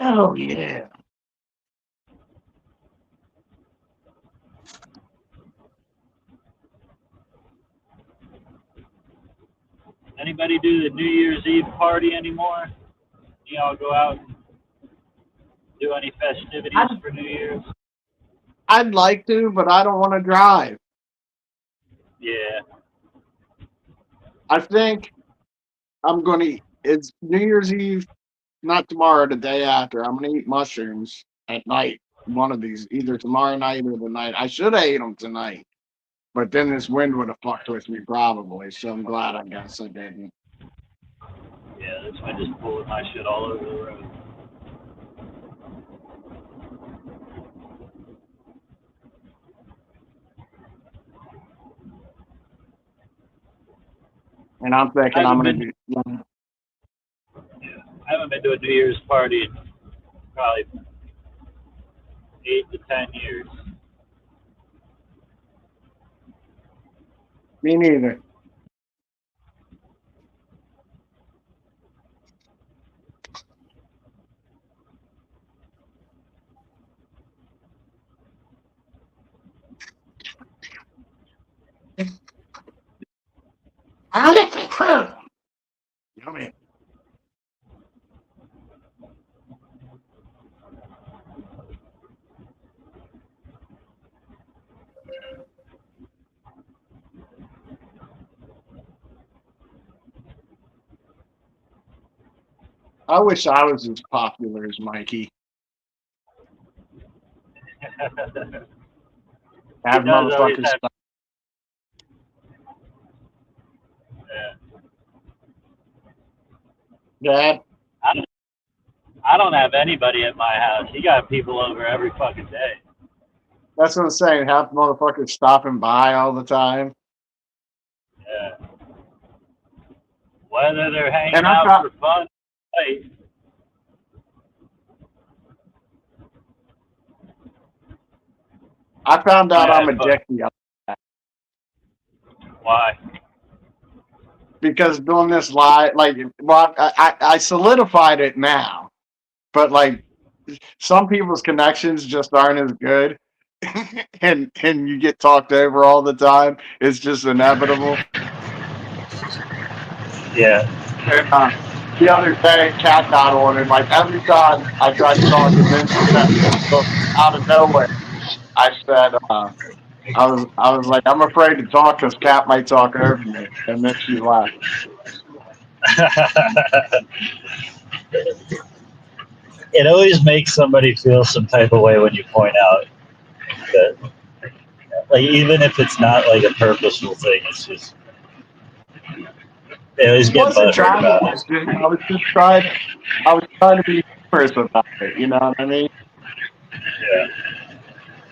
Oh yeah. Anybody do the New Year's Eve party anymore? Y'all go out and do any festivities for New Year's? I'd like to, but I don't want to drive. Yeah. I think I'm gonna. It's New Year's Eve, not tomorrow. The day after, I'm gonna eat mushrooms at night. One of these, either tomorrow night or the night. I should have ate them tonight, but then this wind would have fucked with me probably. So I'm glad I guess I didn't. Yeah, that's why I just pulling my shit all over the road. And I'm thinking I'm gonna do. I haven't been to a New Year's party in probably 8 to 10 years. Me neither. Yummy. I wish I was as popular as Mikey. Have does always motherfuckers have- stop. Yeah. Dad, I don't have anybody at my house. You got people over every fucking day. that's what I'm saying. Have motherfuckers stopping by all the time. Yeah. Whether they're hanging And I out thought- for fun, hey, I found out I'm a but- dick the other why? because doing this live, like, well, I solidified it now, but like, some people's connections just aren't as good, and you get talked over all the time. It's just inevitable. Yeah. And, the other day, Cat got on, and like every time I tried to talk to Vince, out of nowhere, I said, I was like, I'm afraid to talk because Cat might talk over me, and then she laughed. It always makes somebody feel some type of way when you point out that, like, even if it's not like a purposeful thing, it's just they always get Wasn't butthurt trying about to, it. I was just trying. I was trying to be humorous about it. You know what I mean? Yeah.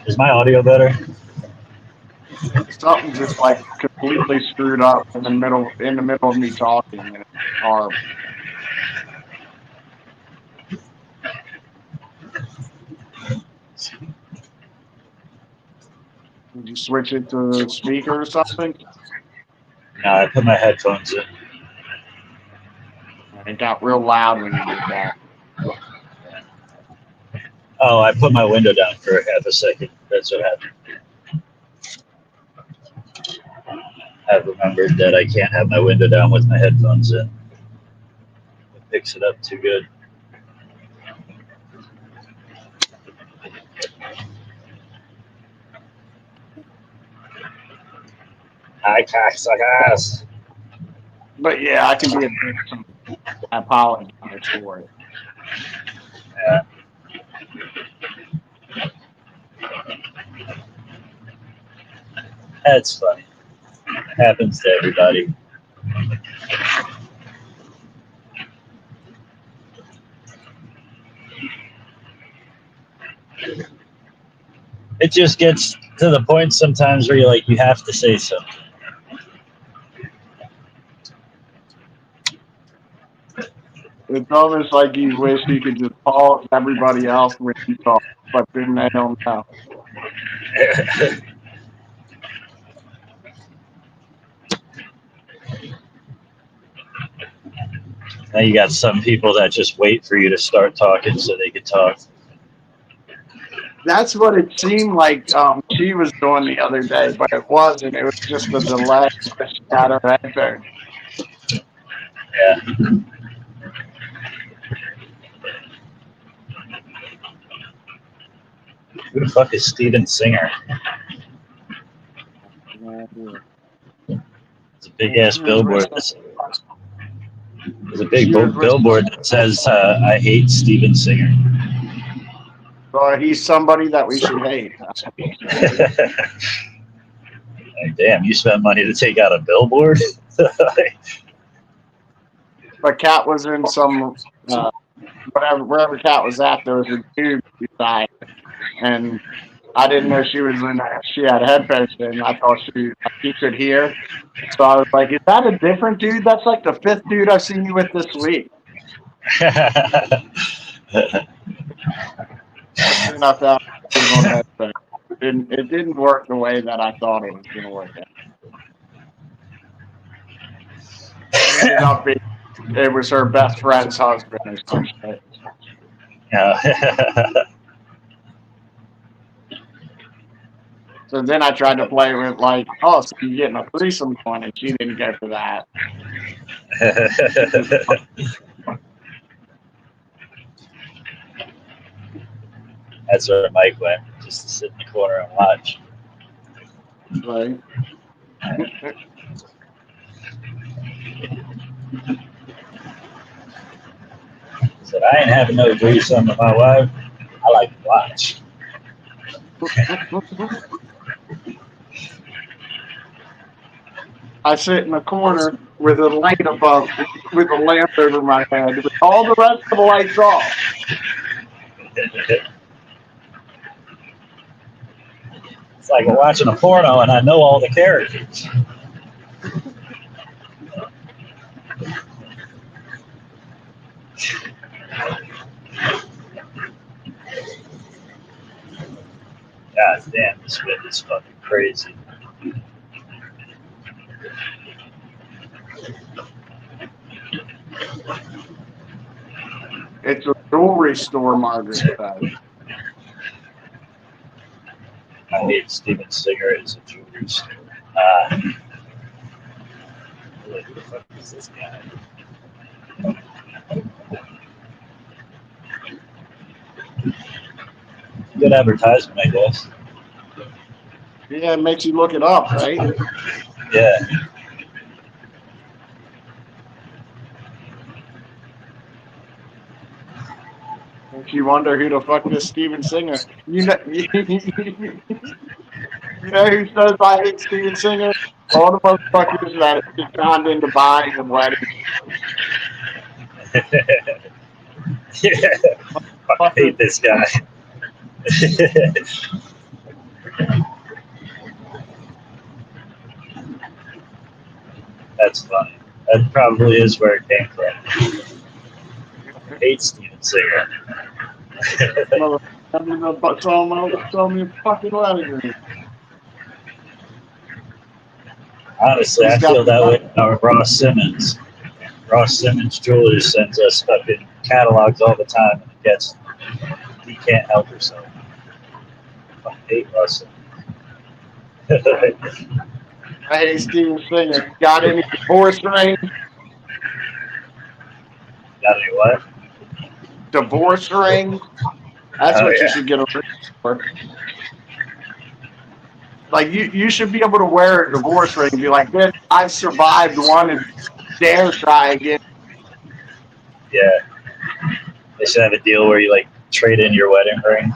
Is my audio better? Something just like completely screwed up in the middle of me talking, and it's horrible. Did you switch it to the speaker or something? No, I put my headphones in. It got real loud when you did that. Oh, I put my window down for half a second. That's what happened. I've remembered that I can't have my window down with my headphones in. It picks it up too good. Hi, cocksuckers. But yeah, I can be a dick. I apologize for it. Yeah. That's funny. Happens to everybody. It just gets to the point sometimes where you're like, you have to say something. It's almost like you wish you could just pause everybody else when you talk, but then they don't know. Now you got some people that just wait for you to start talking so they can talk. That's what it seemed like she was doing the other day, but it wasn't. It was just the delay that she had her head there. Yeah. Who the fuck is Steven Singer? It's a big ass billboard. There's a big billboard that says, I hate Steven Singer. So he's somebody that we should hate. Like, damn, you spent money to take out a billboard? But Cat was in some, wherever Cat was at, there was a dude beside, and I didn't know she was in that. She had headphones in. I thought she could hear. So I was like, "Is that a different dude? That's like the fifth dude I've seen you with this week." And I thought it was on headphones. It didn't work the way that I thought it was going to work out. It ended up being, it was her best friend's husband or some shit. Yeah. So then I tried to play with like, oh, so you're getting a threesome going, and she didn't go for that. That's where Mike went, just to sit in the corner and watch. Right? Said, I ain't having no threesome with my wife. I like to watch. I sit in the corner with a light above, with a lamp over my head, with all the rest of the lights off. It's like watching a porno and I know all the characters. God damn, this wind is fucking crazy. It's a jewelry store, Margaret says. I hate Steven Singer as a jewelry store. Who the fuck is this guy? Good advertisement, I guess. Yeah, it makes you look it up, right? Yeah. If you wonder who the fuck is Steven Singer, you know, you know who says I hate Steven Singer? All the motherfuckers that get found in Dubai and weddings. Yeah. I hate this guy. That's funny. That probably is where it came from. I hate Steven Singer. Tell me fucking wedding. Honestly, I feel that way about Ross Simmons. Ross Simmons Jewelers sends us fucking catalogs all the time, and he can't help himself. I hate Ross Simmons. I hate Steven Singer. Got any divorce ring? Got any what? Divorce ring? That's Oh, what yeah. you should get a ring for. Like, you should be able to wear a divorce ring and be like, "Bitch, I've survived one and dare try again." Yeah. They should have a deal where you like trade in your wedding ring.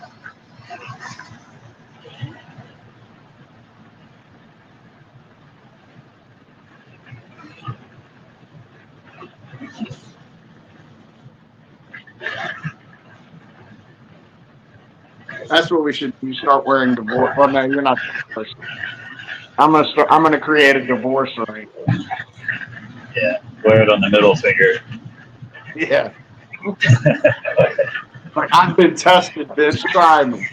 That's what we should do. Start wearing divorce. Well, no, you're not divorced. I'm gonna create a divorce ring. Yeah. Wear it on the middle finger. Yeah. Like, I've been tested, bitch. Try me.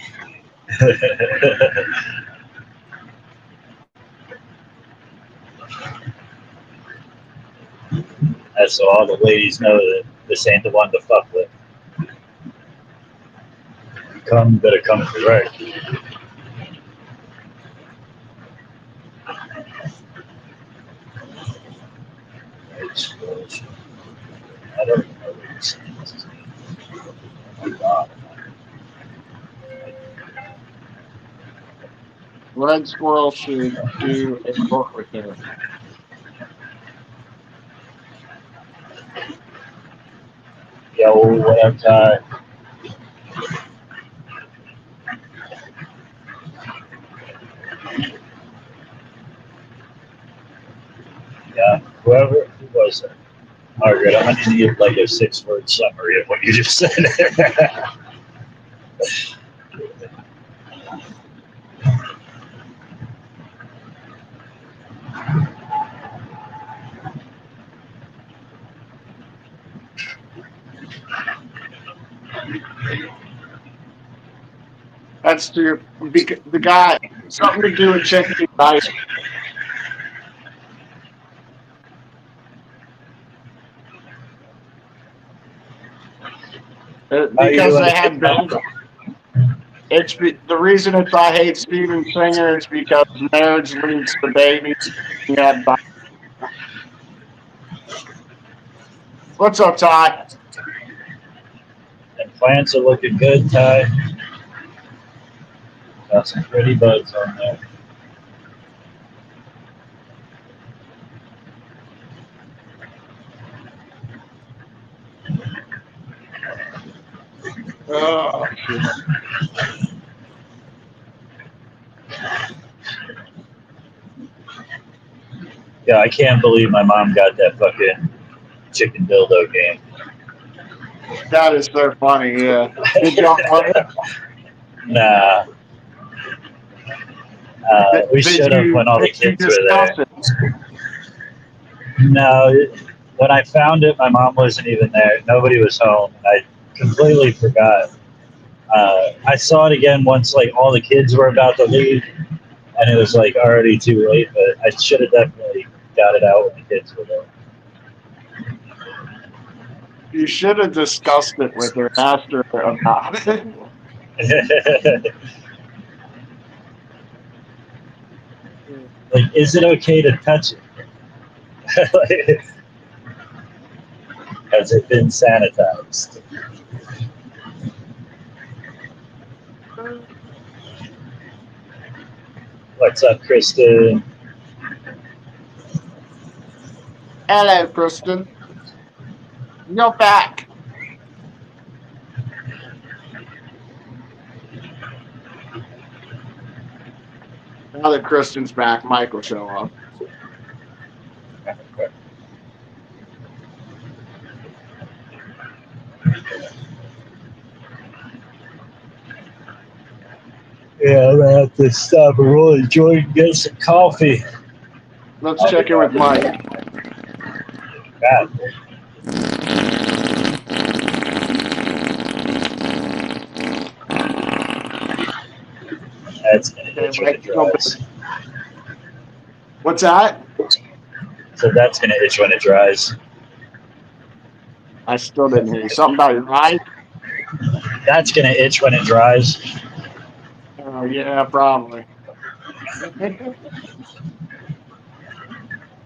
That's so all the ladies know that this ain't the one to fuck with. You better come correct. I don't know what you're saying. Oh my God. Red Squirrel should do a book with her. Yo, what up, Ty? Yeah, who was it? Margaret, I'm gonna need like a 6-word summary of what you just said. that's the guy, something to do with changing dice. Because they have been. The reason it's I hate Steven Singer is because marriage leads to babies. Yeah. What's up, Ty? And plants are looking good, Ty. Got some pretty buds on there. Oh, Yeah, I can't believe my mom got that fucking chicken dildo game. that is so funny. Yeah. Did y'all play it? Nah. We should have when all the kids were there. No, when I found it, my mom wasn't even there. Nobody was home. I completely forgot. I saw it again once, like all the kids were about to leave, and it was like already too late. But I should have definitely got it out when the kids were there. You should have discussed it with her, asked her about it. Like, is it okay to touch it? Has it been sanitized? What's up, Kristen? Hello, Kristen. You're back. Now that Kristen's back, Mike will show up. Yeah, I'm gonna have to stop and roll a joint and get some coffee. Let's check in with Mike. God. That's gonna itch when it dries. What's that? So that's gonna itch when it dries. I still didn't hear you. Something about your eye? That's gonna itch when it dries. Oh, yeah, probably.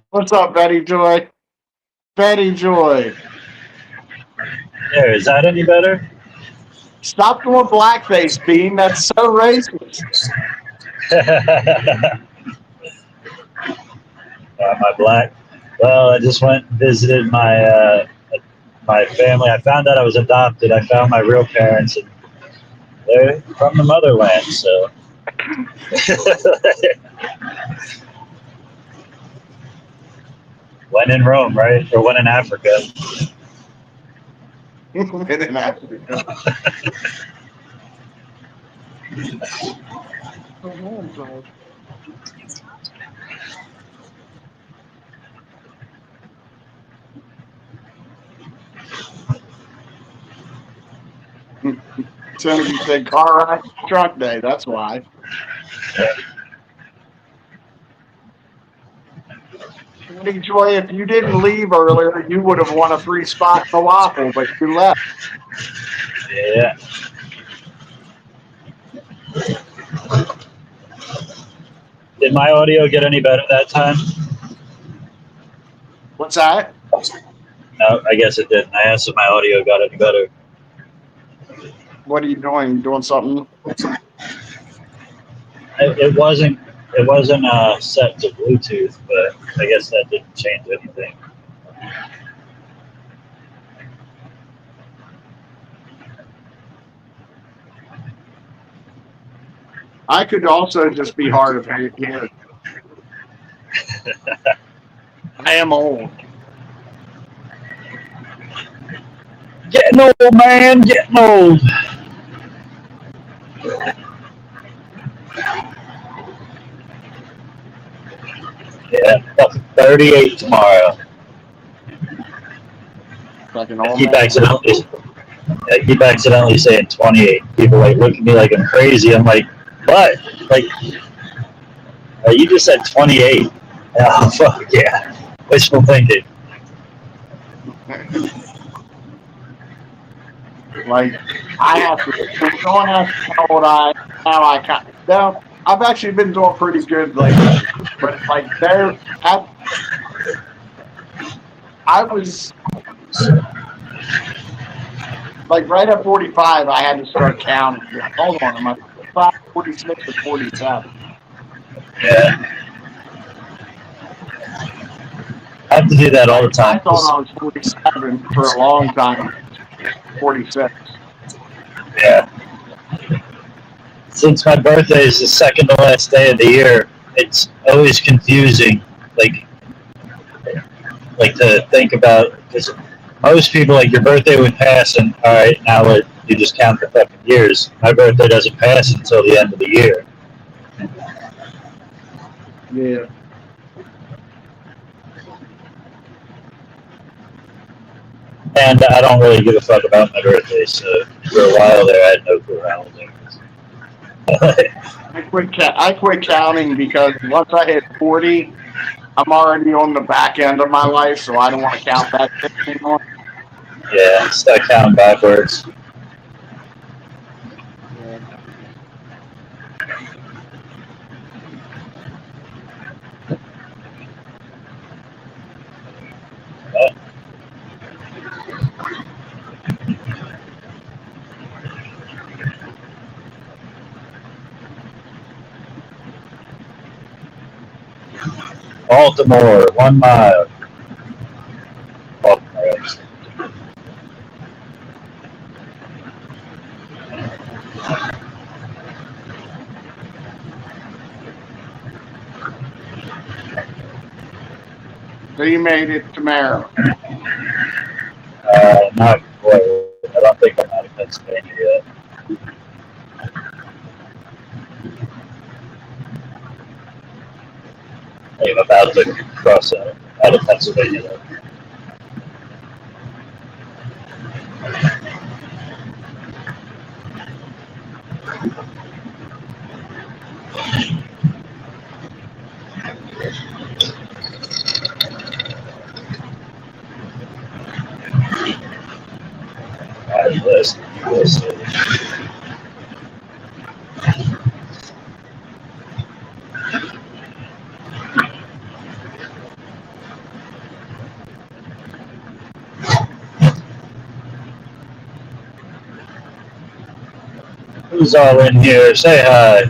What's up, Betty Joy? Betty Joy. There, is that any better? Stop doing blackface, Bean. That's so racist. My black. Well, I just went and visited my my family. I found out I was adopted. I found my real parents, and they're from the motherland. So, when in Rome, right, or when in Africa. In Africa. It's going to be big car ride truck day. That's why. Betty Joy, if you didn't leave earlier, you would have won a free spot in the waffle, but you left. Yeah. Did my audio get any better that time? What's that? No, I guess it didn't. I asked if my audio got any better. What are you doing? Doing something? It wasn't set to Bluetooth, but I guess that didn't change anything. I could also just be hard of hearing. I am old. Getting old, man. Getting old. Yeah, 38 tomorrow. Fucking I old keep man. accidentally. I keep accidentally saying 28. People like look at me like I'm crazy. I'm like, what? Like, you just said 28. Oh, fuck yeah. Wishful thinking. Like, I have to, someone asks how old how I count. No, I've actually been doing pretty good lately. But, like, I was, like, right at 45, I had to start counting. Hold on, am I 46 or 47? Yeah. I have to do that all the time. I thought I was 47 for a long time. 46. Yeah. Since my birthday is the second to last day of the year, it's always confusing. Like to think about, because most people, like, your birthday would pass and all right, now you just count the fucking years. My birthday doesn't pass until the end of the year. Yeah. And I don't really give a fuck about my birthday, so for a while there, I had no clue how old I was. I quit counting because once I hit 40, I'm already on the back end of my life, so I don't want to count that shit anymore. Yeah, start counting backwards. Baltimore, 1 mile. Baltimore. So you made it to Maryland. Not quite. I don't think I'm out of Pennsylvania yet. I'm about to cross out of Pennsylvania though. List. Who's all in here? Say hi.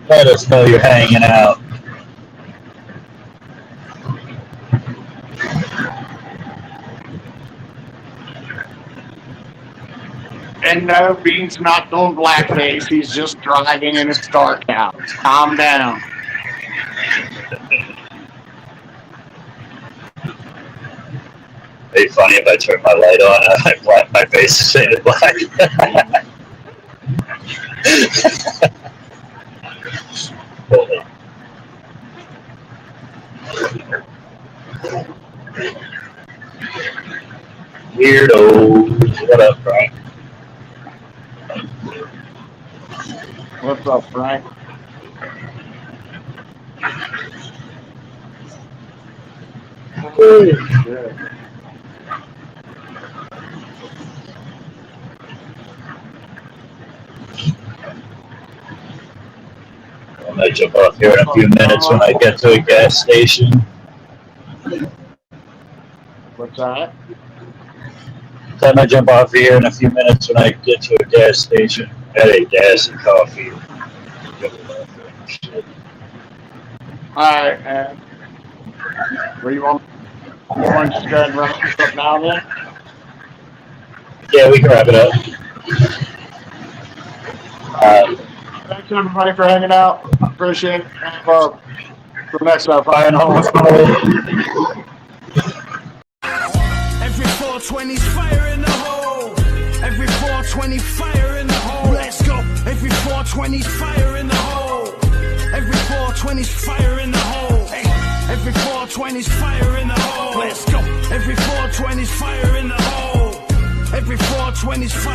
Let us know you're hanging out. And no, Bean's not doing blackface. He's just driving in his dark house. Calm down. It'd be funny if I turn my light on and my face is painted black. Weirdo. What up, Frank? What's up, Frank? Yeah. I might jump off here in a few minutes when I get to a gas station. What's that? I might jump off here in a few minutes when I get to a gas station. Hey, gas and coffee. Alright, and where you want to go ahead and wrap this up now then? Yeah, we can wrap it up. Thanks everybody for hanging out. Appreciate it. For next up, Ryan Holmes. Every 420's fire in the hole. Every 420 fire in the hole. Let's go. Every 420's fire in the hole. Every 420's fire in the hole. Hey. Every 420's fire in the hole. Let's go. Every 420 420's fire in the hole. Every 420's fire.